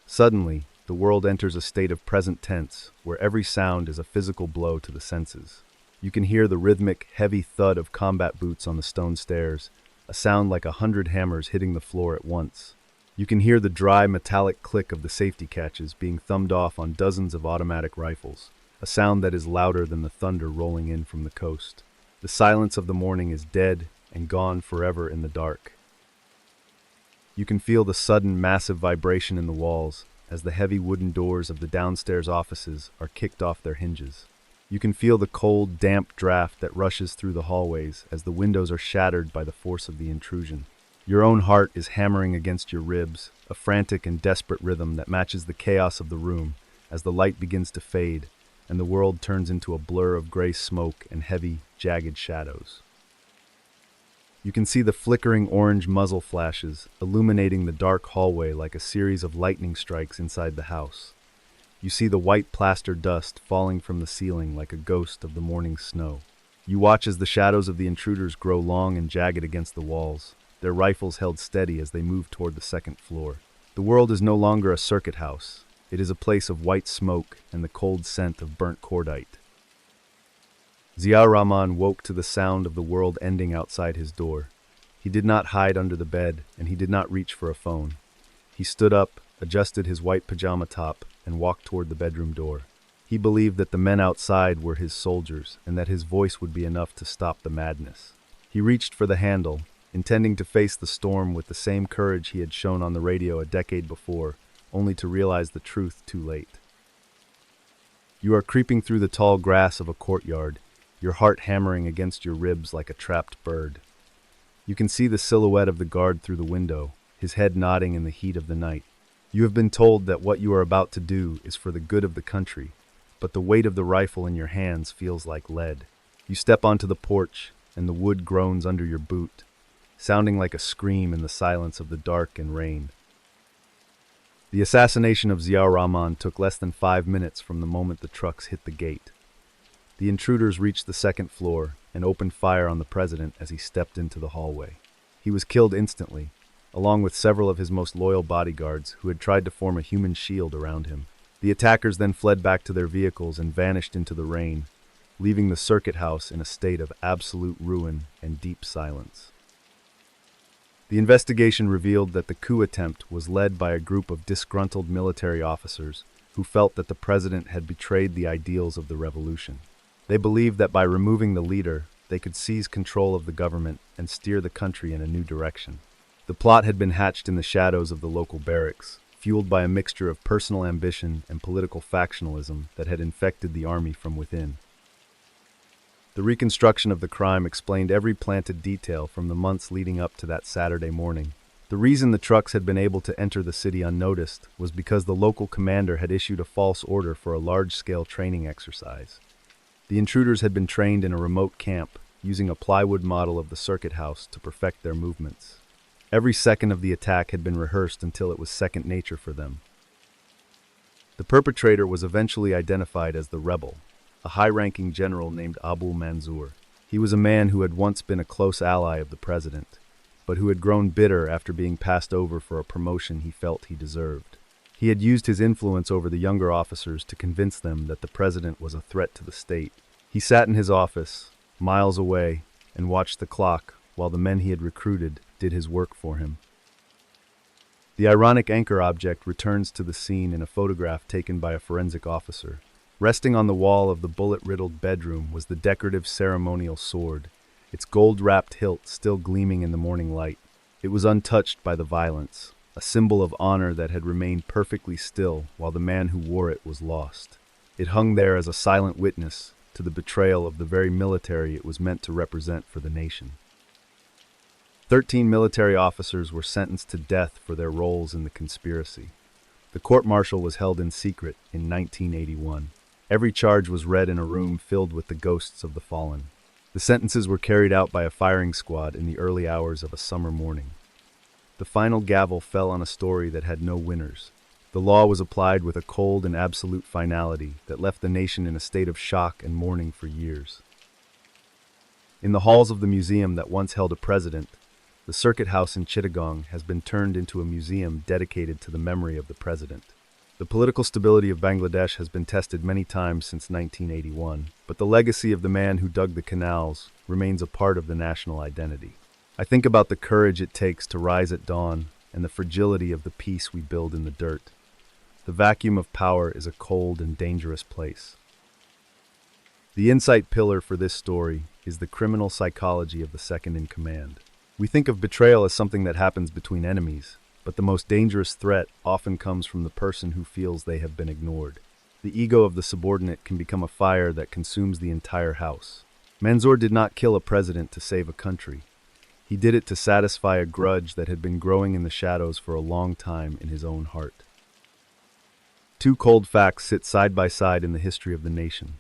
Suddenly, the world enters a state of present tense, where every sound is a physical blow to the senses. You can hear the rhythmic, heavy thud of combat boots on the stone stairs, a sound like 100 hammers hitting the floor at once. You can hear the dry, metallic click of the safety catches being thumbed off on dozens of automatic rifles, a sound that is louder than the thunder rolling in from the coast. The silence of the morning is dead and gone forever in the dark. You can feel the sudden, massive vibration in the walls as the heavy wooden doors of the downstairs offices are kicked off their hinges. You can feel the cold, damp draft that rushes through the hallways as the windows are shattered by the force of the intrusion. Your own heart is hammering against your ribs, a frantic and desperate rhythm that matches the chaos of the room as the light begins to fade and the world turns into a blur of gray smoke and heavy, jagged shadows. You can see the flickering orange muzzle flashes illuminating the dark hallway like a series of lightning strikes inside the house. You see the white plaster dust falling from the ceiling like a ghost of the morning snow. You watch as the shadows of the intruders grow long and jagged against the walls, their rifles held steady as they move toward the second floor. The world is no longer a circuit house. It is a place of white smoke and the cold scent of burnt cordite. Zia Rahman woke to the sound of the world ending outside his door. He did not hide under the bed, and he did not reach for a phone. He stood up, adjusted his white pajama top, and walked toward the bedroom door. He believed that the men outside were his soldiers, and that his voice would be enough to stop the madness. He reached for the handle, intending to face the storm with the same courage he had shown on the radio a decade before, only to realize the truth too late. You are creeping through the tall grass of a courtyard, your heart hammering against your ribs like a trapped bird. You can see the silhouette of the guard through the window, his head nodding in the heat of the night. You have been told that what you are about to do is for the good of the country, but the weight of the rifle in your hands feels like lead. You step onto the porch, and the wood groans under your boot, sounding like a scream in the silence of the dark and rain. The assassination of Zia Rahman took less than 5 minutes from the moment the trucks hit the gate. The intruders reached the second floor and opened fire on the president as he stepped into the hallway. He was killed instantly, along with several of his most loyal bodyguards who had tried to form a human shield around him. The attackers then fled back to their vehicles and vanished into the rain, leaving the circuit house in a state of absolute ruin and deep silence. The investigation revealed that the coup attempt was led by a group of disgruntled military officers who felt that the president had betrayed the ideals of the revolution. They believed that by removing the leader, they could seize control of the government and steer the country in a new direction. The plot had been hatched in the shadows of the local barracks, fueled by a mixture of personal ambition and political factionalism that had infected the army from within. The reconstruction of the crime explained every planted detail from the months leading up to that Saturday morning. The reason the trucks had been able to enter the city unnoticed was because the local commander had issued a false order for a large-scale training exercise. The intruders had been trained in a remote camp, using a plywood model of the circuit house to perfect their movements. Every second of the attack had been rehearsed until it was second nature for them. The perpetrator was eventually identified as the rebel, a high-ranking general named Abu Manzoor. He was a man who had once been a close ally of the president, but who had grown bitter after being passed over for a promotion he felt he deserved. He had used his influence over the younger officers to convince them that the president was a threat to the state. He sat in his office, miles away, and watched the clock while the men he had recruited did his work for him. The ironic anchor object returns to the scene in a photograph taken by a forensic officer. Resting on the wall of the bullet-riddled bedroom was the decorative ceremonial sword, its gold-wrapped hilt still gleaming in the morning light. It was untouched by the violence, a symbol of honor that had remained perfectly still while the man who wore it was lost. It hung there as a silent witness to the betrayal of the very military it was meant to represent for the nation. 13 military officers were sentenced to death for their roles in the conspiracy. The court-martial was held in secret in 1981. Every charge was read in a room filled with the ghosts of the fallen. The sentences were carried out by a firing squad in the early hours of a summer morning. The final gavel fell on a story that had no winners. The law was applied with a cold and absolute finality that left the nation in a state of shock and mourning for years. In the halls of the museum that once held a president, the circuit house in Chittagong has been turned into a museum dedicated to the memory of the president. The political stability of Bangladesh has been tested many times since 1981, but the legacy of the man who dug the canals remains a part of the national identity. I think about the courage it takes to rise at dawn and the fragility of the peace we build in the dirt. The vacuum of power is a cold and dangerous place. The insight pillar for this story is the criminal psychology of the second in command. We think of betrayal as something that happens between enemies, but the most dangerous threat often comes from the person who feels they have been ignored. The ego of the subordinate can become a fire that consumes the entire house. Manzoor did not kill a president to save a country. He did it to satisfy a grudge that had been growing in the shadows for a long time in his own heart. Two cold facts sit side by side in the history of the nation.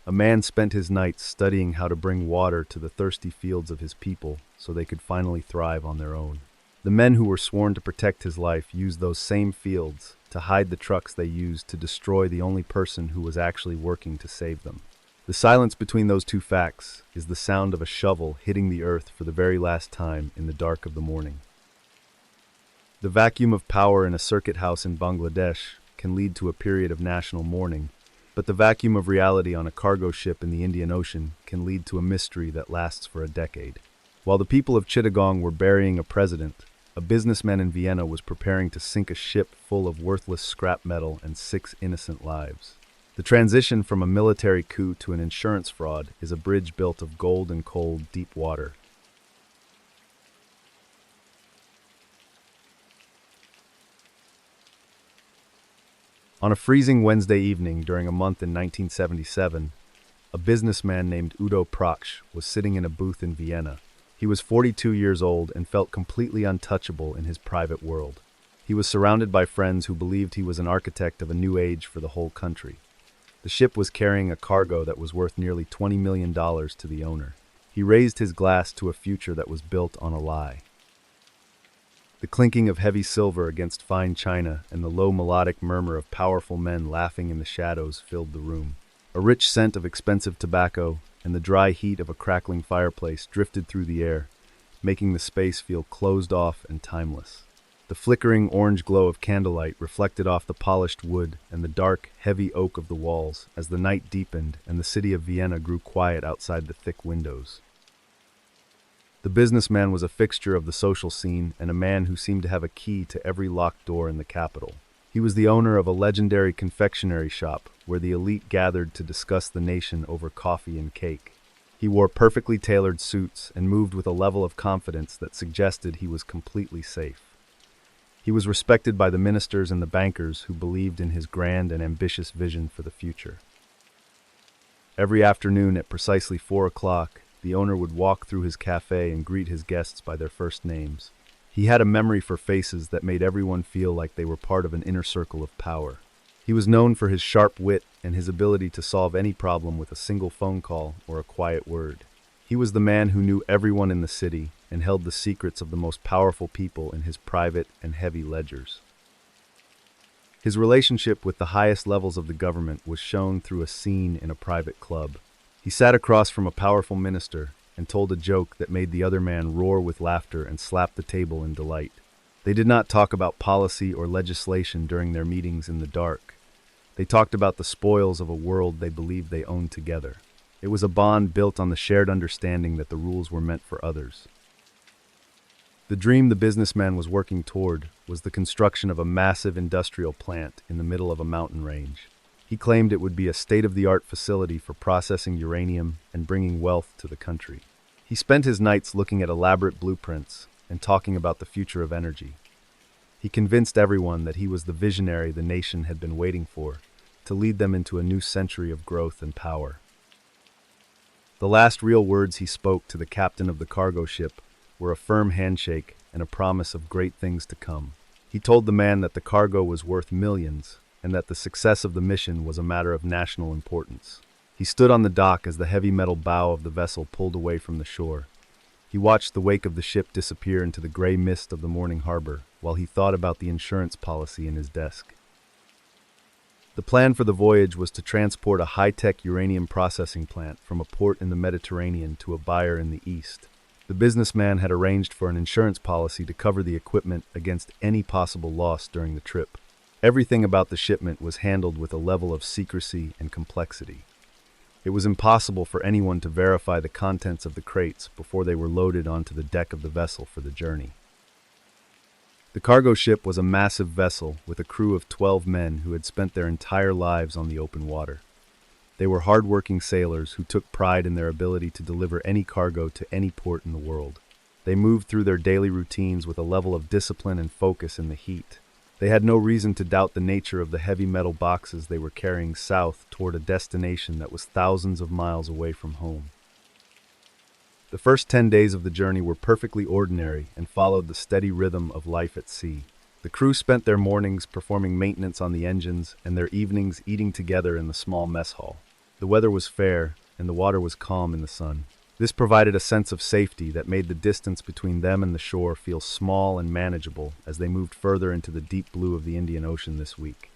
A man spent his nights studying how to bring water to the thirsty fields of his people so they could finally thrive on their own. The men who were sworn to protect his life used those same fields to hide the trucks they used to destroy the only person who was actually working to save them. The silence between those two facts is the sound of a shovel hitting the earth for the very last time in the dark of the morning. The vacuum of power in a circuit house in Bangladesh can lead to a period of national mourning, but the vacuum of reality on a cargo ship in the Indian Ocean can lead to a mystery that lasts for a decade. While the people of Chittagong were burying a president, a businessman in Vienna was preparing to sink a ship full of worthless scrap metal and 6 innocent lives. The transition from a military coup to an insurance fraud is a bridge built of gold and cold, deep water. On a freezing Wednesday evening during a month in 1977, a businessman named Udo Praksch was sitting in a booth in Vienna. He was 42 years old and felt completely untouchable in his private world. He was surrounded by friends who believed he was an architect of a new age for the whole country. The ship was carrying a cargo that was worth nearly $20 million to the owner. He raised his glass to a future that was built on a lie. The clinking of heavy silver against fine china and the low melodic murmur of powerful men laughing in the shadows filled the room. A rich scent of expensive tobacco and the dry heat of a crackling fireplace drifted through the air, making the space feel closed off and timeless. The flickering orange glow of candlelight reflected off the polished wood and the dark, heavy oak of the walls as the night deepened and the city of Vienna grew quiet outside the thick windows. The businessman was a fixture of the social scene and a man who seemed to have a key to every locked door in the capital. He was the owner of a legendary confectionery shop where the elite gathered to discuss the nation over coffee and cake. He wore perfectly tailored suits and moved with a level of confidence that suggested he was completely safe. He was respected by the ministers and the bankers who believed in his grand and ambitious vision for the future. Every afternoon at precisely 4 o'clock, the owner would walk through his cafe and greet his guests by their first names. He had a memory for faces that made everyone feel like they were part of an inner circle of power. He was known for his sharp wit and his ability to solve any problem with a single phone call or a quiet word. He was the man who knew everyone in the city and held the secrets of the most powerful people in his private and heavy ledgers. His relationship with the highest levels of the government was shown through a scene in a private club. He sat across from a powerful minister and told a joke that made the other man roar with laughter and slap the table in delight. They did not talk about policy or legislation during their meetings in the dark. They talked about the spoils of a world they believed they owned together. It was a bond built on the shared understanding that the rules were meant for others. The dream the businessman was working toward was the construction of a massive industrial plant in the middle of a mountain range. He claimed it would be a state-of-the-art facility for processing uranium and bringing wealth to the country. He spent his nights looking at elaborate blueprints and talking about the future of energy. He convinced everyone that he was the visionary the nation had been waiting for, to lead them into a new century of growth and power. The last real words he spoke to the captain of the cargo ship were a firm handshake and a promise of great things to come. He told the man that the cargo was worth millions, and that the success of the mission was a matter of national importance. He stood on the dock as the heavy metal bow of the vessel pulled away from the shore. He watched the wake of the ship disappear into the gray mist of the morning harbor, while he thought about the insurance policy in his desk. The plan for the voyage was to transport a high-tech uranium processing plant from a port in the Mediterranean to a buyer in the east. The businessman had arranged for an insurance policy to cover the equipment against any possible loss during the trip. Everything about the shipment was handled with a level of secrecy and complexity. It was impossible for anyone to verify the contents of the crates before they were loaded onto the deck of the vessel for the journey. The cargo ship was a massive vessel with a crew of 12 men who had spent their entire lives on the open water. They were hard-working sailors who took pride in their ability to deliver any cargo to any port in the world. They moved through their daily routines with a level of discipline and focus in the heat. They had no reason to doubt the nature of the heavy metal boxes they were carrying south toward a destination that was thousands of miles away from home. The first 10 days of the journey were perfectly ordinary and followed the steady rhythm of life at sea. The crew spent their mornings performing maintenance on the engines and their evenings eating together in the small mess hall. The weather was fair, and the water was calm in the sun. This provided a sense of safety that made the distance between them and the shore feel small and manageable as they moved further into the deep blue of the Indian Ocean this week.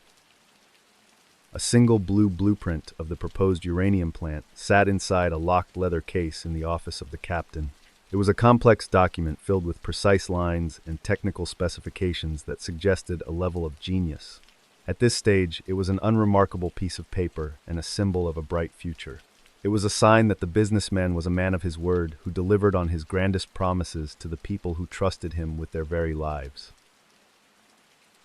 A single blue blueprint of the proposed uranium plant sat inside a locked leather case in the office of the captain. It was a complex document filled with precise lines and technical specifications that suggested a level of genius. At this stage, it was an unremarkable piece of paper and a symbol of a bright future. It was a sign that the businessman was a man of his word who delivered on his grandest promises to the people who trusted him with their very lives.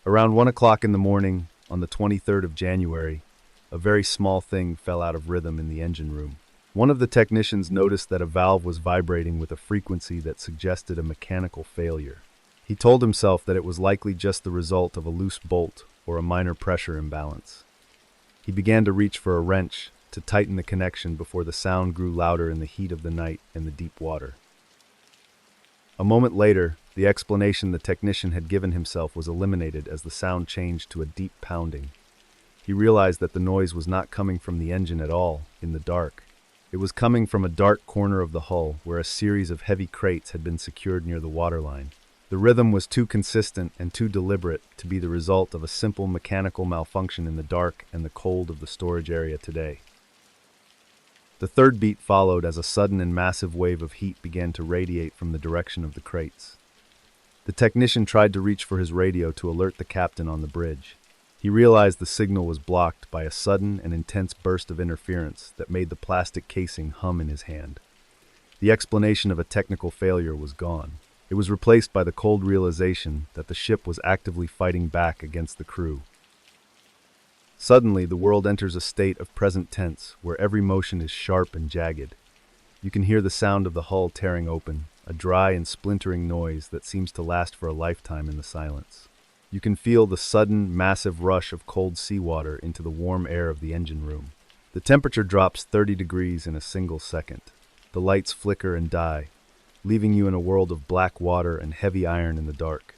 Around 1 o'clock in the morning, on the 23rd of January, a very small thing fell out of rhythm in the engine room. One of the technicians noticed that a valve was vibrating with a frequency that suggested a mechanical failure. He told himself that it was likely just the result of a loose bolt or a minor pressure imbalance. He began to reach for a wrench to tighten the connection before the sound grew louder in the heat of the night and the deep water. A moment later, the explanation the technician had given himself was eliminated as the sound changed to a deep pounding. He realized that the noise was not coming from the engine at all, in the dark. It was coming from a dark corner of the hull where a series of heavy crates had been secured near the waterline. The rhythm was too consistent and too deliberate to be the result of a simple mechanical malfunction in the dark and the cold of the storage area today. The third beat followed as a sudden and massive wave of heat began to radiate from the direction of the crates. The technician tried to reach for his radio to alert the captain on the bridge. He realized the signal was blocked by a sudden and intense burst of interference that made the plastic casing hum in his hand. The explanation of a technical failure was gone. It was replaced by the cold realization that the ship was actively fighting back against the crew. Suddenly, the world enters a state of present tense where every motion is sharp and jagged. You can hear the sound of the hull tearing open, a dry and splintering noise that seems to last for a lifetime in the silence. You can feel the sudden, massive rush of cold seawater into the warm air of the engine room. The temperature drops 30 degrees in a single second. The lights flicker and die, leaving you in a world of black water and heavy iron in the dark.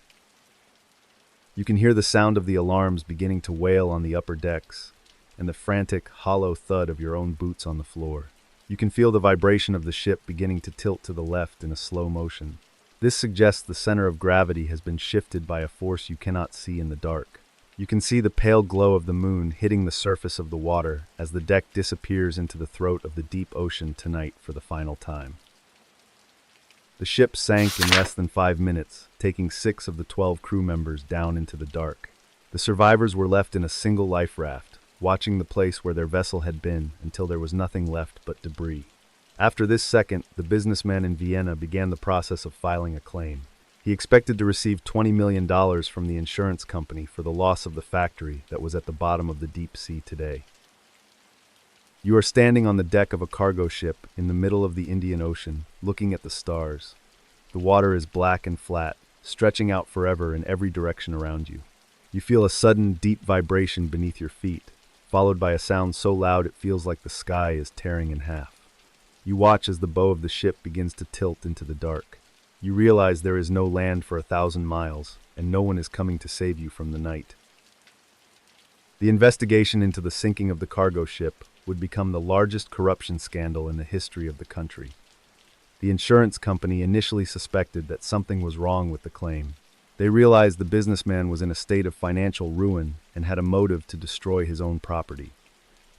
You can hear the sound of the alarms beginning to wail on the upper decks, and the frantic, hollow thud of your own boots on the floor. You can feel the vibration of the ship beginning to tilt to the left in a slow motion. This suggests the center of gravity has been shifted by a force you cannot see in the dark. You can see the pale glow of the moon hitting the surface of the water as the deck disappears into the throat of the deep ocean tonight for the final time. The ship sank in less than 5 minutes, taking 6 of the 12 crew members down into the dark. The survivors were left in a single life raft, watching the place where their vessel had been until there was nothing left but debris. After this second, the businessman in Vienna began the process of filing a claim. He expected to receive $20 million from the insurance company for the loss of the factory that was at the bottom of the deep sea today. You are standing on the deck of a cargo ship in the middle of the Indian Ocean, looking at the stars. The water is black and flat, stretching out forever in every direction around you. You feel a sudden, deep vibration beneath your feet, followed by a sound so loud it feels like the sky is tearing in half. You watch as the bow of the ship begins to tilt into the dark. You realize there is no land for 1,000 miles, and no one is coming to save you from the night. The investigation into the sinking of the cargo ship would become the largest corruption scandal in the history of the country. The insurance company initially suspected that something was wrong with the claim. They realized the businessman was in a state of financial ruin and had a motive to destroy his own property.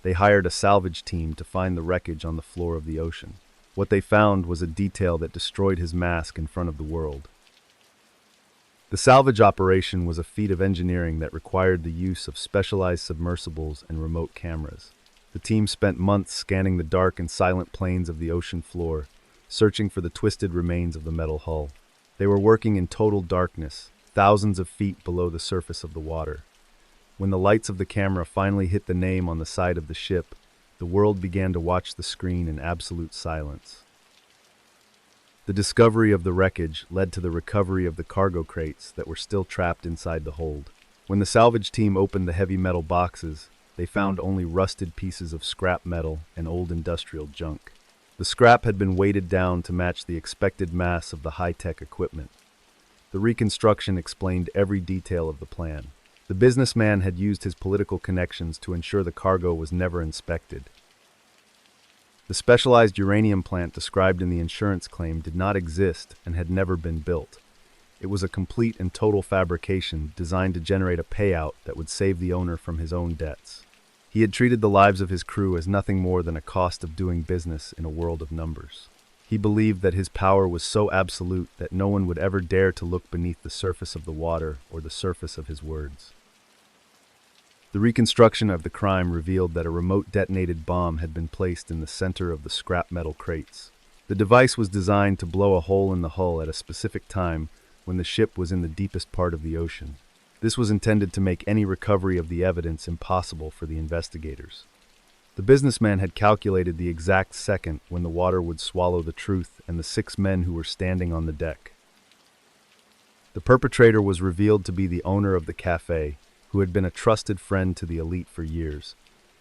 They hired a salvage team to find the wreckage on the floor of the ocean. What they found was a detail that destroyed his mask in front of the world. The salvage operation was a feat of engineering that required the use of specialized submersibles and remote cameras. The team spent months scanning the dark and silent plains of the ocean floor, searching for the twisted remains of the metal hull. They were working in total darkness, thousands of feet below the surface of the water. When the lights of the camera finally hit the name on the side of the ship, the world began to watch the screen in absolute silence. The discovery of the wreckage led to the recovery of the cargo crates that were still trapped inside the hold. When the salvage team opened the heavy metal boxes, they found only rusted pieces of scrap metal and old industrial junk. The scrap had been weighted down to match the expected mass of the high-tech equipment. The reconstruction explained every detail of the plan. The businessman had used his political connections to ensure the cargo was never inspected. The specialized uranium plant described in the insurance claim did not exist and had never been built. It was a complete and total fabrication designed to generate a payout that would save the owner from his own debts. He had treated the lives of his crew as nothing more than a cost of doing business in a world of numbers. He believed that his power was so absolute that no one would ever dare to look beneath the surface of the water or the surface of his words. The reconstruction of the crime revealed that a remote detonated bomb had been placed in the center of the scrap metal crates. The device was designed to blow a hole in the hull at a specific time when the ship was in the deepest part of the ocean. This was intended to make any recovery of the evidence impossible for the investigators. The businessman had calculated the exact second when the water would swallow the truth and the 6 men who were standing on the deck. The perpetrator was revealed to be the owner of the cafe, who had been a trusted friend to the elite for years.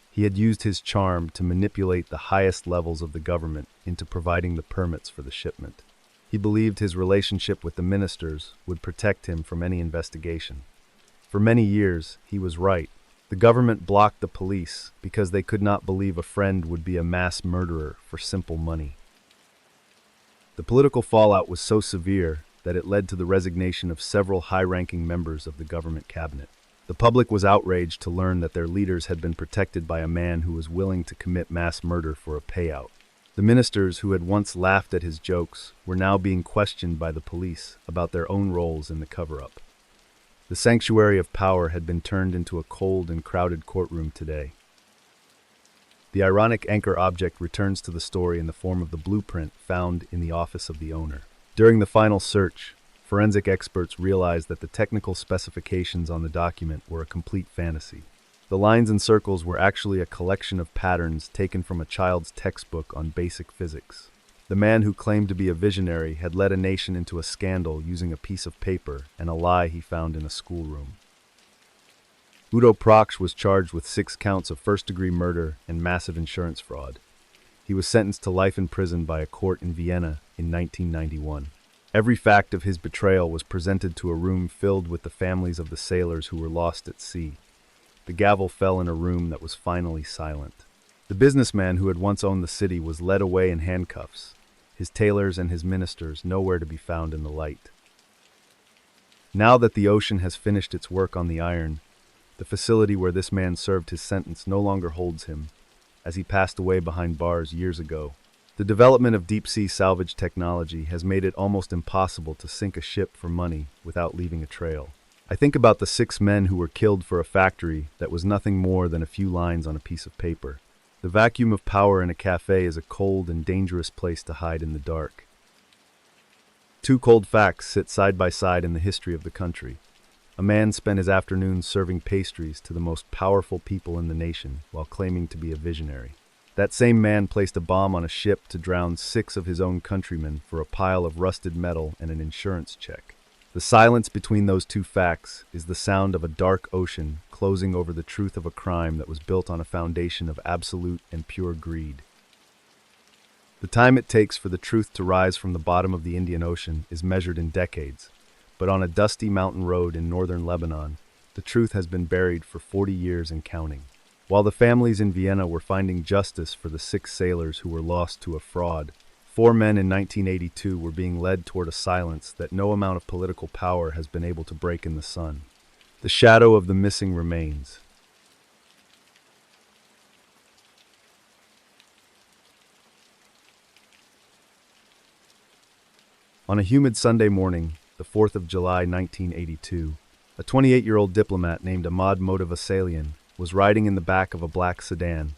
He had used his charm to manipulate the highest levels of the government into providing the permits for the shipment. He believed his relationship with the ministers would protect him from any investigation. For many years, he was right. The government blocked the police because they could not believe a friend would be a mass murderer for simple money. The political fallout was so severe that it led to the resignation of several high-ranking members of the government cabinet. The public was outraged to learn that their leaders had been protected by a man who was willing to commit mass murder for a payout. The ministers who had once laughed at his jokes were now being questioned by the police about their own roles in the cover-up. The sanctuary of power had been turned into a cold and crowded courtroom today. The ironic anchor object returns to the story in the form of the blueprint found in the office of the owner. During the final search, forensic experts realized that the technical specifications on the document were a complete fantasy. The lines and circles were actually a collection of patterns taken from a child's textbook on basic physics. The man who claimed to be a visionary had led a nation into a scandal using a piece of paper and a lie he found in a schoolroom. Udo Proksch was charged with 6 counts of first-degree murder and massive insurance fraud. He was sentenced to life in prison by a court in Vienna in 1991. Every fact of his betrayal was presented to a room filled with the families of the sailors who were lost at sea. The gavel fell in a room that was finally silent. The businessman who had once owned the city was led away in handcuffs, his tailors and his ministers nowhere to be found in the light. Now that the ocean has finished its work on the iron, the facility where this man served his sentence no longer holds him, as he passed away behind bars years ago. The development of deep-sea salvage technology has made it almost impossible to sink a ship for money without leaving a trail. I think about the 6 men who were killed for a factory that was nothing more than a few lines on a piece of paper. The vacuum of power in a cafe is a cold and dangerous place to hide in the dark. 2 cold facts sit side by side in the history of the country. A man spent his afternoons serving pastries to the most powerful people in the nation while claiming to be a visionary. That same man placed a bomb on a ship to drown 6 of his own countrymen for a pile of rusted metal and an insurance check. The silence between those 2 facts is the sound of a dark ocean closing over the truth of a crime that was built on a foundation of absolute and pure greed. The time it takes for the truth to rise from the bottom of the Indian Ocean is measured in decades, but on a dusty mountain road in northern Lebanon, the truth has been buried for 40 years and counting. While the families in Vienna were finding justice for the 6 sailors who were lost to a fraud, 4 men in 1982 were being led toward a silence that no amount of political power has been able to break in the sun. The shadow of the missing remains. On a humid Sunday morning, the 4th of July 1982, a 28-year-old diplomat named Ahmad Motovasilian was riding in the back of a black sedan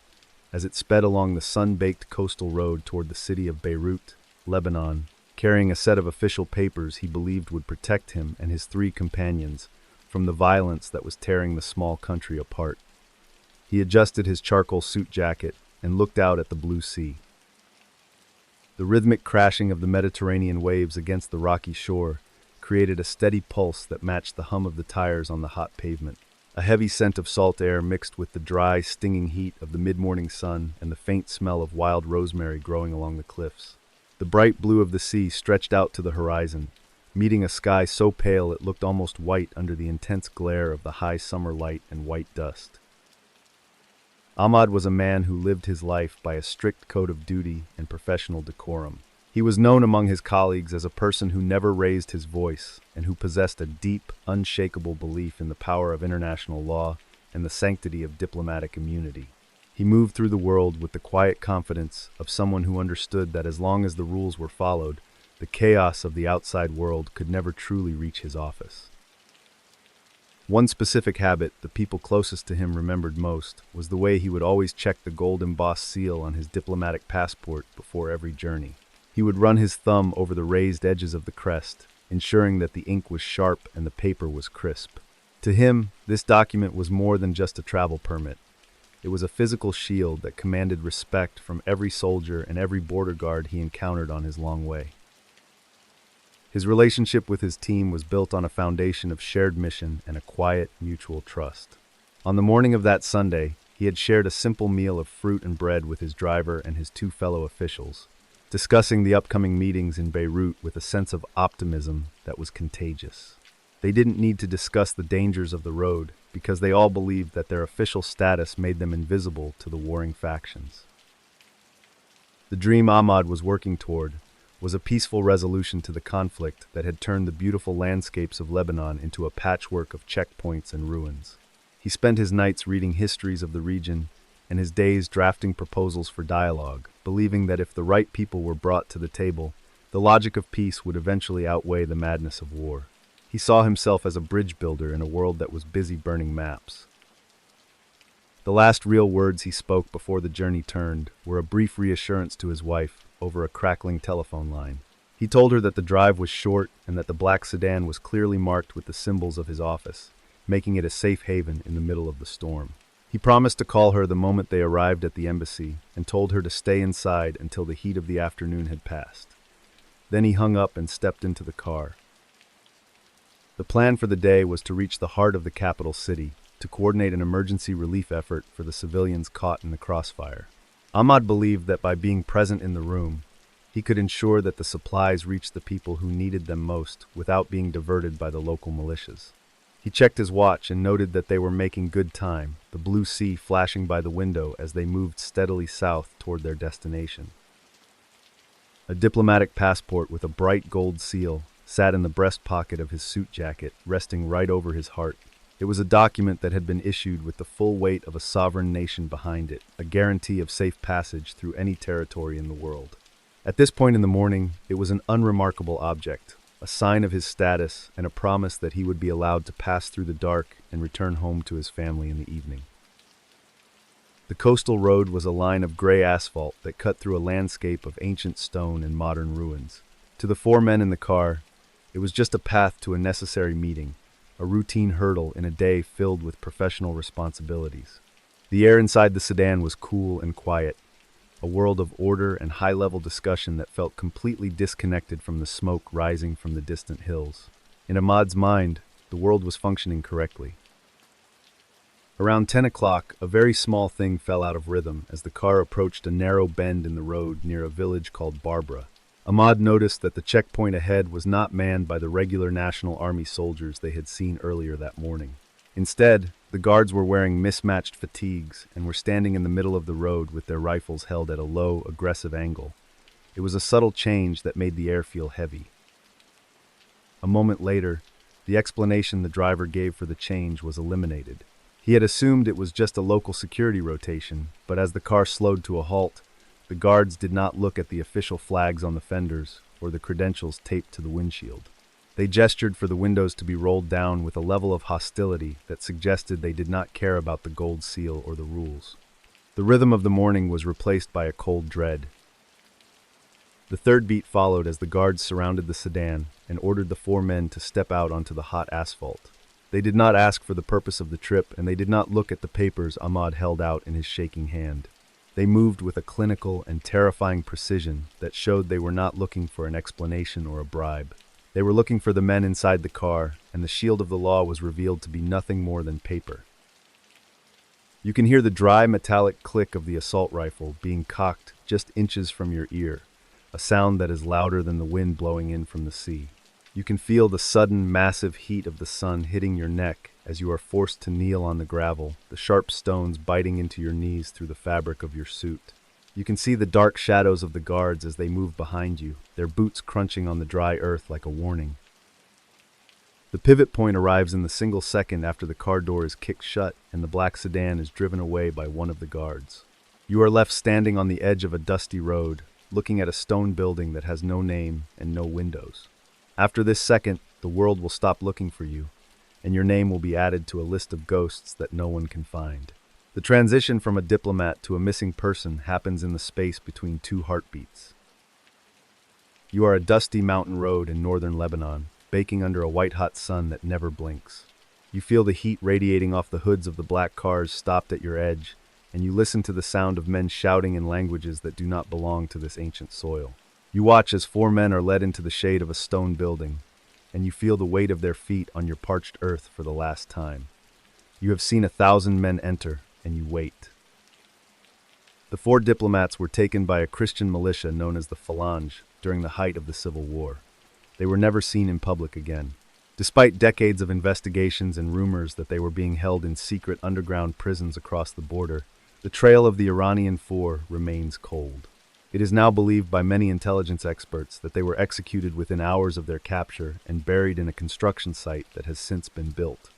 as it sped along the sun-baked coastal road toward the city of Beirut, Lebanon, carrying a set of official papers he believed would protect him and his 3 companions from the violence that was tearing the small country apart. He adjusted his charcoal suit jacket and looked out at the blue sea. The rhythmic crashing of the Mediterranean waves against the rocky shore created a steady pulse that matched the hum of the tires on the hot pavement. A heavy scent of salt air mixed with the dry, stinging heat of the mid-morning sun and the faint smell of wild rosemary growing along the cliffs. The bright blue of the sea stretched out to the horizon, meeting a sky so pale it looked almost white under the intense glare of the high summer light and white dust. Ahmad was a man who lived his life by a strict code of duty and professional decorum. He was known among his colleagues as a person who never raised his voice and who possessed a deep, unshakable belief in the power of international law and the sanctity of diplomatic immunity. He moved through the world with the quiet confidence of someone who understood that as long as the rules were followed, the chaos of the outside world could never truly reach his office. One specific habit the people closest to him remembered most was the way he would always check the gold-embossed seal on his diplomatic passport before every journey. He would run his thumb over the raised edges of the crest, ensuring that the ink was sharp and the paper was crisp. To him, this document was more than just a travel permit. It was a physical shield that commanded respect from every soldier and every border guard he encountered on his long way. His relationship with his team was built on a foundation of shared mission and a quiet, mutual trust. On the morning of that Sunday, he had shared a simple meal of fruit and bread with his driver and his 2 fellow officials, discussing the upcoming meetings in Beirut with a sense of optimism that was contagious. They didn't need to discuss the dangers of the road because they all believed that their official status made them invisible to the warring factions. The dream Ahmad was working toward was a peaceful resolution to the conflict that had turned the beautiful landscapes of Lebanon into a patchwork of checkpoints and ruins. He spent his nights reading histories of the region and his days drafting proposals for dialogue, believing that if the right people were brought to the table, the logic of peace would eventually outweigh the madness of war. He saw himself as a bridge builder in a world that was busy burning maps. The last real words he spoke before the journey turned were a brief reassurance to his wife over a crackling telephone line. He told her that the drive was short and that the black sedan was clearly marked with the symbols of his office, making it a safe haven in the middle of the storm. He promised to call her the moment they arrived at the embassy and told her to stay inside until the heat of the afternoon had passed. Then he hung up and stepped into the car. The plan for the day was to reach the heart of the capital city, to coordinate an emergency relief effort for the civilians caught in the crossfire. Ahmad believed that by being present in the room, he could ensure that the supplies reached the people who needed them most without being diverted by the local militias. He checked his watch and noted that they were making good time, the blue sea flashing by the window as they moved steadily south toward their destination. A diplomatic passport with a bright gold seal sat in the breast pocket of his suit jacket, resting right over his heart. It was a document that had been issued with the full weight of a sovereign nation behind it, a guarantee of safe passage through any territory in the world. At this point in the morning, it was an unremarkable object, a sign of his status and a promise that he would be allowed to pass through the dark and return home to his family in the evening. The coastal road was a line of gray asphalt that cut through a landscape of ancient stone and modern ruins. To the four men in the car, it was just a path to a necessary meeting, a routine hurdle in a day filled with professional responsibilities. The air inside the sedan was cool and quiet, a world of order and high-level discussion that felt completely disconnected from the smoke rising from the distant hills. In Ahmad's mind, the world was functioning correctly. Around 10 o'clock, a very small thing fell out of rhythm as the car approached a narrow bend in the road near a village called Barbara. Ahmad noticed that the checkpoint ahead was not manned by the regular National Army soldiers they had seen earlier that morning. Instead, the guards were wearing mismatched fatigues and were standing in the middle of the road with their rifles held at a low, aggressive angle. It was a subtle change that made the air feel heavy. A moment later, the explanation the driver gave for the change was eliminated. He had assumed it was just a local security rotation, but as the car slowed to a halt, the guards did not look at the official flags on the fenders or the credentials taped to the windshield. They gestured for the windows to be rolled down with a level of hostility that suggested they did not care about the gold seal or the rules. The rhythm of the morning was replaced by a cold dread. The third beat followed as the guards surrounded the sedan and ordered the four men to step out onto the hot asphalt. They did not ask for the purpose of the trip, and they did not look at the papers Ahmad held out in his shaking hand. They moved with a clinical and terrifying precision that showed they were not looking for an explanation or a bribe. They were looking for the men inside the car, and the shield of the law was revealed to be nothing more than paper. You can hear the dry metallic click of the assault rifle being cocked just inches from your ear, a sound that is louder than the wind blowing in from the sea. You can feel the sudden, massive heat of the sun hitting your neck as you are forced to kneel on the gravel, the sharp stones biting into your knees through the fabric of your suit. You can see the dark shadows of the guards as they move behind you, their boots crunching on the dry earth like a warning. The pivot point arrives in the single second after the car door is kicked shut and the black sedan is driven away by one of the guards. You are left standing on the edge of a dusty road, looking at a stone building that has no name and no windows. After this second, the world will stop looking for you, and your name will be added to a list of ghosts that no one can find. The transition from a diplomat to a missing person happens in the space between two heartbeats. You are a dusty mountain road in northern Lebanon, baking under a white-hot sun that never blinks. You feel the heat radiating off the hoods of the black cars stopped at your edge, and you listen to the sound of men shouting in languages that do not belong to this ancient soil. You watch as four men are led into the shade of a stone building, and you feel the weight of their feet on your parched earth for the last time. You have seen 1,000 men enter, and you wait. The four diplomats were taken by a Christian militia known as the Phalange during the height of the Civil War. They were never seen in public again. Despite decades of investigations and rumors that they were being held in secret underground prisons across the border, the trail of the Iranian Four remains cold. It is now believed by many intelligence experts that they were executed within hours of their capture and buried in a construction site that has since been built.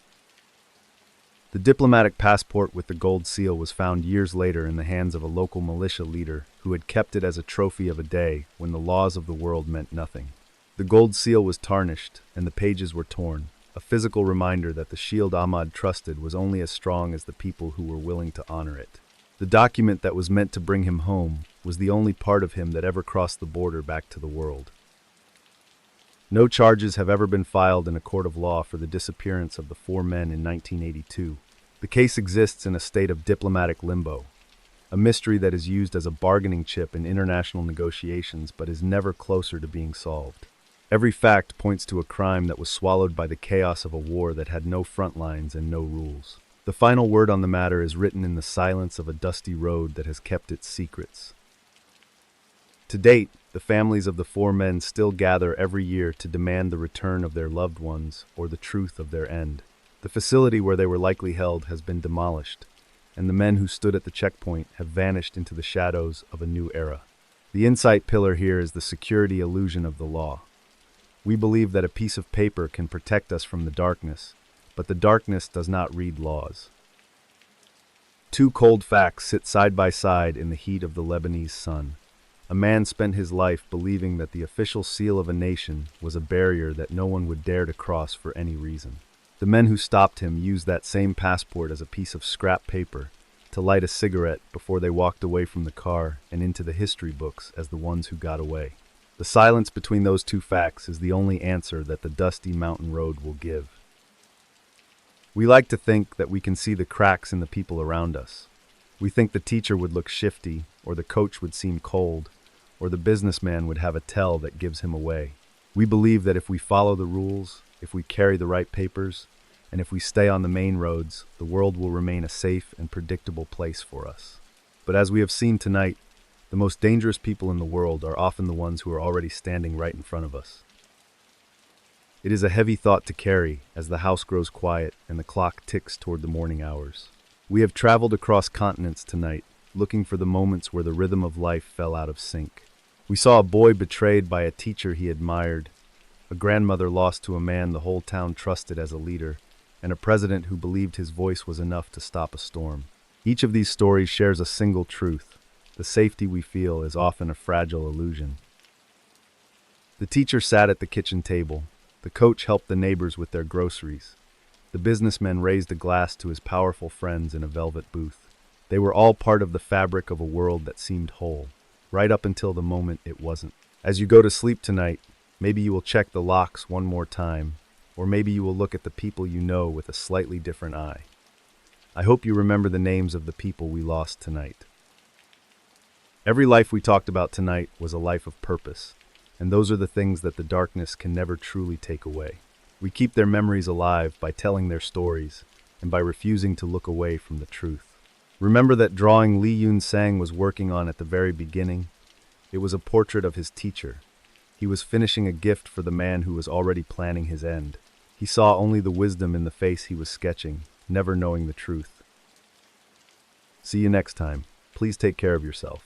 The diplomatic passport with the gold seal was found years later in the hands of a local militia leader who had kept it as a trophy of a day when the laws of the world meant nothing. The gold seal was tarnished and the pages were torn, a physical reminder that the shield Ahmad trusted was only as strong as the people who were willing to honor it. The document that was meant to bring him home was the only part of him that ever crossed the border back to the world. No charges have ever been filed in a court of law for the disappearance of the 4 men in 1982. The case exists in a state of diplomatic limbo, a mystery that is used as a bargaining chip in international negotiations but is never closer to being solved. Every fact points to a crime that was swallowed by the chaos of a war that had no front lines and no rules. The final word on the matter is written in the silence of a dusty road that has kept its secrets. To date, the families of the 4 men still gather every year to demand the return of their loved ones or the truth of their end. The facility where they were likely held has been demolished, and the men who stood at the checkpoint have vanished into the shadows of a new era. The insight pillar here is the security illusion of the law. We believe that a piece of paper can protect us from the darkness, but the darkness does not read laws. 2 cold facts sit side by side in the heat of the Lebanese sun. A man spent his life believing that the official seal of a nation was a barrier that no one would dare to cross for any reason. The men who stopped him used that same passport as a piece of scrap paper to light a cigarette before they walked away from the car and into the history books as the ones who got away. The silence between those 2 facts is the only answer that the dusty mountain road will give. We like to think that we can see the cracks in the people around us. We think the teacher would look shifty, or the coach would seem cold, or the businessman would have a tell that gives him away. We believe that if we follow the rules, if we carry the right papers, and if we stay on the main roads, the world will remain a safe and predictable place for us. But as we have seen tonight, the most dangerous people in the world are often the ones who are already standing right in front of us. It is a heavy thought to carry as the house grows quiet and the clock ticks toward the morning hours. We have traveled across continents tonight, looking for the moments where the rhythm of life fell out of sync. We saw a boy betrayed by a teacher he admired, a grandmother lost to a man the whole town trusted as a leader, and a president who believed his voice was enough to stop a storm. Each of these stories shares a single truth. The safety we feel is often a fragile illusion. The teacher sat at the kitchen table. The coach helped the neighbors with their groceries. The businessman raised a glass to his powerful friends in a velvet booth. They were all part of the fabric of a world that seemed whole, right up until the moment it wasn't. As you go to sleep tonight, maybe you will check the locks one more time, or maybe you will look at the people you know with a slightly different eye. I hope you remember the names of the people we lost tonight. Every life we talked about tonight was a life of purpose, and those are the things that the darkness can never truly take away. We keep their memories alive by telling their stories and by refusing to look away from the truth. Remember that drawing Lee Yun-sang was working on at the very beginning? It was a portrait of his teacher. He was finishing a gift for the man who was already planning his end. He saw only the wisdom in the face he was sketching, never knowing the truth. See you next time. Please take care of yourself.